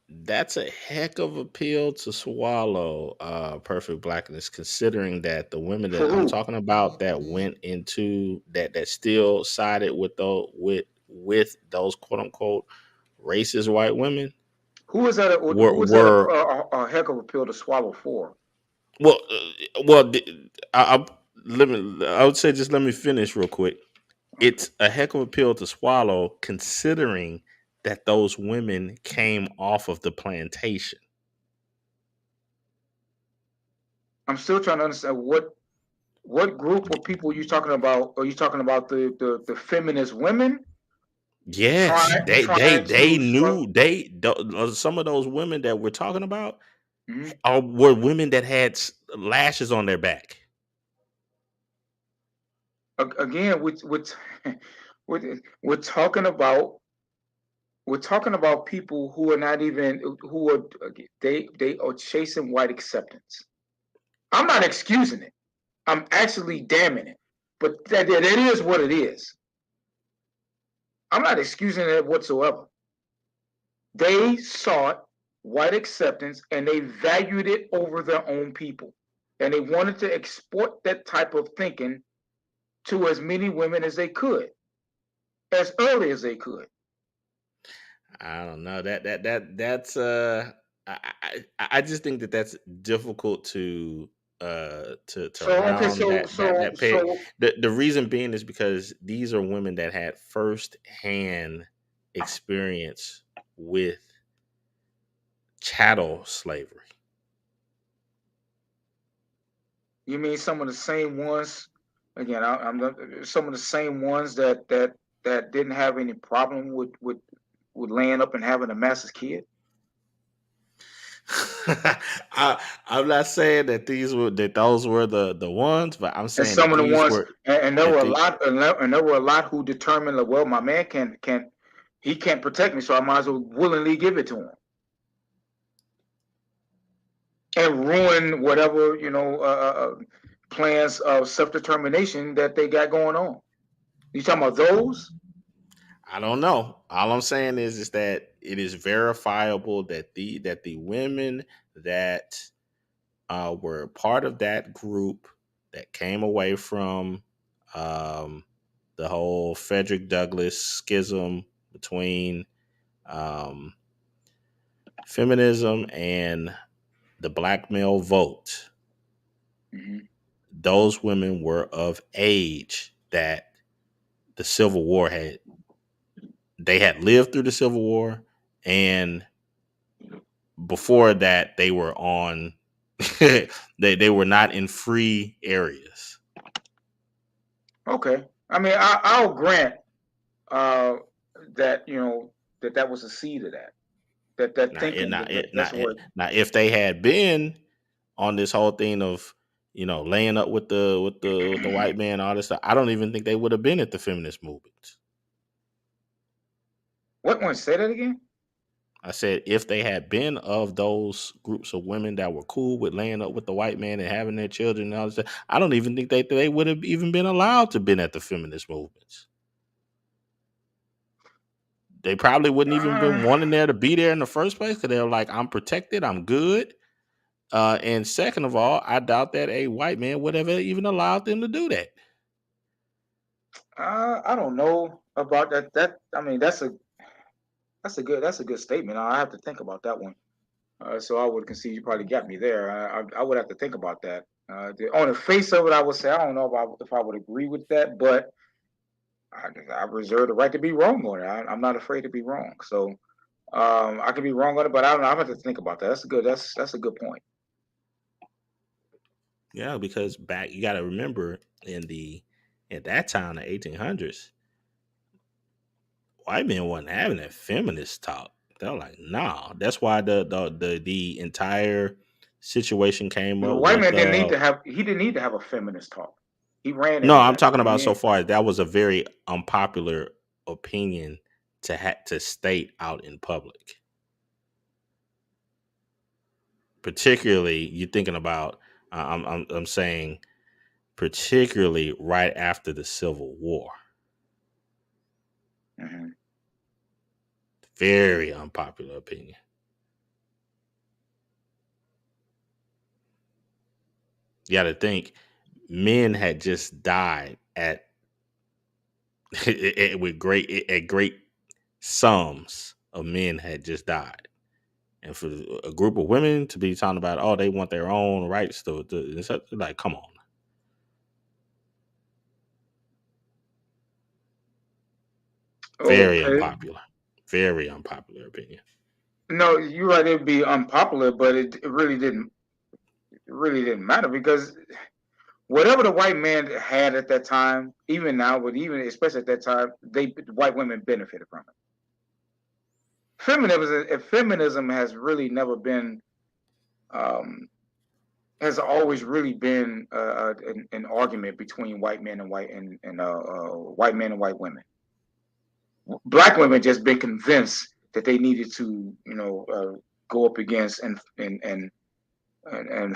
That's a heck of a pill to swallow, perfect blackness, considering that the women For that I'm who? talking about that went into that still sided with those with those quote unquote racist white women Who is that? were Who is that were a heck of a pill to swallow for? well I would say, just let me finish real quick. Okay. It's a heck of a pill to swallow, considering that those women came off of the plantation. I'm still trying to understand what. what group of people are you talking about? Are you talking about the feminist women Yes, trying they to knew some of those women that we're talking about Mhm. were women that had lashes on their back. Again, we're talking about people who are not even who are they are chasing white acceptance. I'm not excusing it. I'm actually damning it. But that is what it is. I'm not excusing it whatsoever. They sought white acceptance and they valued it over their own people. And they wanted to export that type of thinking to as many women as they could, as early as they could. I don't know that's I just think that that's difficult to So okay, round so so that peg. so The reason being is because these are women that had first hand experience with chattel slavery. you mean some of the same ones? Again, some of the same ones that didn't have any problem with laying up and having a master's kid. I'm not saying that those were the ones, but I'm And saying some that of the these ones, were and there that were a the lot, and there were a lot who determined, like, well, my man can't he can't protect me, so I might as well willingly give it to him and ruin whatever plans of self determination that they got going on. You talking about those? I don't know. All I'm saying is that it is verifiable that the women that were part of that group that came away from um, the whole Frederick Douglass schism between um, feminism and the black male vote. Mm-hmm. Those women were of age that the Civil War had. They had lived through the Civil War, and before that, they were on. They were not in free areas. Okay, I mean, I'll grant uh, that that was a seed of that Now, thinking that's what. now, if they had been on this whole thing of laying up with the white man, all this stuff, I don't even think they would have been at the feminist movement. What one? Say that again. I said if they had been of those groups of women that were cool with laying up with the white man and having their children and all this stuff, I don't even think they would have even been allowed to been at the feminist movements. They probably wouldn't even been Uh, wanting there to be there in the first place because they're like, I'm protected, I'm good. And second of all, I doubt that a white man would have even allowed them to do that. I don't know about that. I mean, that's a good statement. I have to think about that one. So I would concede you probably got me there. I would have to think about that. On the face of it, I would say I don't know if I would agree with that, but I reserve the right to be wrong on it. I'm not afraid to be wrong. So I could be wrong on it, but I don't know. I have to think about that. That's a good point. Yeah, because back you got to remember at that time, the 1800s, white men wasn't having that feminist talk. They're like, nah. That's why the entire situation came The up white with man didn't need to have a feminist talk. He ran no, I'm everybody. talking I about so mean, far that was a very unpopular opinion to state out in public. Particularly, you're thinking about I'm saying particularly right after the Civil War. mhm. Very unpopular opinion. You got to think men had just died at great sums of men had just died. And for a group of women to be talking about, oh, they want their own rights it's like, come on. Very Okay. unpopular. Very unpopular opinion. No, you're right. It'd be unpopular, but it really didn't matter because whatever the white man had at that time, even now, but even especially at that time, white women benefited from it. Feminism has really never been, has always really been an argument between white men and white women. Black women just been convinced that they needed to, go up against and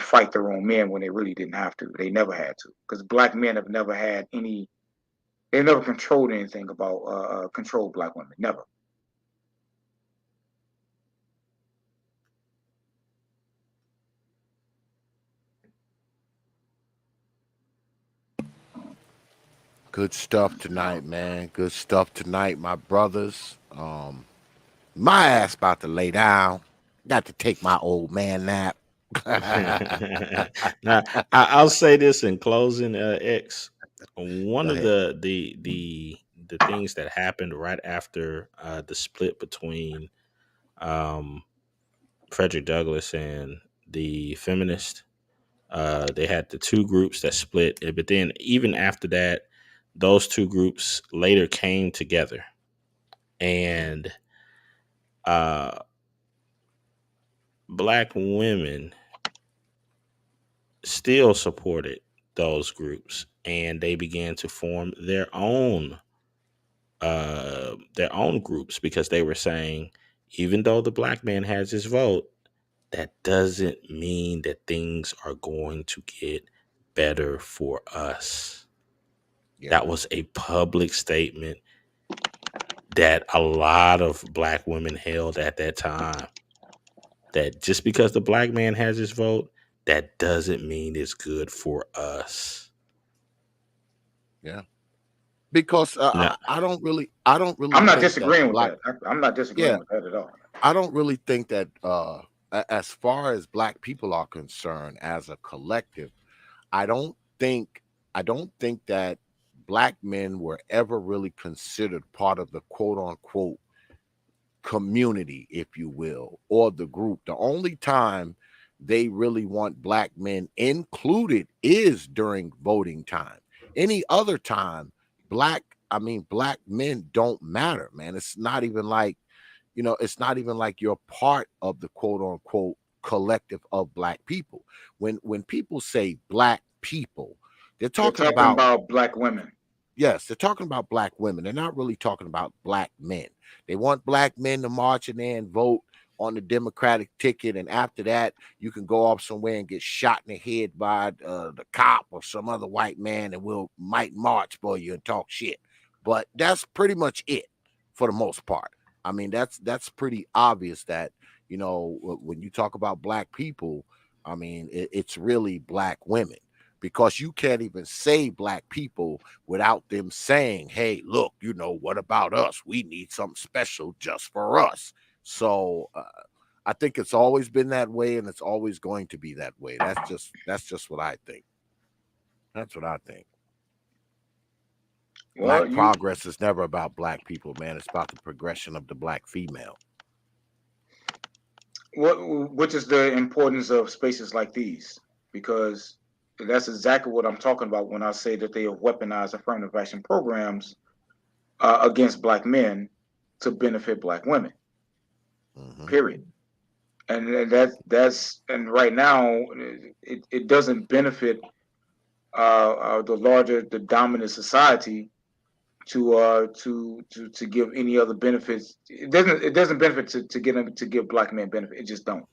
fight their own men when they really didn't have to. They never had to, because black men have never had any. They never controlled anything about control black women. Never. Good stuff tonight, man. Good stuff tonight, my brothers. My ass about to lay down. Got to take my old man nap. Now, I'll say this in closing, X. One Go of ahead. the things that happened right after the split between um, Frederick Douglass and the feminists, they had the two groups that split, but then even after that, those two groups later came together, and uh, black women still supported those groups, and they began to form their own groups, because they were saying, even though the black man has his vote, that doesn't mean that things are going to get better for us. Yeah. That was a public statement that a lot of black women held at that time, that just because the black man has his vote, that doesn't mean it's good for us. Yeah. Because No, I don't really I'm not think that disagreeing with black. that. I'm not disagreeing Yeah. with that at all. I don't really think that as far as black people are concerned as a collective, I don't think that black men were ever really considered part of the quote unquote community, if you will, or the group. The only time they really want black men included is during voting time. Any other time, black men don't matter, man. It's not even like, it's not even like you're part of the quote unquote collective of black people. When people say black people, they're They're talking talking about, about black women. yes, they're talking about black women. They're not really talking about black men. They want black men to march in there and vote on the Democratic ticket, and after that, you can go off somewhere and get shot in the head by the cop or some other white man, and might march for you and talk shit. But that's pretty much it for the most part. I mean, that's pretty obvious that, when you talk about black people, I mean, it's really black women, because you can't even say black people without them saying, hey, look, what about us? We need something special just for us. So I think it's always been that way, and it's always going to be that way. That's just what I think. That's what I think. Well, Black progress is never about black people, man. It's about the progression of the black female. which is the importance of spaces like these, because that's exactly what I'm talking about when I say that they have weaponized affirmative action programs against black men to benefit black women. Mm-hmm. Period. And and right now it doesn't benefit the dominant society to give any other benefits. It doesn't benefit to give black men benefit. It just don't.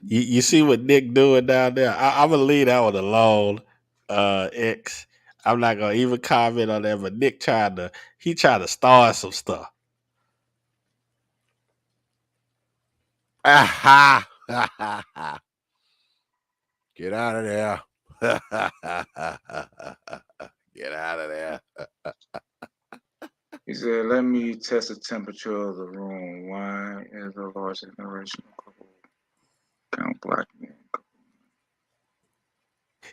you see what Nick doing down there? I'm gonna leave that one alone. X. I'm not gonna even comment on that. But Nick trying to start some stuff. Aha! Get out of there. Get out of there. He said, "Let me test the temperature of the room. Why is the large generational couple count black men?"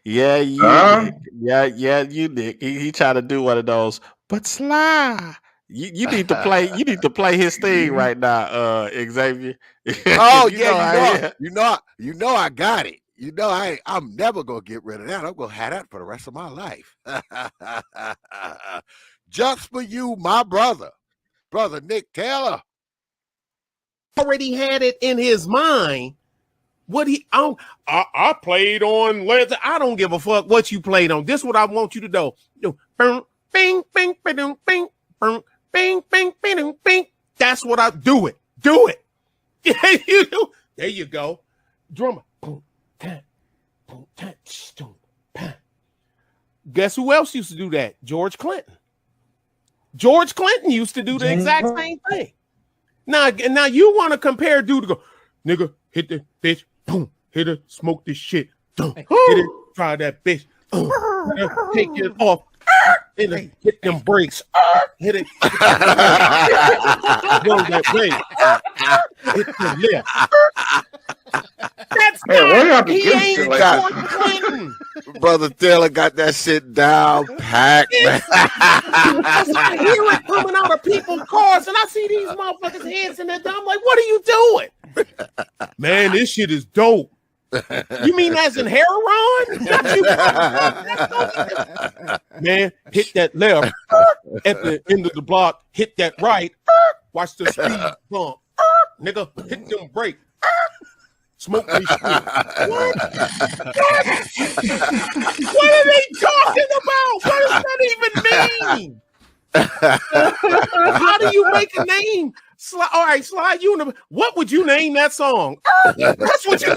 Yeah, you Nick. Yeah, you Nick. He trying to do one of those, but Sly. You need to play. You need to play his thing right now, Xavier. Oh You yeah, know how he is. I got it. You know, I'm never gonna get rid of that. I'm gonna have that for the rest of my life. Just for you, my brother Nick Taylor. Already had it in his mind. I played on Led. I don't give a fuck what you played on. This is what I want you to do. Bing, bing, bing, bing, bing, bing, bing, bing, bing. That's what I do. It. There you go. Drummer. Guess who else used to do that? George Clinton. George Clinton used to do the exact same thing. Now you want to compare dude to go, nigga, hit the bitch, boom, hit it, smoke this shit, boom, hit it, try that bitch, take it off, hit it, hit them brakes, hit it, blow that way, hit the left. That's not, he ain't George Clinton. Brother Taylor got that shit down packed, man. I hear it coming out of people's cars, and I see these motherfuckers' heads in there. I'm like, what are you doing? Man, this shit is dope. You mean as in heroin? Man, hit that left at the end of the block, hit that right, watch the speed bump. Nigga, hit them brakes. Smoke this shit. What? What are they talking about? What does that even mean? How do you make a name? All right, Slide, what would you name that song? That's what you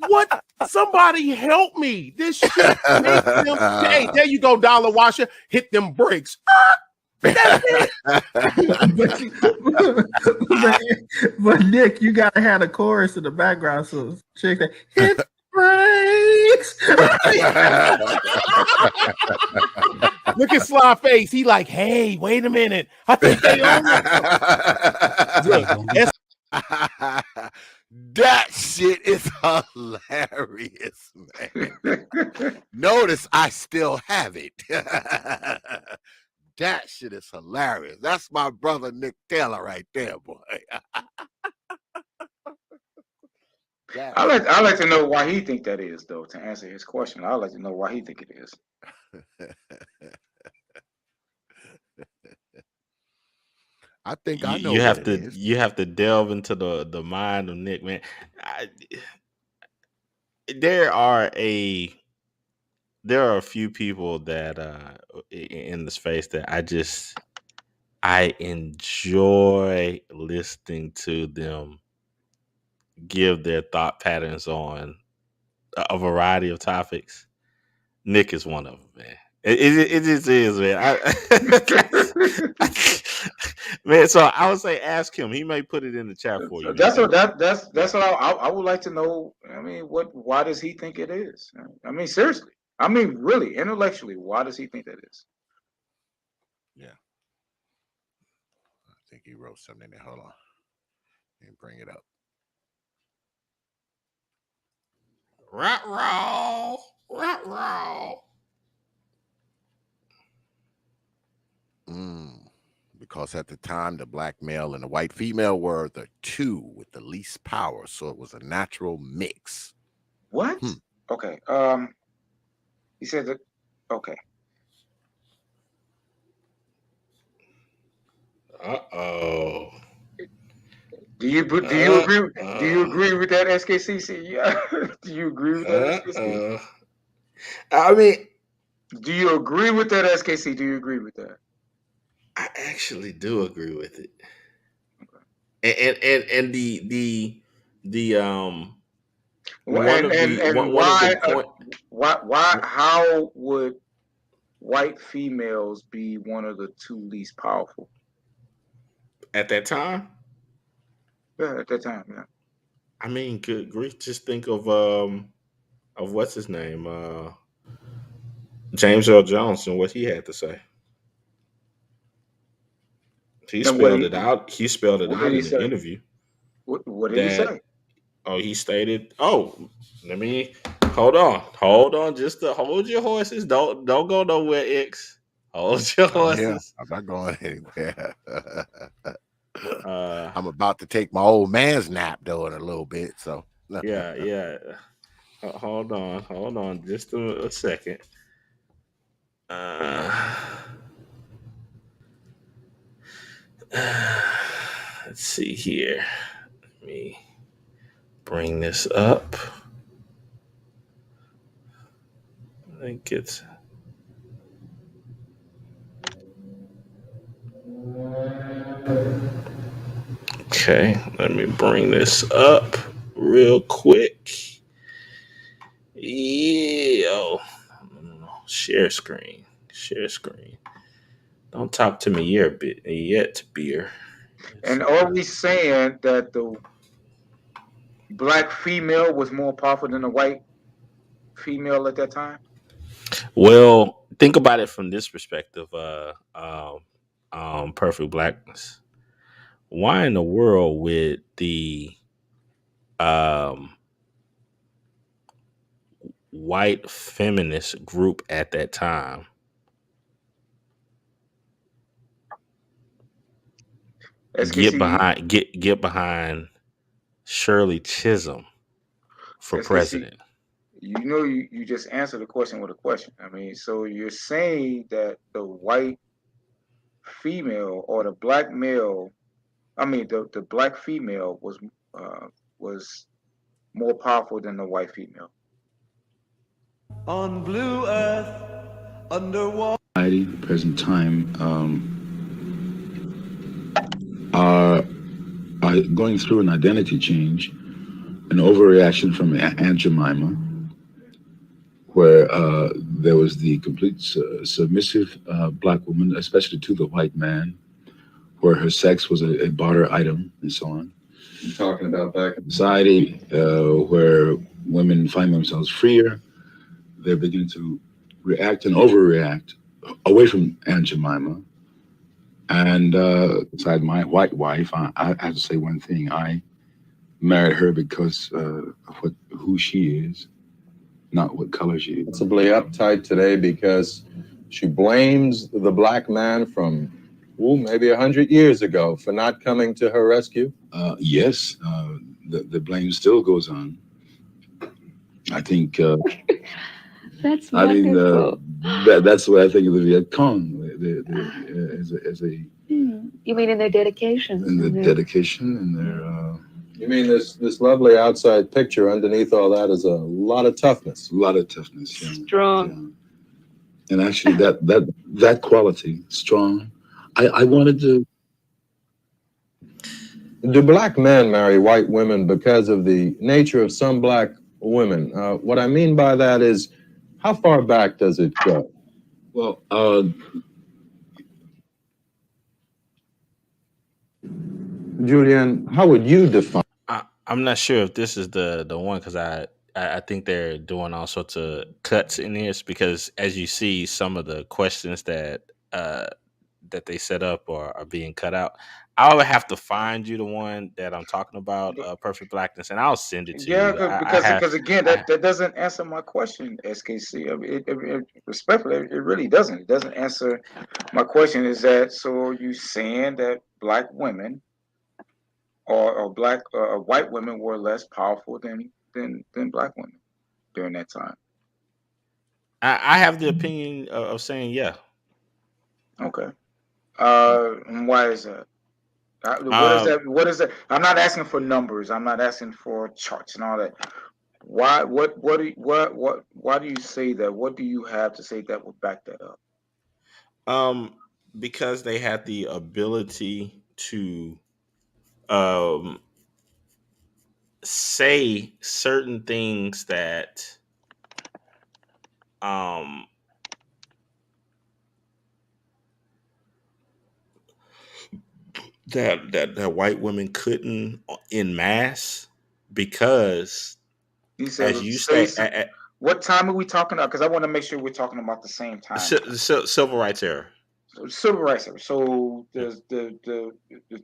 what? Somebody help me. This shit makes them. Hey, there you go, Dollar Washer. Hit them brakes. but Nick, you gotta have the chorus in the background, so check that. Hit brakes. Look at Sly face. He like, hey, wait a minute. I think they own it. That shit is hilarious, man. Notice I still have it. That shit is hilarious. That's my brother Nick Taylor right there, boy. I like to know why he think that is, though. To answer his question, I like to know why he think it is. I think I know. You have to delve into the mind of Nick, man. There are a few people that in the space that I enjoy listening to them give their thought patterns on a variety of topics. Nick is one of them, man. It just is, man. Man, so I would say ask him. He may put it in the chat for you. That's what I would like to know. I mean, why does he think it is? I mean, seriously. I mean, really, intellectually, why does he think that is? Yeah. I think he wrote something there. Hold on. Let me bring it up. Row. Because at the time, the black male and the white female were the two with the least power, so it was a natural mix. What? Okay. He said that. Okay. Uh-oh. Do you agree? Do you agree with that, SKCC? Yeah. Do you agree with that, SKC? I mean, do you agree with that, SKC? Do you agree with that? I actually do agree with it. Okay. And why how would white females be one of the two least powerful at that time? Yeah, at that time, yeah. I mean, good grief, just think of what's his name, James Earl Jones, and what he had to say. He spelled it out. He spelled it out in the interview. What did he say? Oh, he stated. Oh, let me hold on. Just to hold your horses. Don't go nowhere, X. Hold your horses. Yeah, I'm not going anywhere. I'm about to take my old man's nap though in a little bit. So yeah. Hold on, just a second. Let's see here. Let me bring this up. I think it's okay. Let me bring this up real quick. Yeah. No. Share screen. Share screen. Don't talk to me yet, beer. And are we saying that the black female was more powerful than the white female at that time? Well, think about it from this perspective. Perfect Blackness. Why in the world would the um white feminist group at that time SKC, get behind Shirley Chisholm for SKC, president? you just answered the question with a question. I mean, so you're saying that the white female or the black male, I mean, the black female was more powerful than the white female. On blue earth, underwater. The present time are going through an identity change, an overreaction from Aunt Jemima, where there was the complete submissive black woman, especially to the white man, where her sex was a barter item and so on. You're talking about back in society where women find themselves freer, they're beginning to react and overreact away from Aunt Jemima. And beside my white wife, I have to say one thing. I married her because of who she is, not what color she is. Possibly uptight today because she blames the black man from maybe 100 years ago for not coming to her rescue. Yes, the blame still goes on. I think. That's wonderful. That's what I think of the Viet Cong as a. You mean in their dedication? In the dedication and their. You mean this lovely outside picture underneath all that is a lot of toughness. A lot of toughness. Yeah. Strong. Yeah. And actually, that quality, strong. I wanted to. Do black men marry white women because of the nature of some black women? What I mean by that is, how far back does it go? Well, Julian, how would you define? I'm not sure if this is the one because I think they're doing all sorts of cuts in this because as you see, some of the questions that they set up are being cut out. I'll have to find you the one that I'm talking about, Perfect Blackness, and I'll send it to you. Because again, that doesn't answer my question, SKC. I mean, respectfully, it really doesn't. It doesn't answer my question. Is that so? Are you saying that black women or white women were less powerful than black women during that time? I have the opinion of saying yeah. Okay. Why is that? What is that? What is that? I'm not asking for numbers. I'm not asking for charts and all that. Why? Why do you say that? What do you have to say that would back that up? Because they had the ability to say certain things that that white women couldn't in mass because You said, what time are we talking about? Because I want to make sure we're talking about the same time. Civil rights era. Civil rights era. So the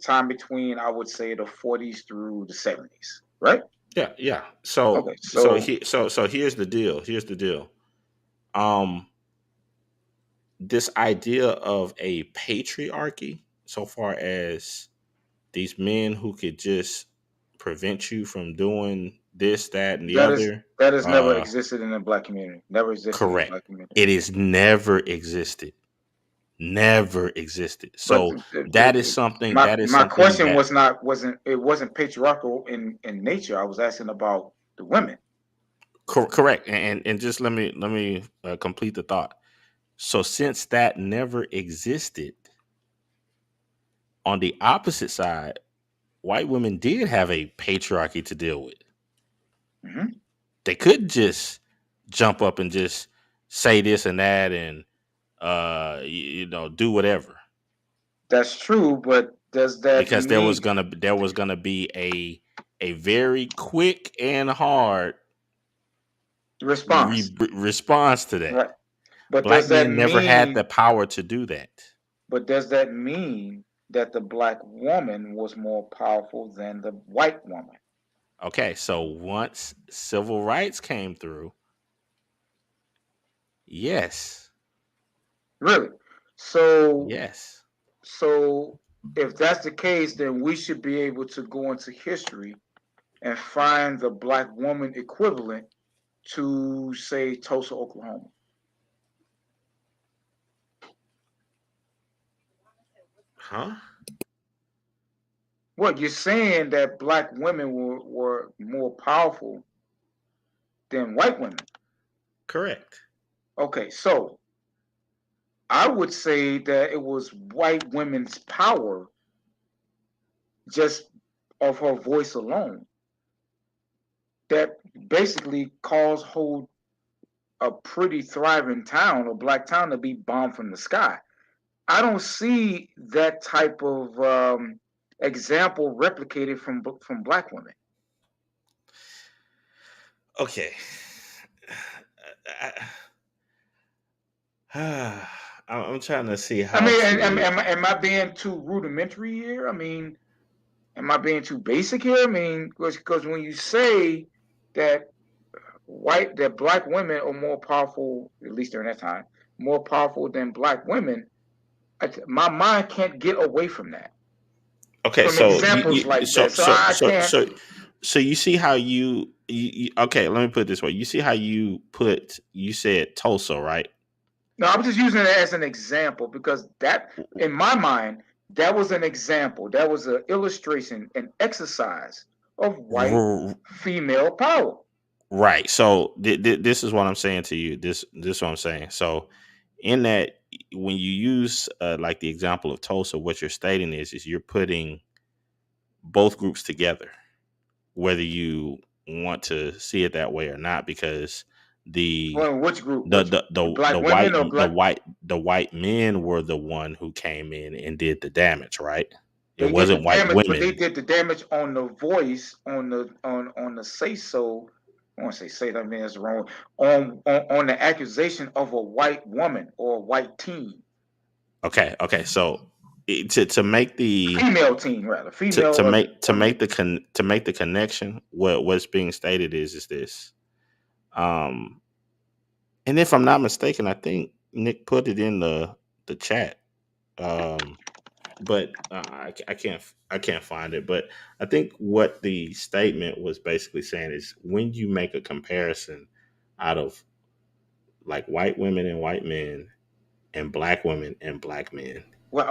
time between, I would say, the 40s through the 70s, right? Yeah. So okay, so here's the deal. This idea of a patriarchy, so far as these men who could just prevent you from doing this, that, and the That is other. that has never existed in the black community. Never existed in the Correct. black community. It has never existed. Never existed. But So that is something. my question That wasn't patriarchal in nature. I was asking about the women. correct. And just let me complete the thought. So since that never existed, on the opposite side, white women did have a patriarchy to deal with. Mm-hmm. They could just jump up and just say this and that and do whatever. That's true, but does that Because there was mean gonna be a very quick and hard response? response to that. Right. But Black does that men never had mean the power to do that. but does that mean that the black woman was more powerful than the white woman? Okay, so once civil rights came through, yes. Really? So Yes. so if that's the case, then we should be able to go into history and find the black woman equivalent to, say, Tulsa, Oklahoma. Huh? What you're saying that black women were more powerful than white women? Correct. Okay, so I would say that it was white women's power just of her voice alone that basically caused whole a pretty thriving town, a black town, to be bombed from the sky. I don't see that type of example replicated from black women. Okay. I'm trying to see how I mean, to. am I being too rudimentary here? I mean, am I being too basic here? I mean, because when you say that black women are more powerful, at least during that time, more powerful than black women, my mind can't get away from that. Okay, From so examples like that, so I can't. so you see how you okay, let me put it this way. You see how you said Tulsa, right? No, I'm just using it as an example because that, in my mind, that was an example. That was an illustration, an exercise of white female power. Right. So this is what I'm saying to you. This is what I'm saying. So in that, when you use like the example of Tulsa, what you're stating is you're putting both groups together, whether you want to see it that way or not, because the Well, which group? the Black women or black? the white men were the one who came in and did the damage, right? It They did the wasn't white damage, but they women. did the damage on the voice, on the say so. I want to say that, I mean, that's wrong. On the accusation of a white woman or a white teen. Okay. So to make the female teen, rather to female make the connection, what's being stated is this. And if I'm not mistaken, I think Nick put it in the chat. But I can't find it. But I think what the statement was basically saying is when you make a comparison out of like white women and white men and black women and black men. Well,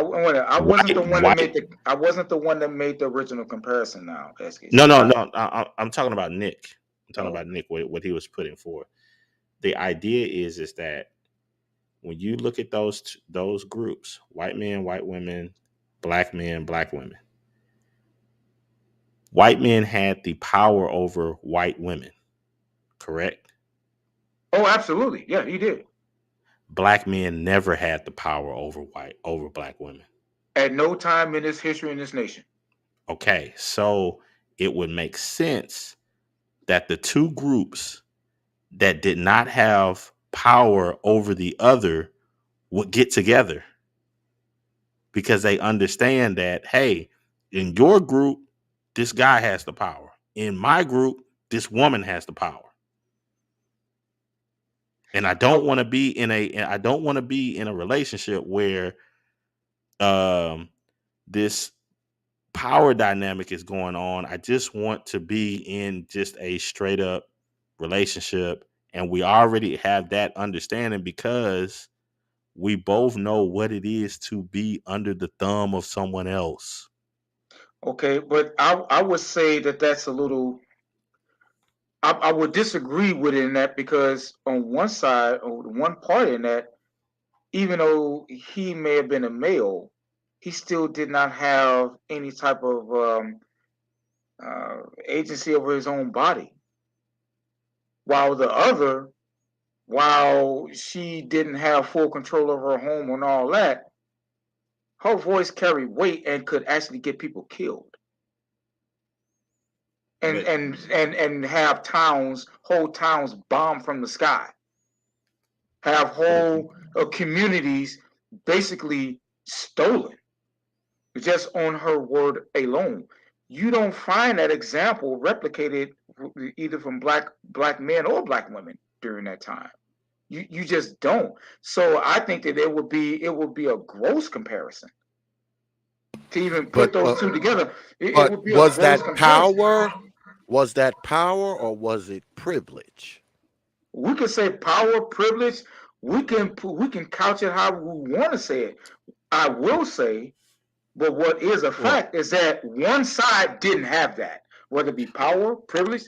I wasn't the one that made the. I wasn't the one that made the original comparison. Now, SK. No. I'm talking about Nick. I'm talking about Nick. What he was putting forth. The idea is that when you look at those groups, white men, white women, black men, black women, white men had the power over white women, correct? Oh, absolutely. Yeah, he did. Black men never had the power over black women. At no time in this history in this nation. Okay, so it would make sense that the two groups that did not have power over the other would get together because they understand that, hey, in your group, this guy has the power. In my group, this woman has the power. And I don't want to be in a relationship where this power dynamic is going on. I just want to be in just a straight up relationship. And we already have that understanding because we both know what it is to be under the thumb of someone else. Okay, but I would say that that's a little. I would disagree with it in that because on one side or one part in that, even though he may have been a male, he still did not have any type of agency over his own body. While the other, while she didn't have full control over her home and all that, her voice carried weight and could actually get people killed. And But and have whole towns bombed from the sky. Have well, whole communities basically stolen just on her word alone. You don't find that example replicated either from black men or black women during that time. You just don't. So I think that it would be a gross comparison to even put But those two together. It but would be a was gross that comparison. power? Was that power or was it privilege? We could say power, privilege. We can couch it how we want to say it. I will say, but what is a well, fact is that one side didn't have that, whether it be power, privilege.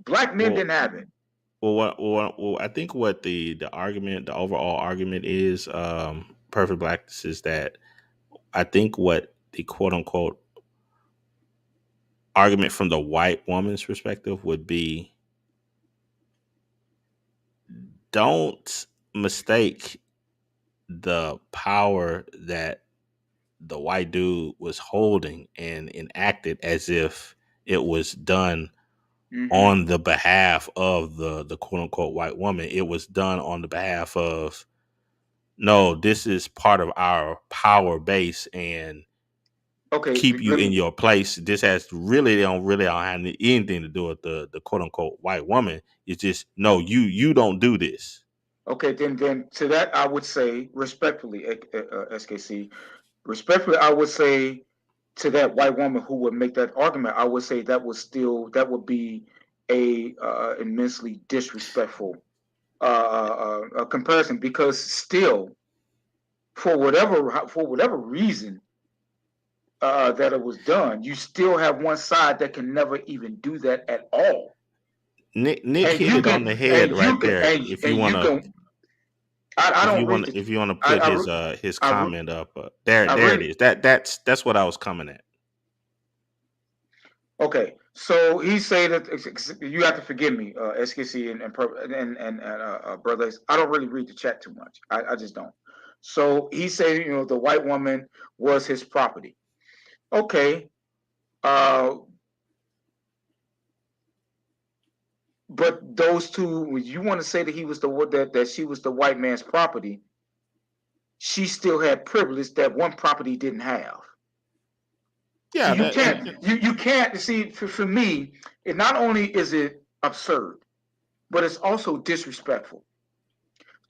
Black men well, didn't have it. well, I think what the argument, the overall argument is, Perfect Blackness, is that I think what the quote unquote argument from the white woman's perspective would be, don't mistake the power that the white dude was holding and enacted as if it was done on the behalf of the quote unquote white woman. It was done on the behalf of, no, this is part of our power base and Okay, keep you let in me. your place. This has really don't have anything to do with the quote unquote white woman. It's just, no, you don't do this. Okay, then to that I would say respectfully, SKC, respectfully, I would say to that white woman who would make that argument, I would say that would be a immensely disrespectful comparison because still, for whatever reason that it was done, you still have one side that can never even do that at all. Nick And hit you it on can, the head right there. and you can. I don't read the. If you wanna I put his I, comment up, there I it really is. That's what I was coming at. okay. So he said that you have to forgive me, SKC and brothers. I don't really read the chat too much. I just don't. So he said, the white woman was his property. Okay. Uh, but those two, you want to say that he was that she was the white man's property? She still had privilege that one property didn't have. So Yeah, you can't see for me. It not only is it absurd, but it's also disrespectful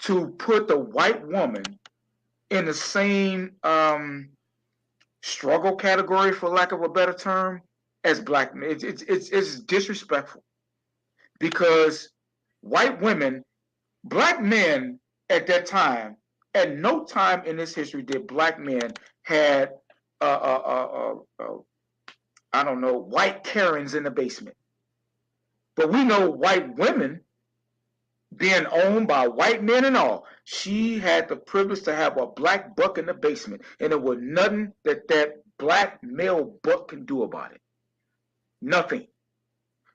to put the white woman in the same struggle category, for lack of a better term, as black men. It's disrespectful because white women, black men at that time, at no time in this history did black men had I don't know, white Karens in the basement. But we know white women being owned by white men and all. She had the privilege to have a black buck in the basement, and there was nothing that black male buck can do about it. Nothing.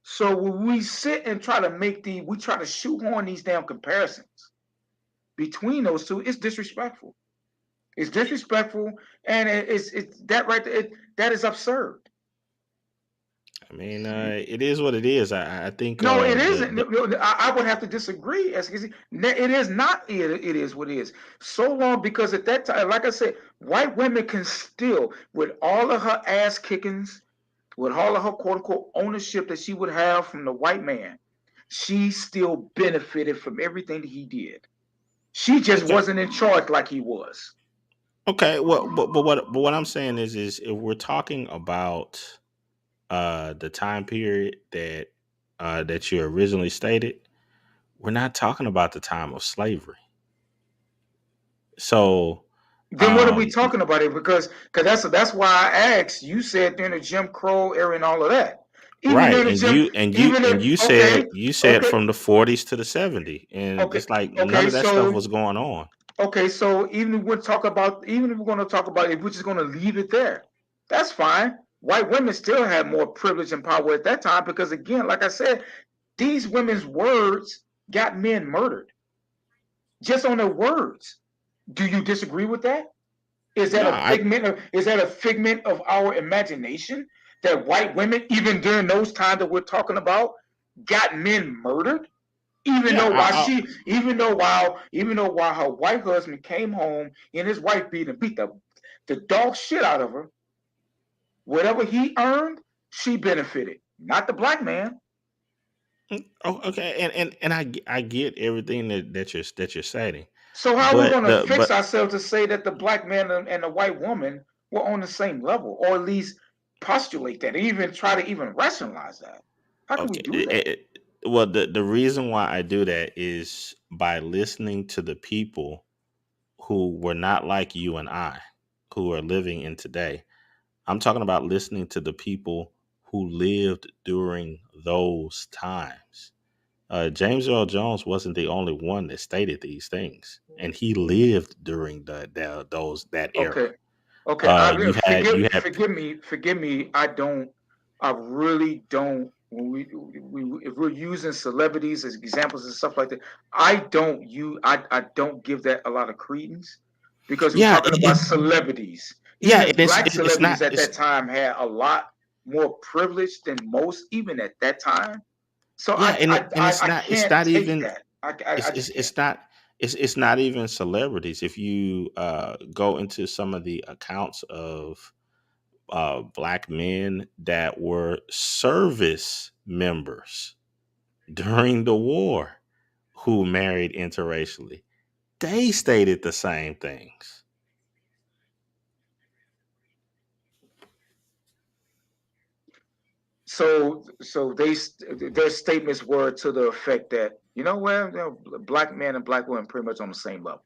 So when we sit and try to shoehorn these damn comparisons between those two, it's disrespectful. It's disrespectful, and it's that right there. That is absurd. I mean, it is what it is. I think No, it isn't. I would have to disagree. It is not. It is what it is. So long because at that time, like I said, white women can still, with all of her ass kickings, with all of her quote unquote ownership that she would have from the white man, she still benefited from everything that he did. She just wasn't in charge like he was. Okay, well, but what I'm saying is if we're talking about the time period that you originally stated, we're not talking about the time of slavery. So, Then what are we um, talking about it? Because that's why I asked. You said during the Jim Crow era and all of that. Even right, during the and Jim, you and you even and if you okay, said okay, from the 40s to the 70s, and okay, it's like none okay. of that stuff So was going on. okay, so even if we're going to talk about it, we're just going to leave it there. That's fine. White women still had more privilege and power at that time because, again, like I said, these women's words got men murdered just on their words. Do you disagree with that? No, I Is that a figment of our imagination that white women, even during those times that we're talking about, got men murdered? Even yeah, though while she, even though while her white husband came home in his wife beat and beat the dog shit out of her, whatever he earned, she benefited, not the black man. oh, okay, and I get everything that you're saying, So how are we but going to the fix but ourselves to say that the black man and the white woman were on the same level, or at least postulate that, even try to even rationalize that? How can we okay, do that? well, the reason why I do that is by listening to the people who were not like you and I, who are living in today. I'm talking about listening to the people who lived during those times. James Earl Jones wasn't the only one that stated these things, and he lived during that era. Okay, okay. I You had forgive me. I really don't. When if we're using celebrities as examples and stuff like that, I don't give that a lot of credence because we're yeah talking about celebrities. yeah, Even and black it's celebrities not at it's that time had a lot more privilege than most, even at that time. So yeah, and I it's can't not take even that. it's I just can't. it's not even celebrities. If you go into some of the accounts of black men that were service members during the war who married interracially, they stated the same things. So their statements were to the effect that black men and black women pretty much on the same level.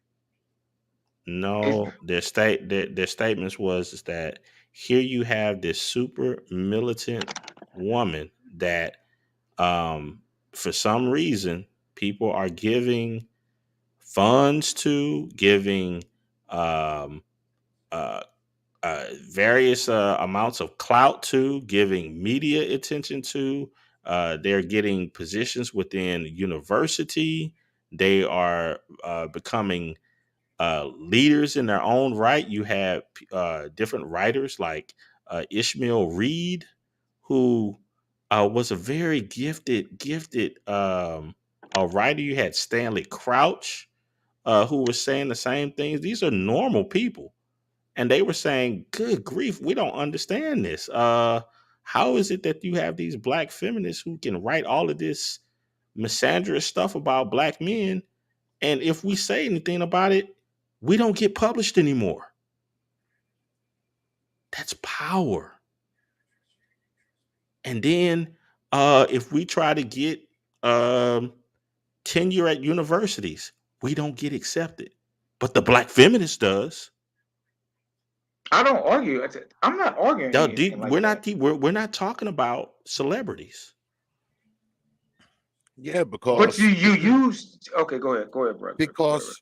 Is No, their statements was is that here you have this super militant woman that for some reason people are giving funds to, giving um, uh, various amounts of clout to, giving media attention to. They're getting positions within university. They are becoming leaders in their own right. You have different writers like Ishmael Reed, who was a very gifted a writer. You had Stanley Crouch, who was saying the same things. These are normal people, and they were saying, "Good grief, we don't understand this. How is it that you have these black feminists who can write all of this misandrous stuff about black men, and if we say anything about it, we don't get published anymore?" That's power. And then if we try to get um, tenure at universities, we don't get accepted, but the black feminist does. I don't argue. I'm not arguing anything like that. We're not talking about celebrities. Yeah, But because you used okay. Go ahead, brother. Go ahead. because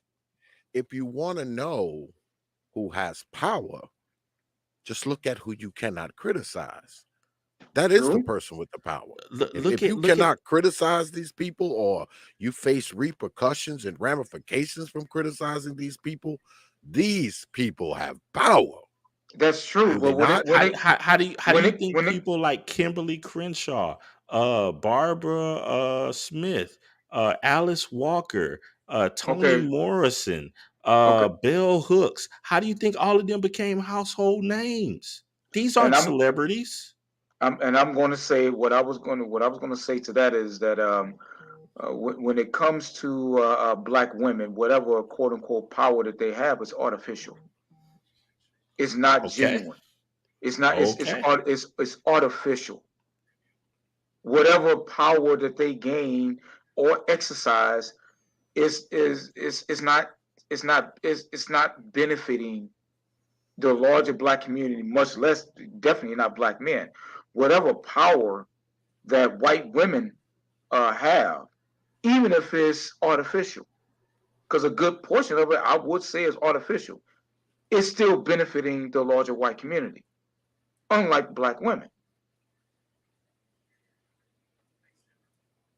if you want to know who has power, just look at who you cannot criticize. That is the True. person with the power. Look If you look at cannot criticize these people, or you face repercussions and ramifications from criticizing these people have power. That's true. Do they But not? how do you think when it people like Kimberly Crenshaw, Barbara Smith, Alice Walker, Toni okay, Morrison, okay, Bell Hooks, how do you think all of them became household names? These and aren't celebrities. I'm going to say what I was going to say to that is that when it comes to black women, whatever quote unquote power that they have is artificial. It's not Okay. genuine. It's not. Okay. It's artificial. Whatever power that they gain or exercise is not. It's not benefiting the larger black community, much less definitely not black men. Whatever power that white women have, even if it's artificial, because a good portion of it, I would say, is artificial, it's still benefiting the larger white community, unlike black women.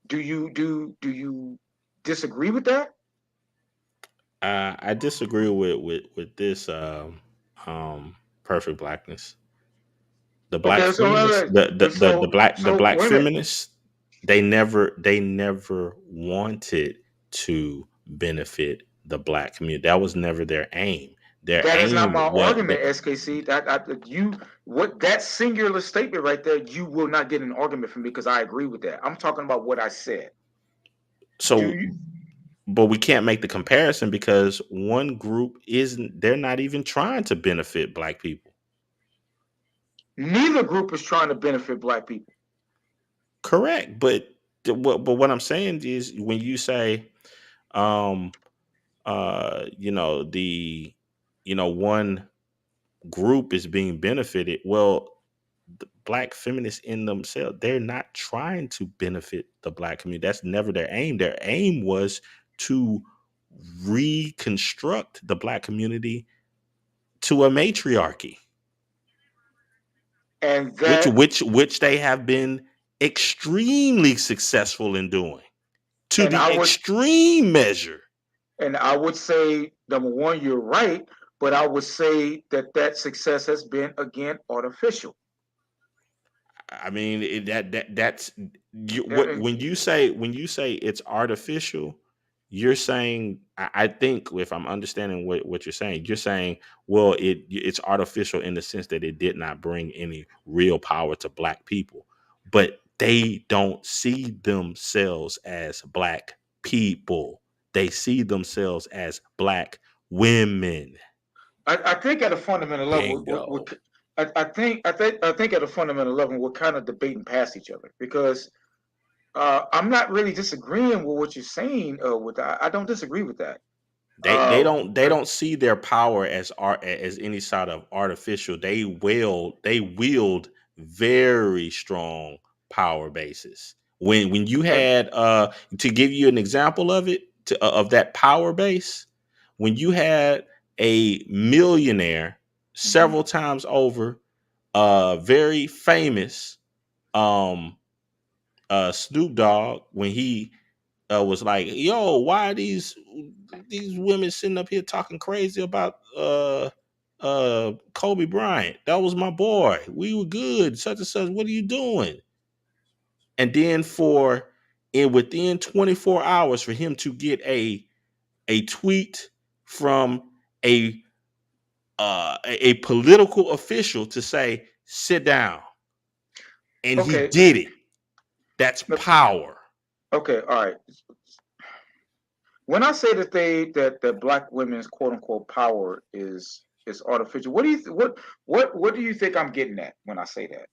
Do you disagree with that? I disagree with this perfect blackness. The black Okay, so feminists, the so black wait a minute. feminists, they never wanted to benefit the black community. That was never their aim. Their That is not aim my was argument, SKC. That singular statement right there, you will not get an argument from me because I agree with that. I'm talking about what I said. Do so. you? But we can't make the comparison because one group isn't. They're not even trying to benefit black people. Neither group is trying to benefit black people. Correct, but what I'm saying is when you say, um, the one group is being benefited. Well, the black feminists in themselves, they're not trying to benefit the black community. That's never their aim. Their aim was to reconstruct the black community to a matriarchy, And which that, which which they have been extremely successful in doing to and the extreme measure. I would say, number one, you're right, but I would say that success has been again artificial. I mean, that's what And when you say it's artificial, you're saying. I think if I'm understanding what you're saying, well, it's artificial in the sense that it did not bring any real power to black people, but they don't see themselves as black people. They see themselves as black women. I think at a fundamental level, Bingo. I think at a fundamental level, we're kind of debating past each other because I'm not really disagreeing with what you're saying. With that, I don't disagree with that. They don't see their power as art as any sort of artificial. They wield very strong power bases. When you had to give you an example of it of that power base, when you had a millionaire several times over, very famous, um Snoop Dogg, when he was like, "Yo, why are these women sitting up here talking crazy about Kobe Bryant? That was my boy. We were good. Such and such. What are you doing?" And then within 24 hours for him to get a tweet from a a political official to say, "Sit down," and he Okay, did it. That's power. okay, all right. When I say that black women's quote unquote power is artificial, what do you think I'm getting at when I say that?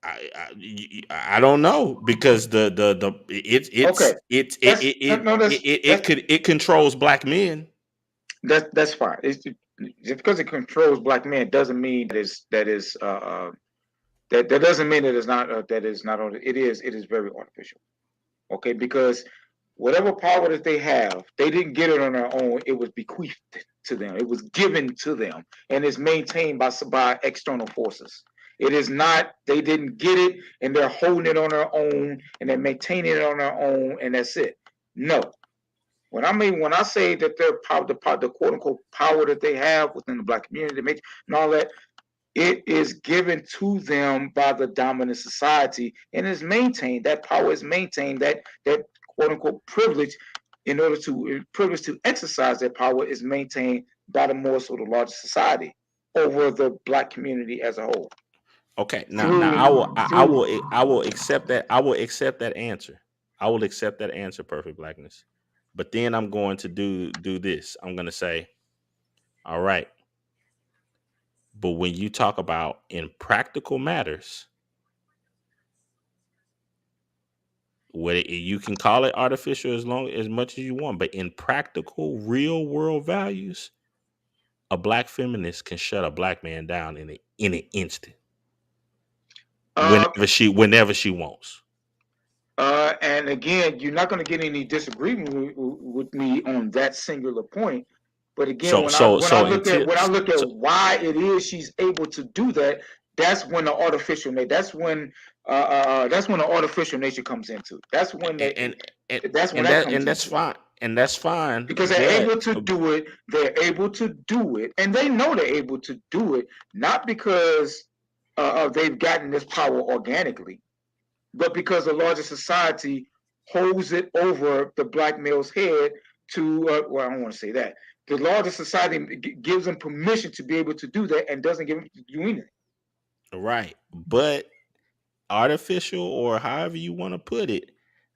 I don't know because the Okay, it controls black men. that's fine. Just because it controls black men doesn't mean that doesn't mean that it's not that is not it is very artificial. Okay, because whatever power that they have, they didn't get it on their own. It was bequeathed to them. It was given to them, and is maintained by external forces. It is not. They didn't get it, and they're holding it on their own, and they're maintaining it on their own, and that's it. No. When I say that their power, the quote unquote power that they have within the black community, and all that, it is given to them by the dominant society and is maintained. That power is maintained. That quote unquote privilege, in order to privilege to exercise that power, is maintained by the more so the larger society over the black community as a whole. Okay, now Through I will accept that. I will accept that answer. I will accept that answer, perfect blackness. But then I'm going to do this. I'm going to say, all right, But when you talk about in practical matters, you can call it artificial as much as you want, but in practical, real world values, a black feminist can shut a black man down in an instant, Uh, whenever she wants. and again, you're not going to get any disagreement with me on that singular point. But again, So when I so when I so look at until when I look at so, why it is she's able to do that, that's when the artificial nature. That's when the artificial nature comes into. That's when and and that's when and that that comes and that's into. fine, and that's fine, Because they're but able to do it, and they know they're able to do it, not because they've gotten this power organically, but because the larger society holds it over the black male's head to, well, I don't want to say that. The larger society gives them permission to be able to do that and doesn't give them to do anything. right, but artificial or however you want to put it,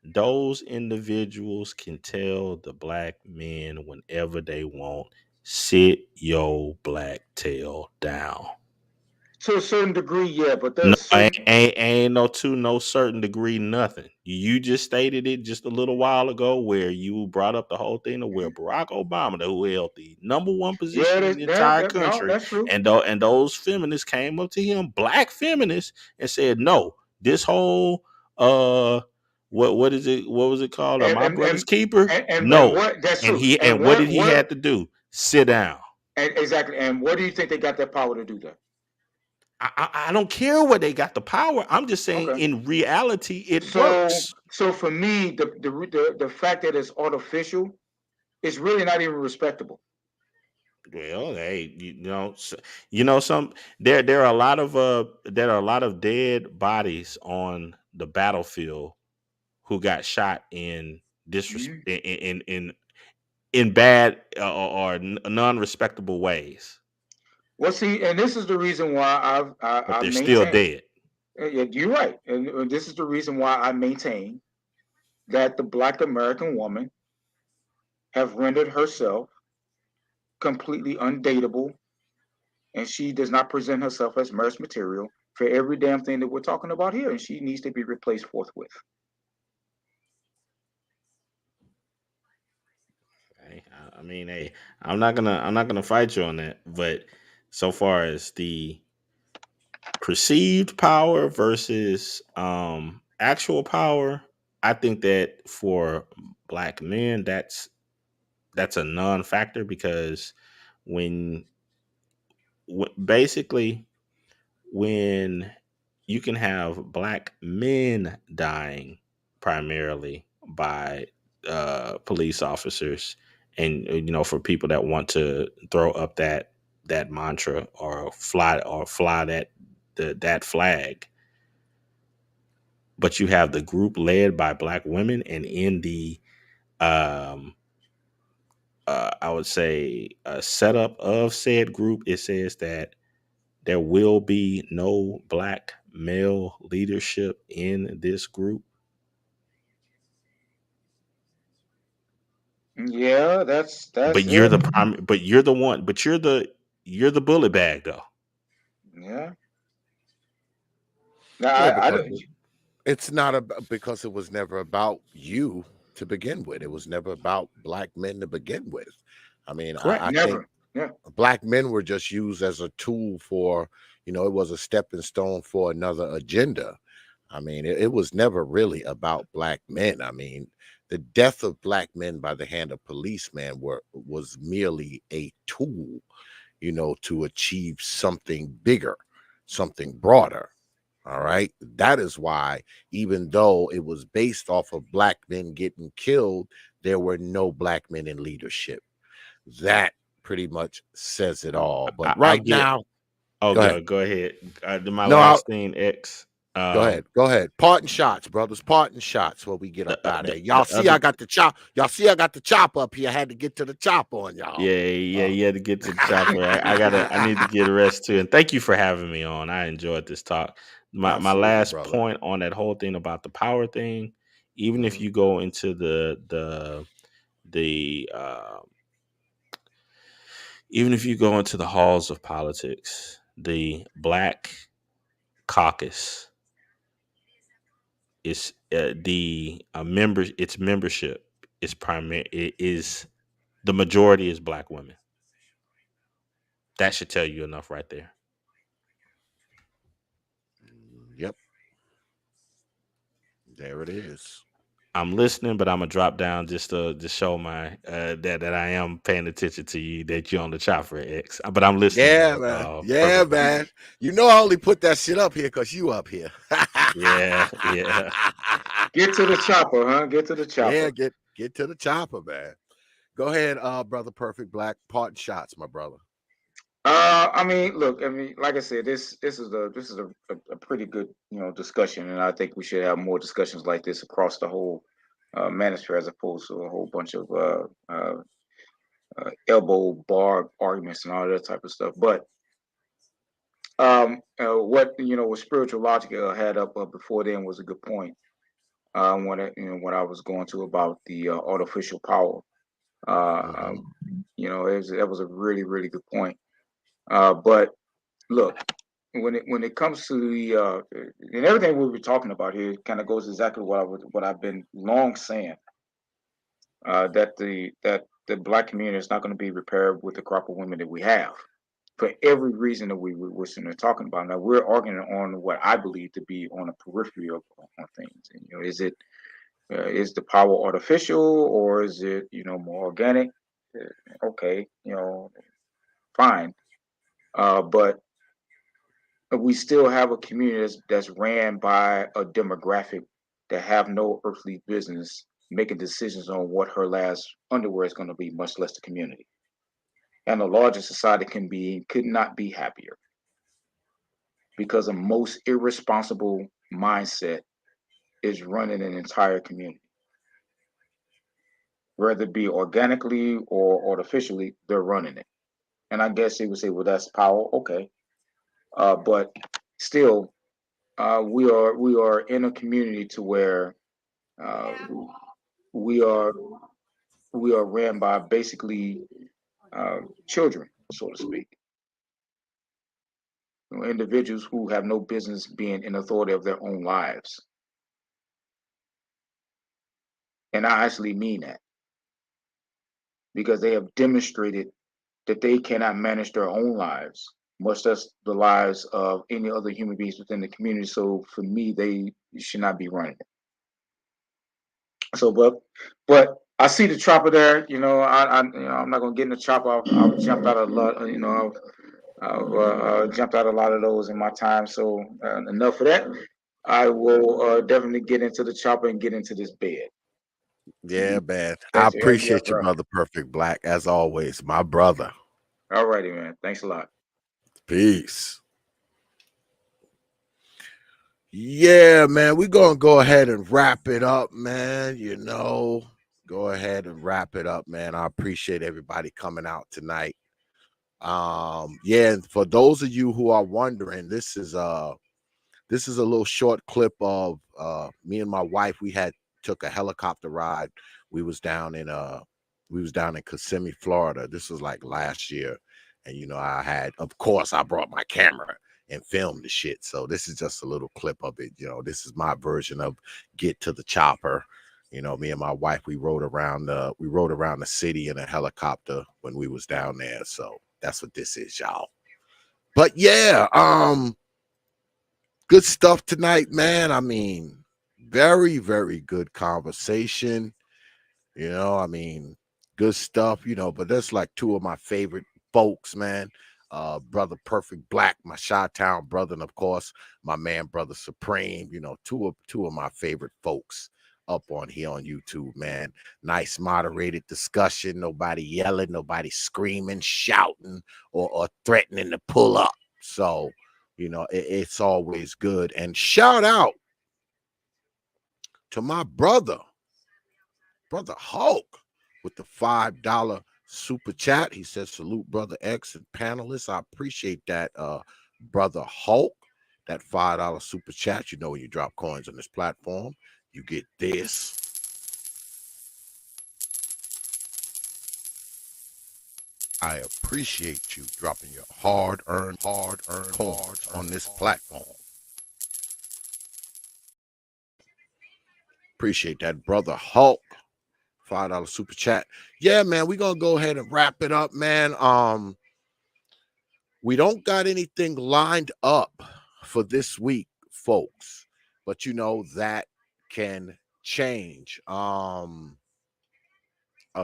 those individuals can tell the black men whenever they want, sit your black tail down. To a certain degree, yeah, but No, there's certain. ain't no certain degree, nothing. You just stated it just a little while ago where you brought up the whole thing of where Barack Obama, who held the number one Yeah, position in the entire no, country, that's true. and those feminists came up to him, black feminists, and said, "No, this whole what is it? What was it called? And My and brother's and keeper? and No." what that's And true. he And and what did he what have to do? Sit down. and exactly. And what do you think they got that power to do that? I don't care where they got the power. I'm just saying, Okay. in reality, it So works. so for me, the fact that it's artificial is really not even respectable. Well, hey, some there are a lot of dead bodies on the battlefield who got shot in Mhm. in bad or non-respectable ways, Well, see, and this is the reason why but I they're still maintain. dead. Yeah, you're right, and this is the reason why I maintain that the Black American woman have rendered herself completely undateable, and she does not present herself as marriage material for every damn thing that we're talking about here, and she needs to be replaced forthwith. Hey, I mean, hey, I'm not gonna fight you on that, but so far as the perceived power versus actual power, I think that for black men, that's a non-factor because when, basically when you can have black men dying primarily by police officers, and for people that want to throw up that mantra or fly that flag, but you have the group led by black women, and in the um I would say a setup of said group, it says that there will be no black male leadership in this group. Yeah, But that's you're it. the prime. But you're the one. But you're the bullet bag though. Yeah. Now, Yeah, I because don't. it's not because it was never about you to begin with. It was never about black men to begin with. I mean, Correct. I think Never. Yeah. black men were just used as a tool for, it was a stepping stone for another agenda. I mean, it was never really about black men. I mean, the death of black men by the hand of policemen was merely a tool, to achieve something bigger, something broader. All right. That is why, even though it was based off of black men getting killed, there were no black men in leadership. That pretty much says it all. But I right get. now, Oh, go ahead. go ahead. My No, last thing, X. go ahead. Go ahead. Parting shots, brothers. Parting shots while we get up out of here. Y'all The see, other. I got the chop. Y'all see, I got the chop up here. I had to get to the chop on y'all. Yeah. You had to get to the chopper. I need to get a rest too. And thank you for having me on. I enjoyed this talk. My Absolutely, last brother. point on that whole thing about the power thing, even if you go into the even if you go into the halls of politics, the Black Caucus is the members. Its membership is primary. It is the majority is Black women. That should tell you enough right there. Yep. There it is. I'm listening, but I'm gonna drop down just to show my that I am paying attention to you, that you're on the chopper X. But I'm listening. Yeah, man. Yeah, Perfect. man. You know I only put that shit up here because you up here. Yeah. Get to the chopper, huh? Get to the chopper. Yeah, get to the chopper, man. Go ahead, brother Perfect Black. Parting shots, my brother. I mean, look, I mean, like I said, this is a pretty good, discussion, and I think we should have more discussions like this across the whole manosphere, as opposed to a whole bunch of elbow bar arguments and all that type of stuff. But what spiritual logic had up before then was a good point. When I was going to about the artificial power, that was a really really good point. But look, when it comes to the and everything we were talking about here, it kind of goes exactly what I've been long saying, that the Black community is not going to be repaired with the crop of women that we have, for every reason that we were sitting there talking about. Now we're arguing on what I believe to be on the periphery of on things. And, is the power artificial, or is it more organic? Okay, fine, but we still have a community that's ran by a demographic that have no earthly business making decisions on what her last underwear is going to be, much less the community. And the larger society could not be happier, because a most irresponsible mindset is running an entire community. Whether it be organically or artificially, they're running it. And I guess they would say, well, that's power. Okay. But still, we are in a community to where we are ran by basically children, so to speak. Individuals who have no business being in authority of their own lives. And I actually mean that, because they have demonstrated that they cannot manage their own lives, much less the lives of any other human beings within the community. So for me, they should not be running it. So, but I see the chopper there. I'm not gonna get in the chopper. I've jumped out a lot. I've jumped out a lot of those in my time. So enough of that. I will definitely get into the chopper and get into this bed. Yeah, man. I appreciate you, brother Perfect Black, as always, my brother. All righty, man. Thanks a lot. Peace. Yeah, man. We're gonna go ahead and wrap it up, man. Go ahead and wrap it up, man. I appreciate everybody coming out tonight. Yeah, for those of you who are wondering, this is a little short clip of me and my wife. We took a helicopter ride. We was down in Kissimmee, Florida. This was like last year. And of course I brought my camera and filmed the shit. So this is just a little clip of it. This is my version of Get to the Chopper. Me and my wife, we rode around the city in a helicopter when we was down there. So that's what this is, y'all. But yeah, good stuff tonight, man. I mean, very, very good conversation. Good stuff, but that's like two of my favorite folks, man. Brother Perfect Black, my Chi-Town brother, and of course, my man, Brother Supreme, two of my favorite folks up on here on YouTube, man. Nice moderated discussion. Nobody yelling, nobody screaming, shouting, or threatening to pull up. So, it's always good. And shout out to my brother Hulk, with the $5 super chat. He says, salute Brother X and panelists. I appreciate that, Brother Hulk. That $5 super chat. When you drop coins on this platform, you get this. I appreciate you dropping your hard-earned coins on this platform. Appreciate that, brother Hulk. $5 super chat. Yeah, man, we're gonna go ahead and wrap it up, man. We don't got anything lined up for this week, folks, but you know that can change.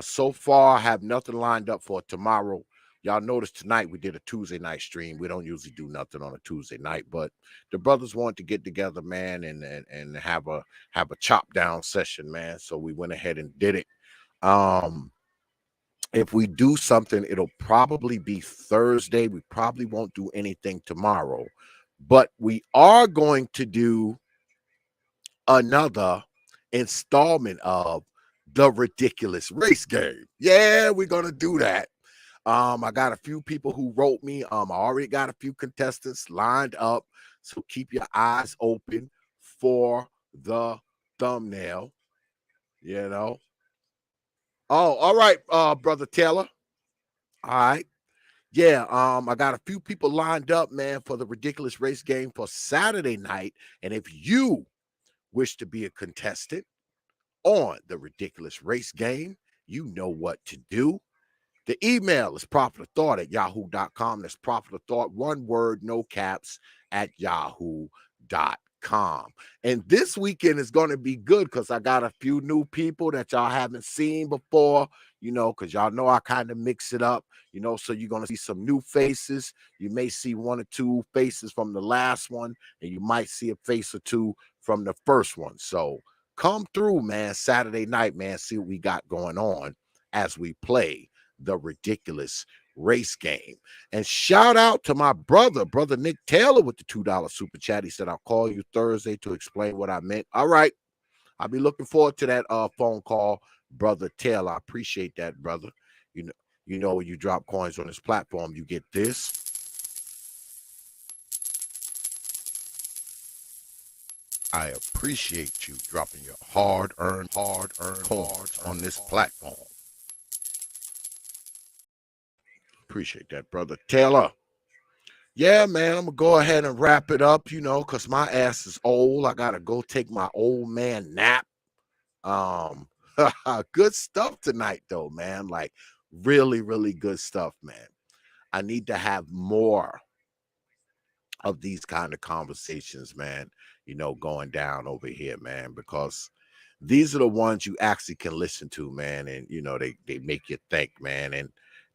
So far, I have nothing lined up for tomorrow. Y'all noticed tonight we did a Tuesday night stream. We don't usually do nothing on a Tuesday night, but the brothers wanted to get together, man, and have a chop down session, man. So we went ahead and did it. If we do something, it'll probably be Thursday. We probably won't do anything tomorrow, but we are going to do another installment of the ridiculous race game. Yeah, we're gonna do that. I got a few people who wrote me. I already got a few contestants lined up, so keep your eyes open for the thumbnail. You know. Oh, all right, brother Taylor. All right. Yeah, I got a few people lined up, man, for the ridiculous race game for Saturday night. And if you wish to be a contestant on the ridiculous race game, you know what to do. The email is prophetofthought@yahoo.com. That's prophetofthought, one word, no caps, at yahoo.com. And this weekend is going to be good because I got a few new people that y'all haven't seen before, you know, because y'all know I kind of mix it up, you know, so you're going to see some new faces. You may see one or two faces from the last one, and you might see a face or two from the first one. So come through, man, Saturday night, man, see what we got going on as we play the ridiculous race game. And shout out to my brother Nick Taylor with the $2 super chat. He said, I'll call you Thursday to explain what I meant. All right. I'll be looking forward to that phone call, brother Taylor. I appreciate that, brother. You know, when you drop coins on this platform, you get this. I appreciate you dropping your hard-earned coins on this platform. Appreciate that, brother Taylor. Yeah, man, I'm gonna go ahead and wrap it up, you know, because my ass is old. I gotta go take my old man nap. Good stuff tonight, though, man. Like, really, really good stuff, man. I need to have more of these kind of conversations, man, you know, going down over here, man, because these are the ones you actually can listen to, man, and you know they make you think, man, and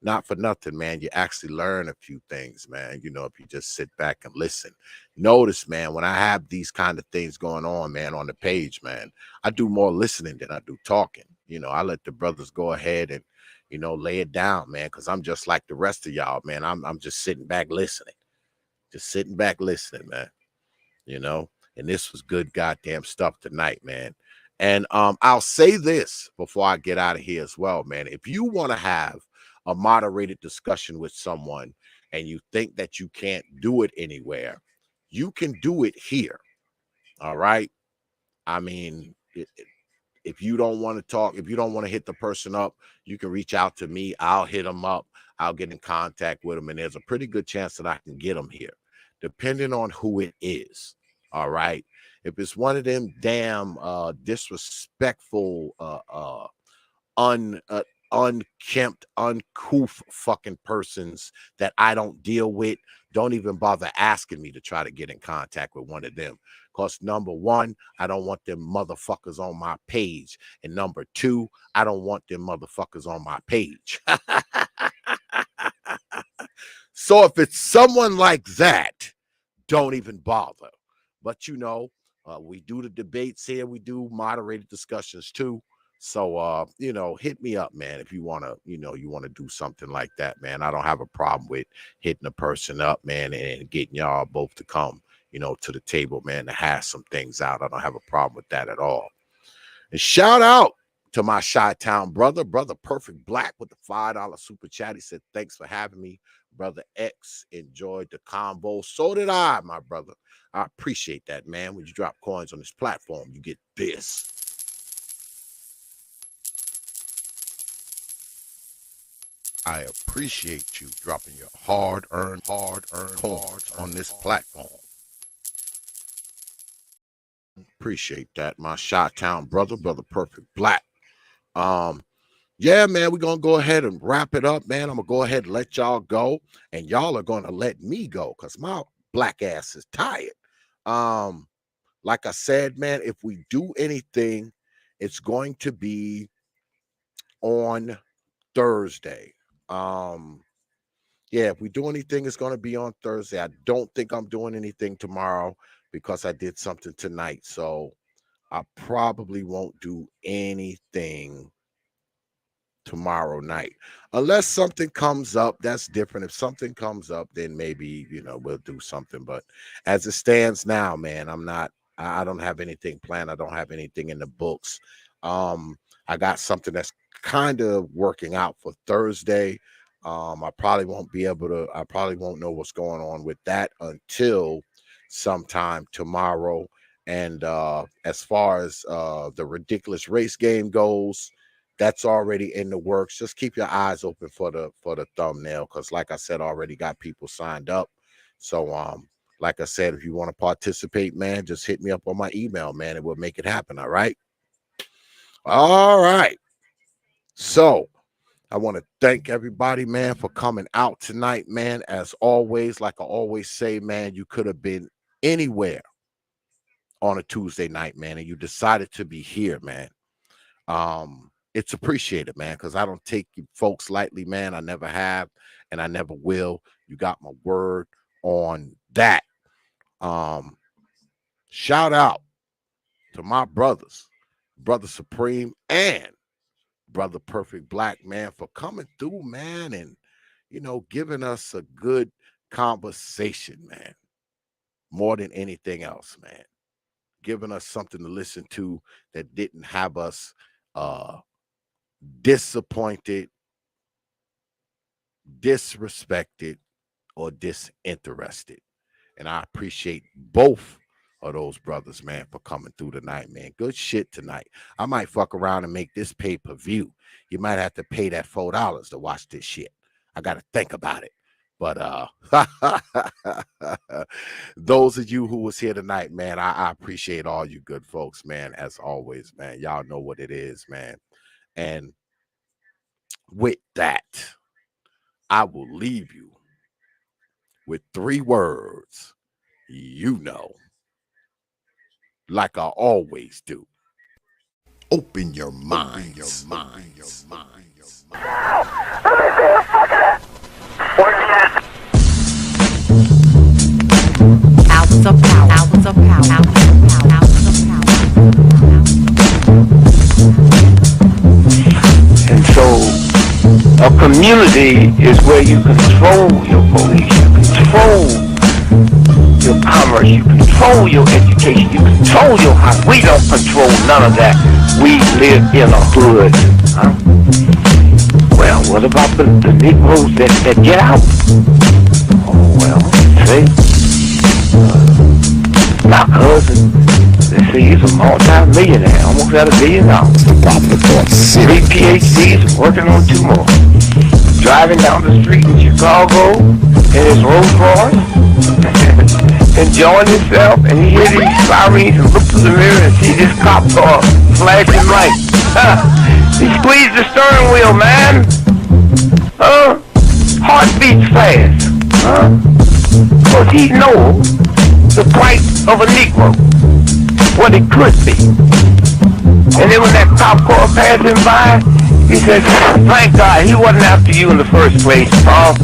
not for nothing, man, you actually learn a few things, man, you know, if you just sit back and listen. Notice, man, when I have these kind of things going on, man, on the page, man, I do more listening than I do talking. You know, I let the brothers go ahead and, you know, lay it down, man, because I'm just like the rest of y'all, man. I'm just sitting back listening, man, you know, and this was good goddamn stuff tonight, man. And I'll say this before I get out of here as well, man. If you want to have a moderated discussion with someone and you think that you can't do it anywhere, you can do it here. All right. I mean, if you don't want to talk, if you don't want to hit the person up, you can reach out to me. I'll hit them up. I'll get in contact with them. And there's a pretty good chance that I can get them here, depending on who it is. All right. If it's one of them damn disrespectful, unkempt, uncouth fucking persons that I don't deal with, don't even bother asking me to try to get in contact with one of them. Because number one, I don't want them motherfuckers on my page. And number two, I don't want them motherfuckers on my page. So if it's someone like that, don't even bother. But you know, we do the debates here. We do moderated discussions too. So you know, hit me up, man, if you want to, you know, you want to do something like that, man. I don't have a problem with hitting a person up, man, and getting y'all both to come, you know, to the table, man, to hash some things out. I don't have a problem with that at all. And shout out to my Chi-Town brother Perfect Black with the $5 super chat. He said, thanks for having me, brother X. Enjoyed the combo. So did I, my brother. I appreciate that, man. When you drop coins on this platform, you get this. I appreciate you dropping your hard-earned coins on this platform. Appreciate that, my Chi-Town brother Perfect Black. Yeah, man, we're gonna go ahead and wrap it up, man. I'm gonna go ahead and let y'all go, and y'all are gonna let me go because my black ass is tired. Like I said, man, if we do anything, it's going to be on Thursday. Yeah, if we do anything, it's going to be on Thursday. I don't think I'm doing anything tomorrow because I did something tonight. So I probably won't do anything tomorrow night unless something comes up. That's different. If something comes up, then maybe, we'll do something. But as it stands now, man, I don't have anything planned. I don't have anything in the books. I got something that's kind of working out for Thursday. I probably won't know what's going on with that until sometime tomorrow. And as far as the ridiculous race game goes, that's already in the works. Just keep your eyes open for the thumbnail, because like I said, I already got people signed up. So like I said, if you want to participate, man, just hit me up on my email, man, and we'll make it happen. All right. So I want to thank everybody, man, for coming out tonight, man. As always, like I always say, man, you could have been anywhere on a Tuesday night, man, and you decided to be here, man. It's appreciated, man, because I don't take you folks lightly, man. I never have, and I never will. You got my word on that. Shout out to my brothers, Brother Supreme and Brother Perfect Black, man, for coming through, man, and giving us a good conversation, man. More than anything else, man. Giving us something to listen to that didn't have us disappointed, disrespected, or disinterested. And I appreciate both of those brothers, man, for coming through tonight, man. Good shit tonight. I might fuck around and make this pay-per-view. You might have to pay that $4 to watch this shit. I got to think about it. But those of you who was here tonight, man, I appreciate all you good folks, man, as always, man. Y'all know what it is, man. And with that, I will leave you with 3 words, like I always do. Open your minds. Hours of power. And so a community is where you control your police, you control your commerce, you control your education, you control your house. We don't control none of that. We live in a hood. Huh? Well, what about the Negroes that get out? Oh, well, see, my cousin, they say he's a multi-millionaire, almost at $1 billion. 3 PhDs, working on 2 more. Driving down the street in Chicago in his Rolls Royce, enjoying himself, and he hears these sirens and looks in the mirror and sees this cop car flashing lights. He squeezed the steering wheel, man. Heart beats fast. Because he knows the price of a Negro, what it could be. And then when that cop car passed him by, he said, thank God he wasn't after you in the first place, punk.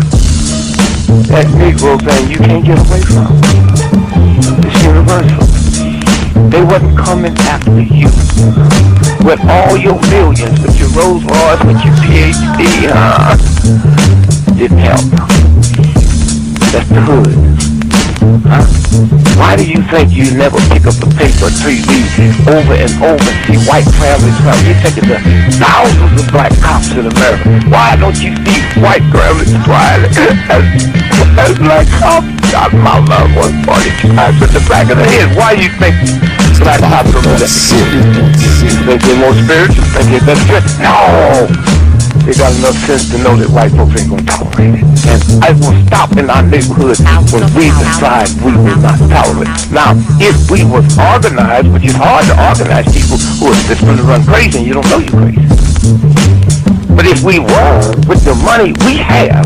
That Negro thing you can't get away from. It's universal. They wasn't coming after you. With all your millions, with your Rolls Royce, with your PhD, didn't help. That's the hood. Huh? Why do you think you never pick up the paper till you read over and over and see white families come? You think of the thousands of black cops in America. Why don't you see white families crying as black cops shot my loved one 42 times in the back of the head? Why do you think black cops are more? You think they're more spiritual? Think they're better? No! They got enough sense to know that white folks ain't gonna tolerate it. And I will stop in our neighborhood when we decide we will not tolerate it. Now, if we was organized, which is hard to organize people who are just gonna run crazy and you don't know you're crazy. But if we were, with the money we have,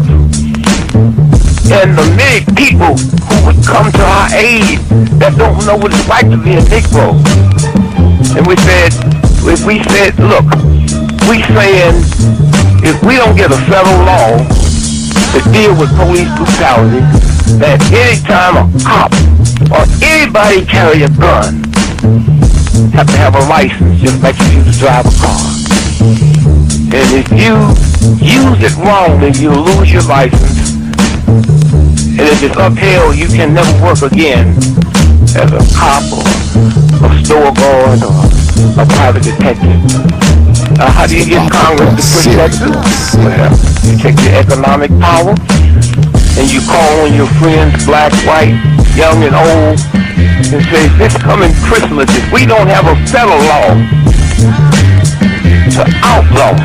and the many people who would come to our aid that don't know what it's like to be a Negro, and we said, look, we saying, if we don't get a federal law to deal with police brutality, that anytime a cop or anybody carry a gun, have to have a license, just like you used to drive a car. And if you use it wrongly, you'll lose your license. And if it's upheld, you can never work again as a cop or a store guard or a private detective. How do you get Congress to push that through? Well, you take your economic power and you call on your friends, black, white, young and old, and say, this coming Christmas, if we don't have a federal law to outlaw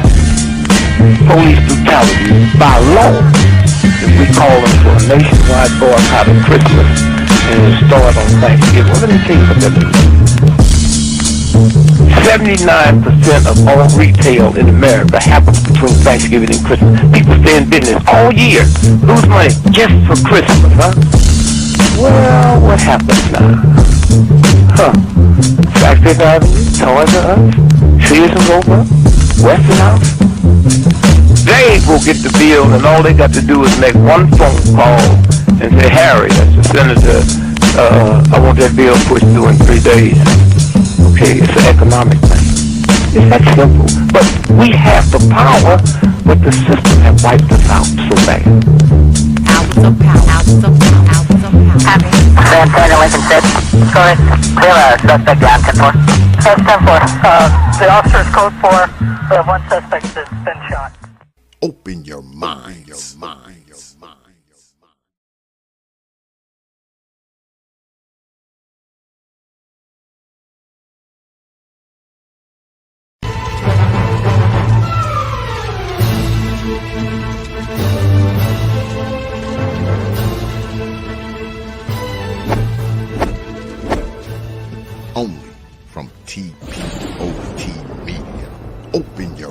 police brutality by law, if we call them for a nationwide boycott of Christmas and it start on Thanksgiving. Well, let me tell you what that means. 79% of all retail in America happens between Thanksgiving and Christmas. People stay in business all year, lose money just for Christmas, huh? Well, what happens now? Factory Avenue, Toys R Us, Sears and Roebuck, Weston House. They will get the bill, and all they got to do is make one phone call and say, Harry, that's the senator, I want that bill pushed through in 3 days. Okay, it's an economic thing. It's that simple. But we have the power, but the system has wiped us out so bad. Hours of power. San Antonio, Lincoln 6. Go ahead. Clear suspect down, 10-4. 10-4. The officer's code 4. We have one suspect that's been shot. Open your mind, your mind. Only from T.P.O.T. Media. Open your